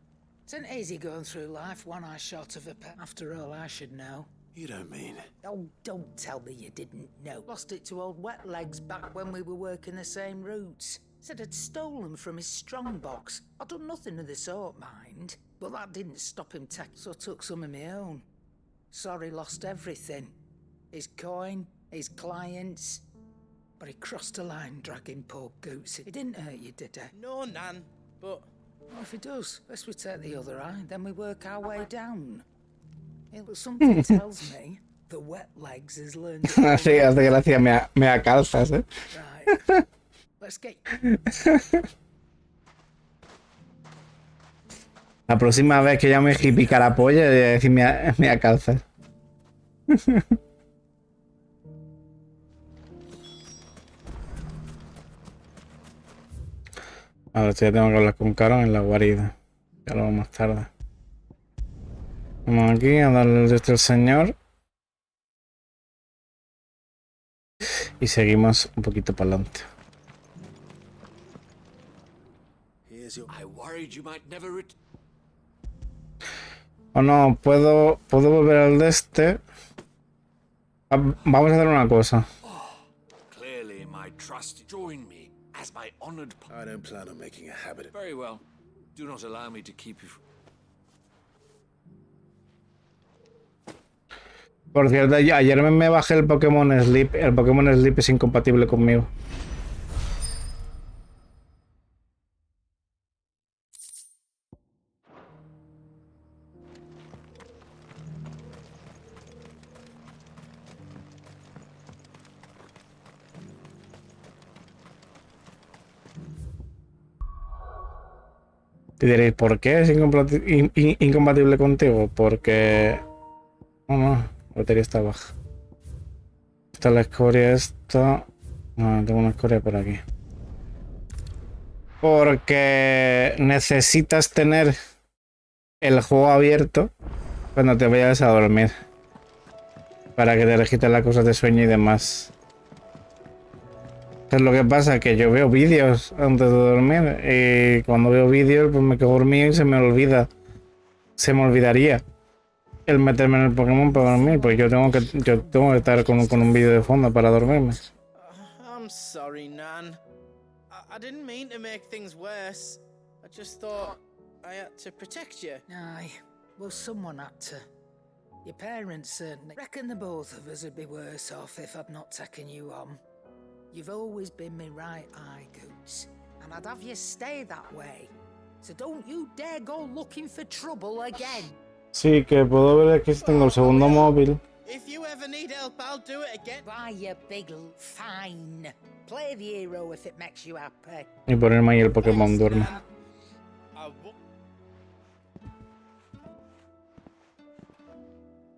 It's an easy going through life, one eye short of a pet. After all, I should know. You don't mean... Oh, don't tell me you didn't know. Lost it to old Wet Legs back when we were working the same routes. Said I'd stolen from his strongbox. I'd done nothing of the sort, mind. But that didn't stop him so I took some of my own. Sorry, lost everything. His coin, his clients. But he crossed a line dragging poor Goots. He didn't hurt you, did he? No, Nan, but... Well, if he does, best we take the other eye, then we work our way down. But something tells me the Wet Legs has learned... Sí, hace gracia, me calzas, ¿eh? Right. Let's get... La próxima vez que llame hippie carapolla, voy a decir me calzas. Ahora sí, ya tengo que hablar con Caron en la guarida. Ya lo vamos más tarde. Vamos aquí a darle el resto al señor. Y seguimos un poquito para adelante. I worried you might never O no, puedo volver al de este. Vamos a hacer una cosa. Clearly, my trust. Join me as my honored. I don't plan on making a habit of. Very well. Do not allow me to keep you. Por cierto, ayer me bajé el Pokémon Sleep. El Pokémon Sleep es incompatible conmigo. Y diréis, ¿por qué es incompatible contigo? Porque... No, la batería está baja. Esta es la escoria, esta... No, tengo una escoria por aquí. Porque necesitas tener el juego abierto cuando te vayas a dormir. Para que te registren las cosas de sueño y demás. Es lo que pasa, que yo veo vídeos antes de dormir y cuando veo vídeos pues me quedo dormido y se me olvida. Se me olvidaría el meterme en el Pokémon para dormir, porque yo tengo que estar con un vídeo de fondo para dormirme. I'm sorry, Nan. I didn't mean to make things worse. I just thought I had to protect you. Aye, well, someone had to. Your parents certainly. Reckon the both of us would be worse off if I'd not taken you on. You've always been my right eye, Goose, and I'd have you stay that way. So don't you dare go looking for trouble again. Sí, que puedo ver aquí si tengo el segundo móvil. If you ever need help, I'll do it again. Why, you big fine. Play the hero if it makes you happy. Y ponerme ahí el Pokémon duerme.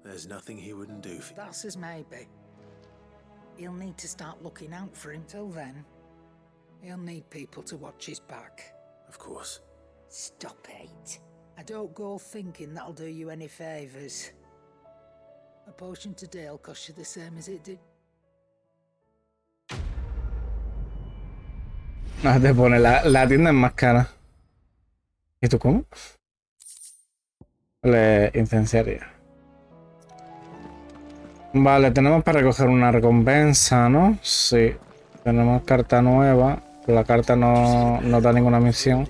There's nothing he wouldn't do for you. That's as maybe. He'll need to start looking out for him. Till then, he'll need people to watch his back. Of course. Stop it. I don't go thinking that'll do you any favours. A potion today will cost you the same as it did. Ah, te pone la tienda es más cara. ¿Y tú cómo? Incenciaria. Vale, tenemos para recoger una recompensa, ¿no? Sí. Tenemos carta nueva. La carta no da ninguna misión.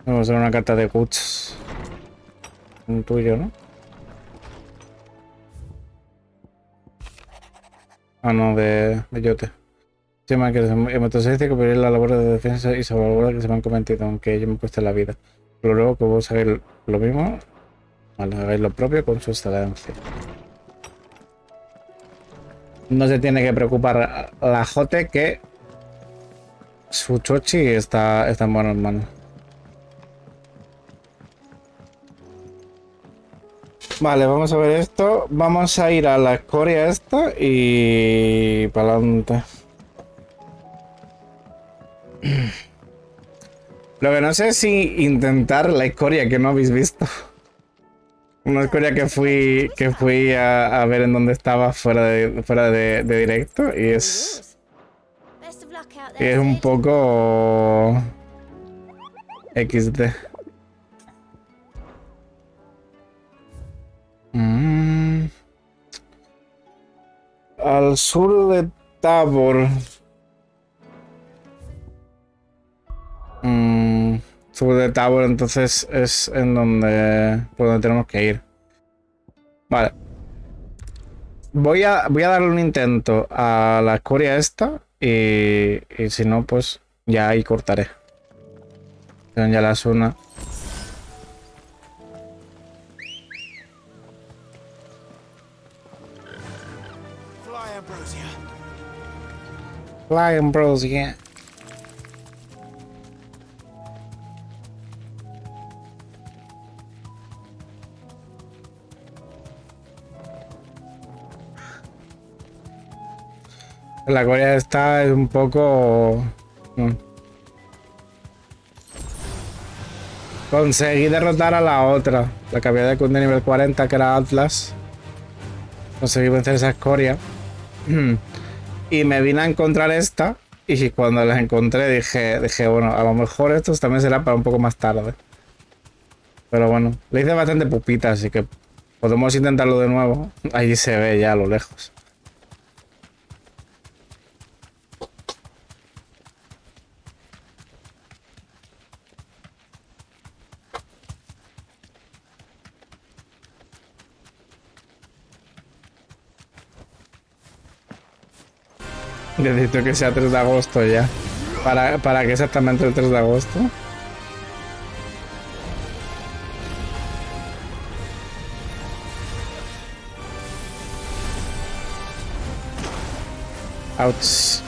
Vamos a hacer una carta de Guts. Un tuyo, ¿no? Ah, no, de Yote. Sí, que en vuestra dice que pedir la labor de defensa y salvaguarda que se me han cometido, aunque ello me cueste la vida. Pero luego que vos hagáis lo mismo, vale, hagáis lo propio con su excelencia. No se tiene que preocupar la Jote que su chochi está en buenas manos. Vale, vamos a ver esto. Vamos a ir a la escoria esta y para adelante. Lo que no sé es si intentar la escoria que no habéis visto. Una escoria que fui a ver en dónde estaba fuera de directo y es un poco XD. Al sur de Tabor. Sur de Tabor, entonces es en donde, por donde tenemos que ir. Vale. Voy a darle un intento a la escoria esta y si no, pues ya ahí cortaré. Ya la zona. Fly Ambrosia. La Corea esta es un poco... Conseguí derrotar a la otra, la que había de nivel 40, que era Atlas. Conseguí vencer esa escoria. Y me vine a encontrar esta Y cuando las encontré dije, bueno, a lo mejor estos también será para un poco más tarde. Pero bueno, le hice bastante pupita, así que podemos intentarlo de nuevo. Ahí se ve ya a lo lejos. Necesito que sea 3 de agosto ya. ¿Para qué exactamente el 3 de agosto? Ouch.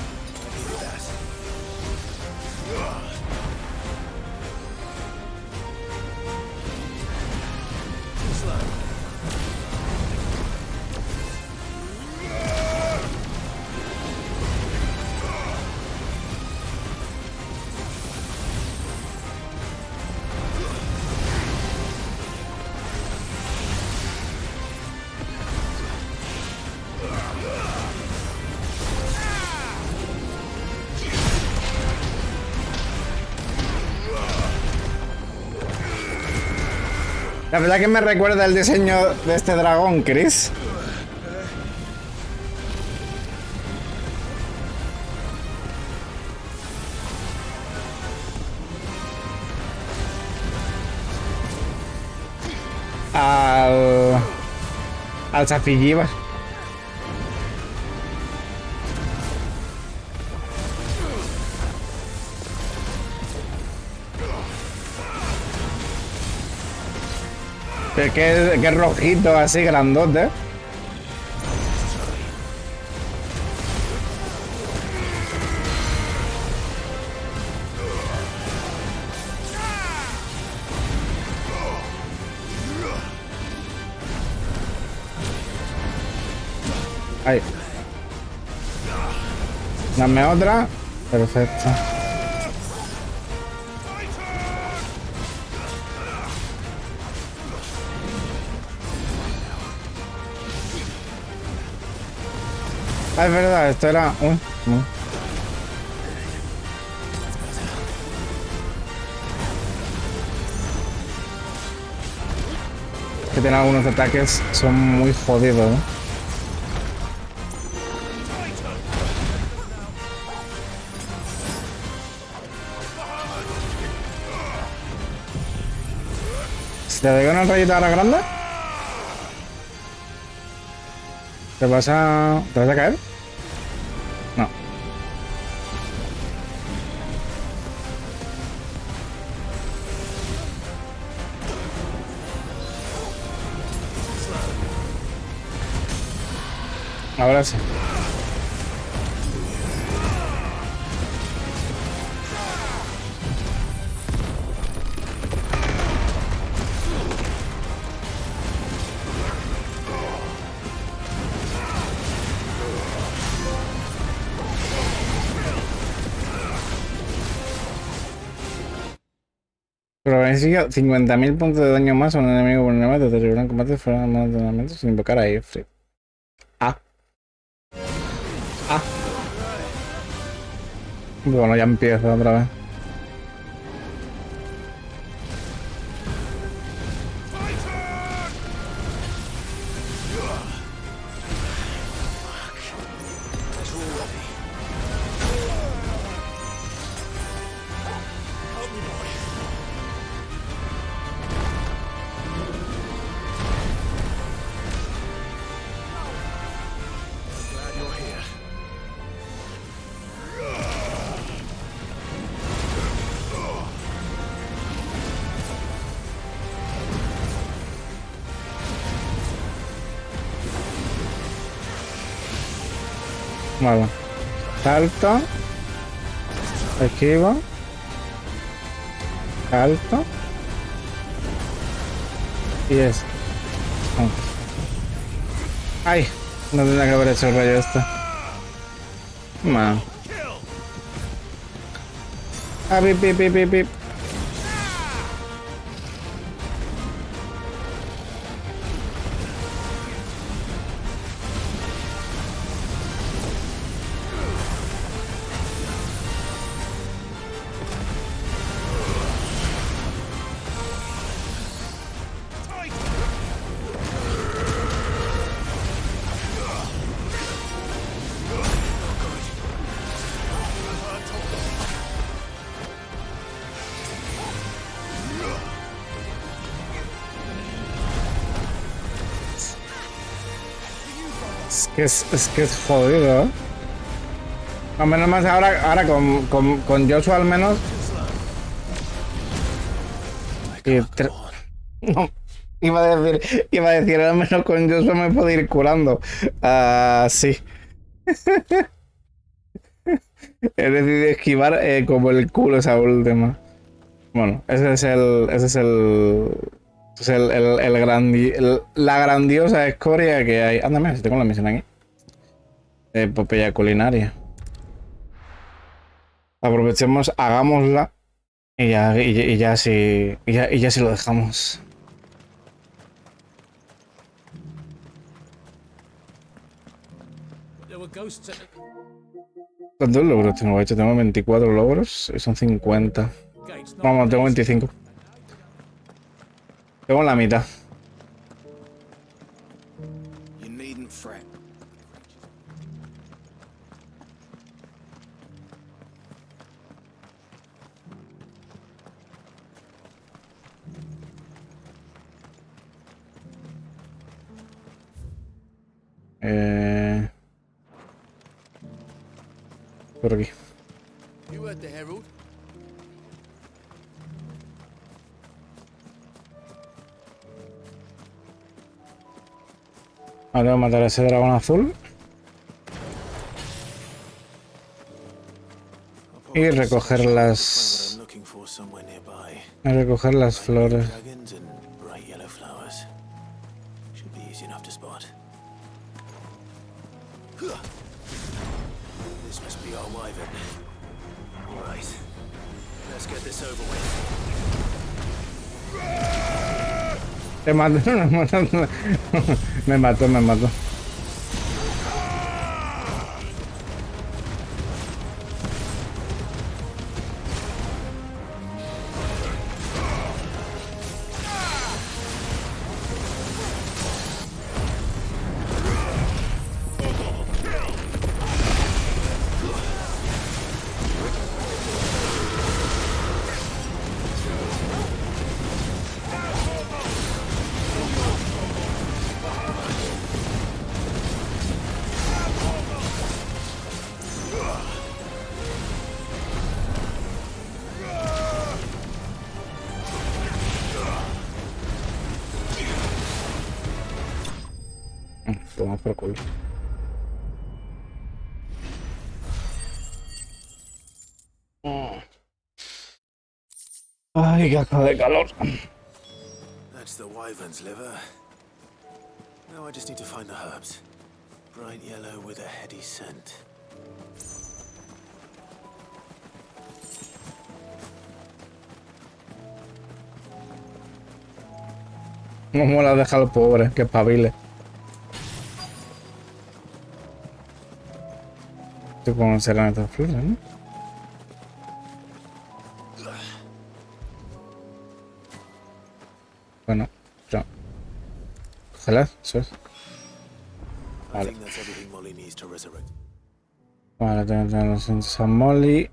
La verdad que me recuerda el diseño de este dragón, Chris. Al Zafilliva. Que es rojito, así grandote. Ahí. Dame otra. Perfecto. Ah, es verdad, esto era... Que tiene algunos ataques, son muy jodidos, ¿no? ¿Te doy una rayita ahora grande? ¿Te vas a caer? No. Ahora sí. Pero beneficia 50.000 puntos de daño más a un enemigo vulnerable de deteriorar en combate fuera de modo de entrenamiento sin invocar a Ifrit. Bueno, ya empieza otra vez. Vale. Salto. Esquivo. Salto. Y es. Ay, no tendría que haber hecho el rayo este. Man. Ah, pip, pip, pip, pip, pip. Es que es jodido, ¿eh? Al menos más ahora con Joshua al menos. No, iba a decir, al menos con Joshua me puedo ir curando. Sí. He decidido esquivar como el culo esa última. Bueno, la grandiosa escoria que hay. Ándame, si tengo la misión aquí. Epopeya culinaria. Aprovechemos, hagámosla y ya si lo dejamos. ¿Cuántos logros tengo hecho? Tengo 24 logros y son 50. Vamos, tengo 25. Tengo la mitad. Por aquí. Ahora voy a matar a ese dragón azul. Y recoger las... recoger las flores. Te mato, me mató. Toma por culo. Ay, qué asco de calor. That's the wyvern's liver. Now I just need to find the herbs. Bright yellow with a heady scent. ¿Cómo la deja el pobre? Que espabile. Supongo que serán estas flores, ¿no? Bueno, ya. Cógelas, eso es. Vale. Vale, tengo que tener los centros a Molly.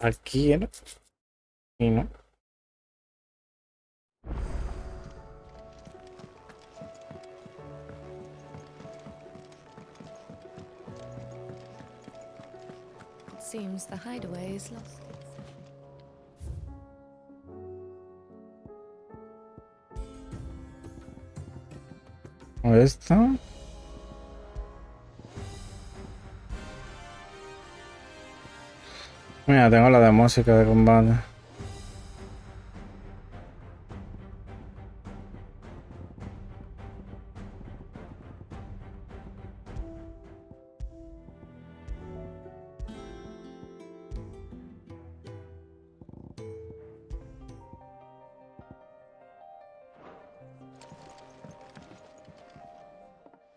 Aquí, ¿no? Y no. Seems the hideaway is lost. Esta. Mira, tengo la de música de combate.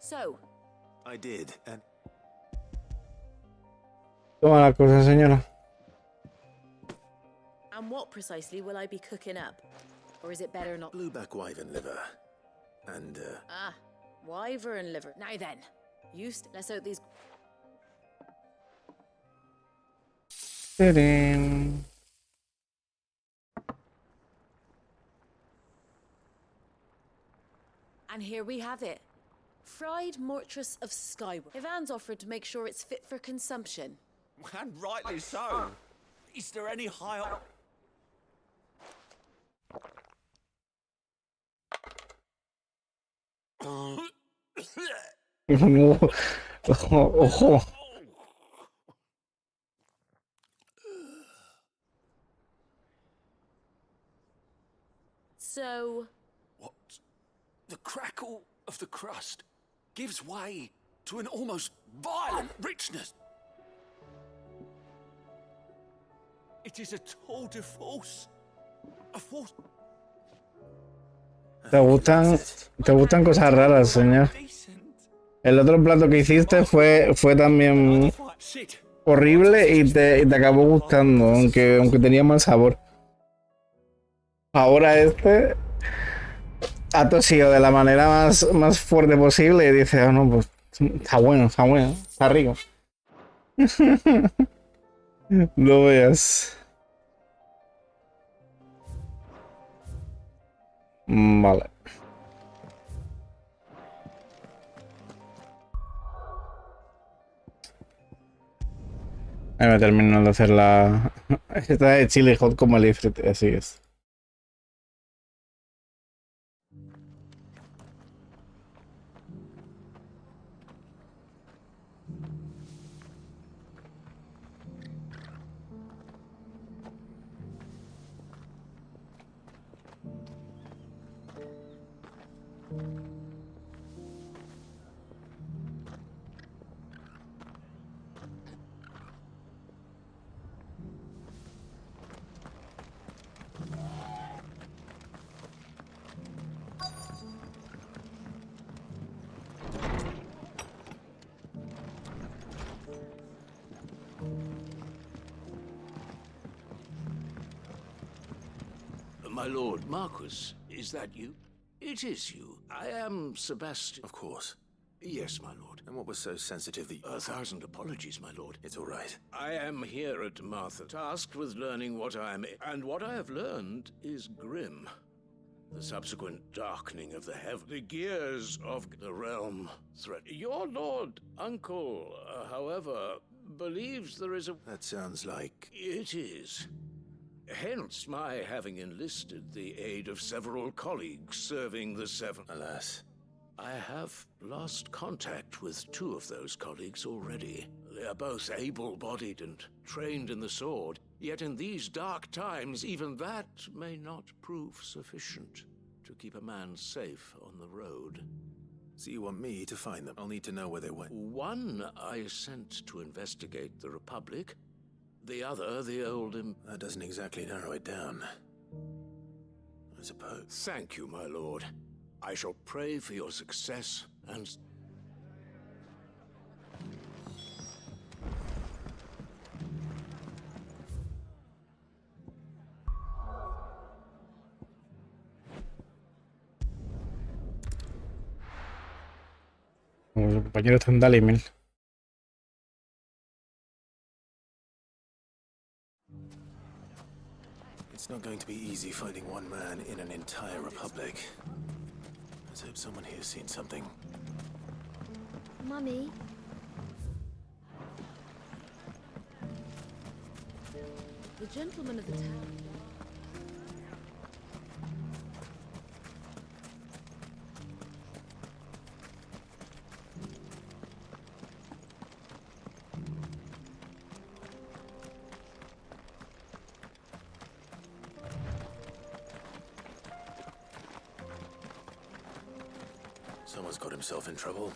So, I did, and Toma la cosa, señora. and what precisely will I be cooking up? Or is it better not? blueback wyvern liver. And, Ah, wyvern liver. Now then, let's hope these. Tadam. And here we have it. Fried Mortress of Skyward. Ivan's offered to make sure it's fit for consumption. And rightly so. Is there any higher... Ojo. So... What? The crackle of the crust gives way to an almost violent richness. It is a tour de force. A force... Te gustan cosas raras, señor. El otro plato que hiciste fue también horrible y te acabó gustando, aunque tenía mal sabor. Ahora este ha tosido de la manera más fuerte posible y dice, oh, no, pues está bueno, está rico. No veas. Vale. Ahí me termino de hacer la... Esta de chili hot como el ifrit, así es. My lord Marquis, is that you? It is you. I am Sebastian. Of course. Yes, my lord. And what was so sensitive that... 1,000 apologies, my lord. It's all right. I am here at Martha, tasked with learning what I am... And what I have learned is grim. The subsequent darkening of the heaven, the gears of the realm threat. Your lord uncle, however, believes there is a... That sounds like... It is. Hence my having enlisted the aid of several colleagues serving the Seven. Alas. I have lost contact with 2 of those colleagues already. They are both able-bodied and trained in the sword, yet in these dark times even that may not prove sufficient to keep a man safe on the road. So you want me to find them? I'll need to know where they went. One I sent to investigate the Republic. The other, the old... That doesn't exactly narrow it down. I suppose. Thank you, my lord. I shall pray for your success and... Los compañeros están Dalimil. It's not going to be easy finding one man in an entire republic. Let's hope someone here's seen something. Mummy? The gentleman of the town. Someone's got himself in trouble.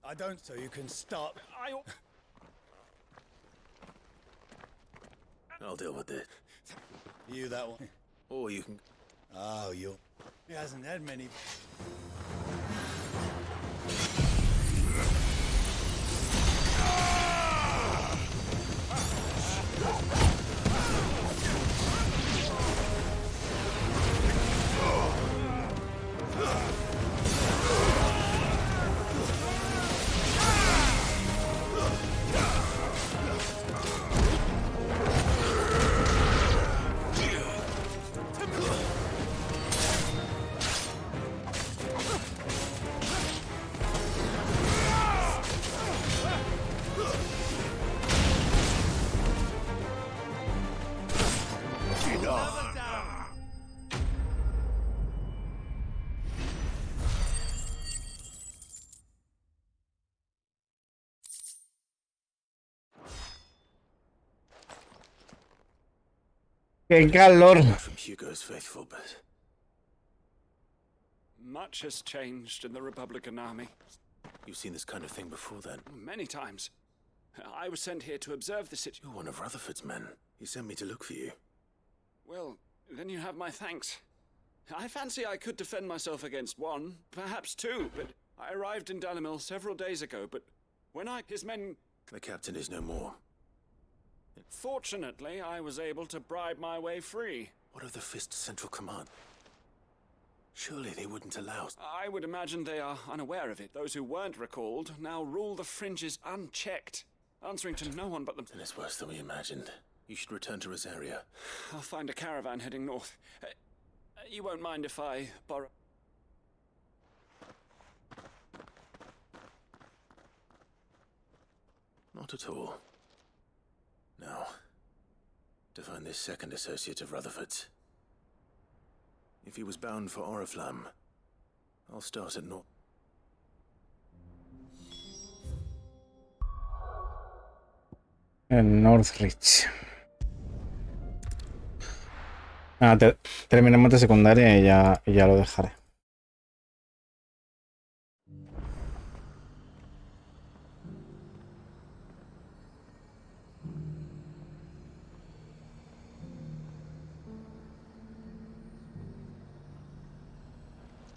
I don't, so you can stop. I'll deal with it. You that one. Or you can... Oh, you. He hasn't had many. Qué calor. From Hugo's faithful, but Much has changed in the Republican army. you've seen this kind of thing before then? Many times. I was sent here to observe the situation. You're one of Rutherford's men. He sent me to look for you. Well, then you have my thanks. I fancy I could defend myself against one, perhaps two, but I arrived in Dalimil several days ago, but when his men... The captain is no more. Fortunately, I was able to bribe my way free. What of the Fist Central Command? Surely they wouldn't allow... I would imagine they are unaware of it. Those who weren't recalled now rule the fringes unchecked, answering to no one but them. Then it's worse than we imagined. You should return to Rosaria. I'll find a caravan heading north. You won't mind if I borrow... Not at all. Now, to find this second associate of Rutherford's. If he was bound for Oriflamme, I'll start at North. En Northridge. Terminemos de secundaria y ya lo dejaré.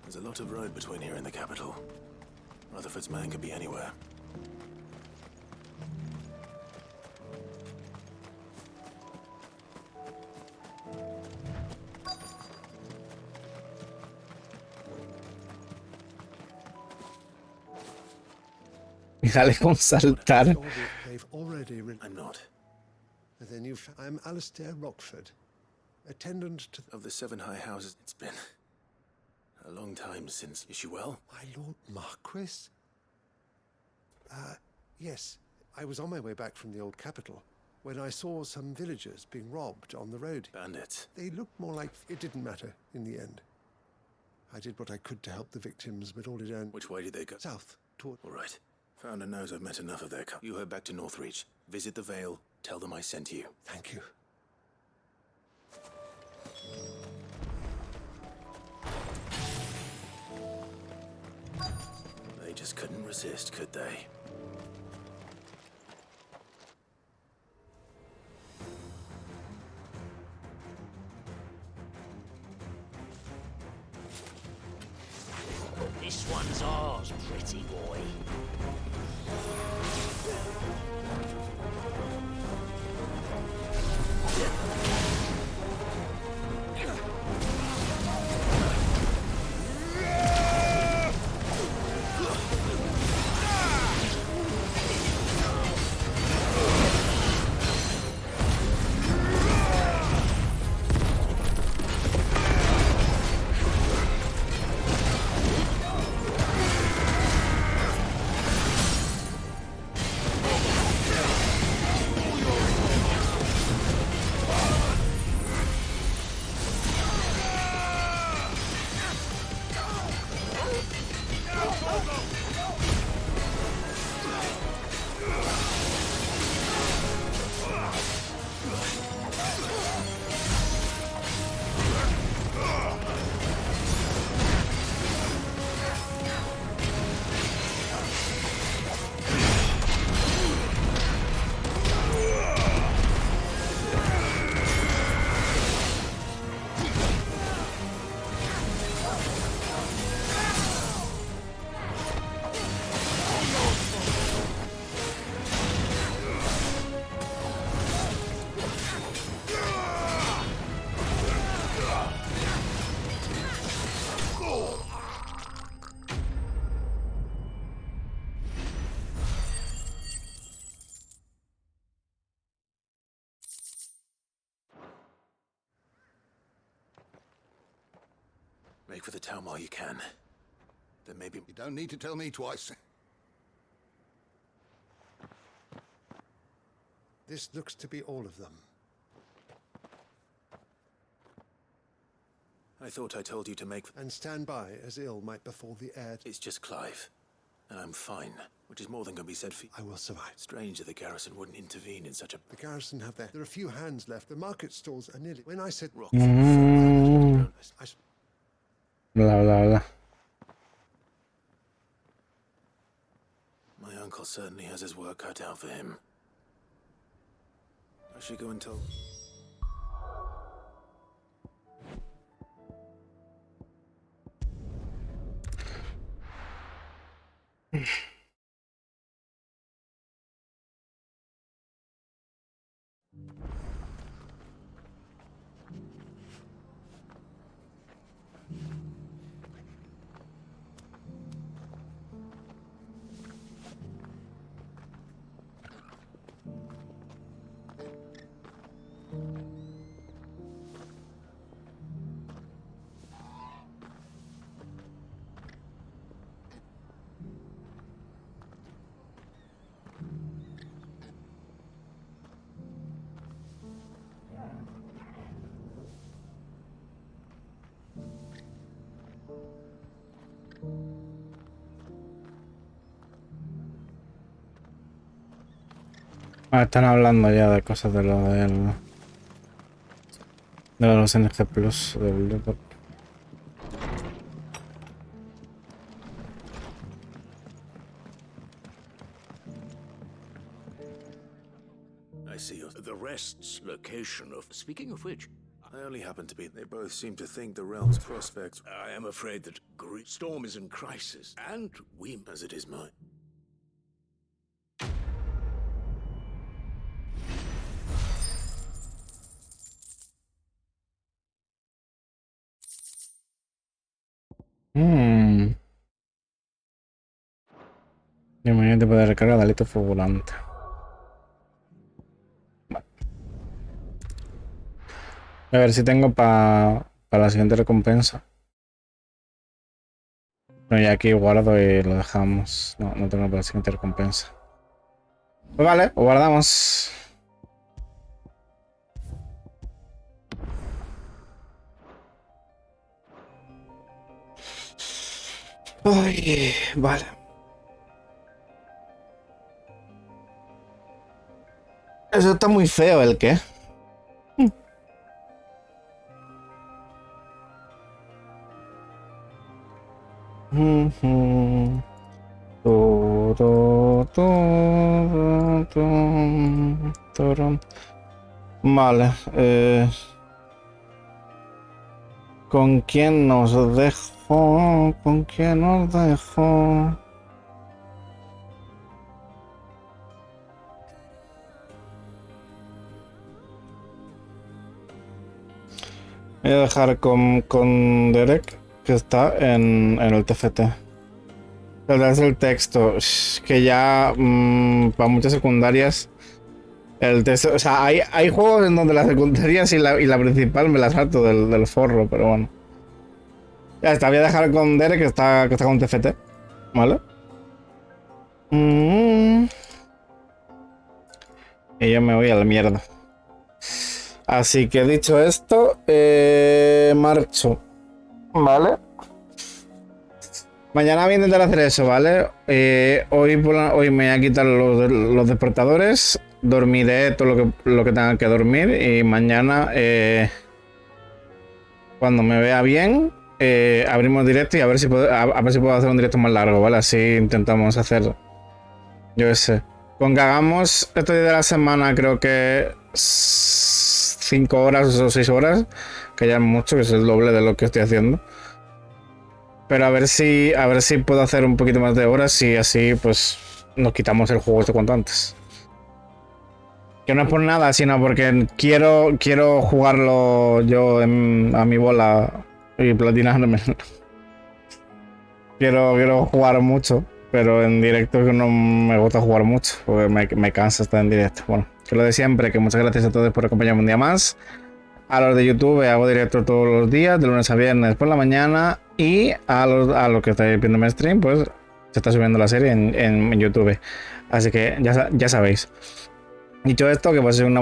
There's a lot of road between here and the capital. Rutherford's man could be anywhere. Déjale con saltar. They've already written. I'm not. Then I'm Alistair Rockford, attendant to Of the 7 high houses, it's been a long time since. Is she well? my Lord Marquis. Yes, I was on my way back from the old capital when I saw some villagers being robbed on the road. Bandits. They looked more like it didn't matter in the end. I did what I could to help the victims, but all it earned. Which way did they go? South, toward. All right. Founder knows I've met enough of their kind. You head back to Northreach. Visit the Vale. Tell them I sent you. Thank you. They just couldn't resist, could they? This one's ours, pretty boy. Make for the town while you can. Then maybe... You don't need to tell me twice. This looks to be all of them. I thought I told you to make... And stand by as ill might befall the heir. It's just Clive. And I'm fine. which is more than can be said for you. I will survive. Strange that the garrison wouldn't intervene in such a... The garrison have there. There are few hands left. The market stalls are nearly... When I said... Bla, bla, bla. My uncle certainly has his work cut out for him. I should go and tell... Ah, están hablando ya de cosas de lo del... de los NG Plus del Depot. I see the rest's location of... Speaking of which, I only happen to be... They both seem to think the realm's prospects... I am afraid that Storm is in crisis, and we... as it is mine. Imagínate poder recargar delito fulgurante. Vale. A ver si tengo para la siguiente recompensa. No, y aquí guardo y lo dejamos. No, no tengo para la siguiente recompensa. Pues vale, lo guardamos. Ay, vale. Eso está muy feo, ¿el qué? Vale. ¿Con quién nos dejo? ¿Con quién nos dejo? Voy a dejar con Derek, que está en el TFT. Es el texto, que ya para muchas secundarias el texto, o sea, hay juegos en donde las secundarias y la principal me las salto del forro, pero bueno. Ya está, voy a dejar con Derek, que está con TFT, ¿vale? Y yo me voy a la mierda. Así que dicho esto, marcho, ¿vale? Mañana voy a intentar hacer eso, ¿vale? Hoy me voy a quitar los despertadores, dormiré todo lo que tenga que dormir y mañana, cuando me vea bien, abrimos directo y a ver si puedo hacer un directo más largo, ¿vale? Así intentamos hacer, yo qué sé. Con que hagamos estos días de la semana, creo que 5 horas o 6 horas, que ya es mucho, que es el doble de lo que estoy haciendo. Pero a ver si puedo hacer un poquito más de horas y así pues nos quitamos el juego esto cuanto antes. Que no es por nada, sino porque quiero jugarlo yo a mi bola y platinarme. quiero jugar mucho, pero en directo que no me gusta jugar mucho, porque me cansa estar en directo. Bueno, que lo de siempre, que muchas gracias a todos por acompañarme un día más. A los de YouTube hago directo todos los días, de lunes a viernes por la mañana. Y a los que estáis viendo mi stream, pues se está subiendo la serie en YouTube. Así que ya sabéis. Dicho esto, que paséis una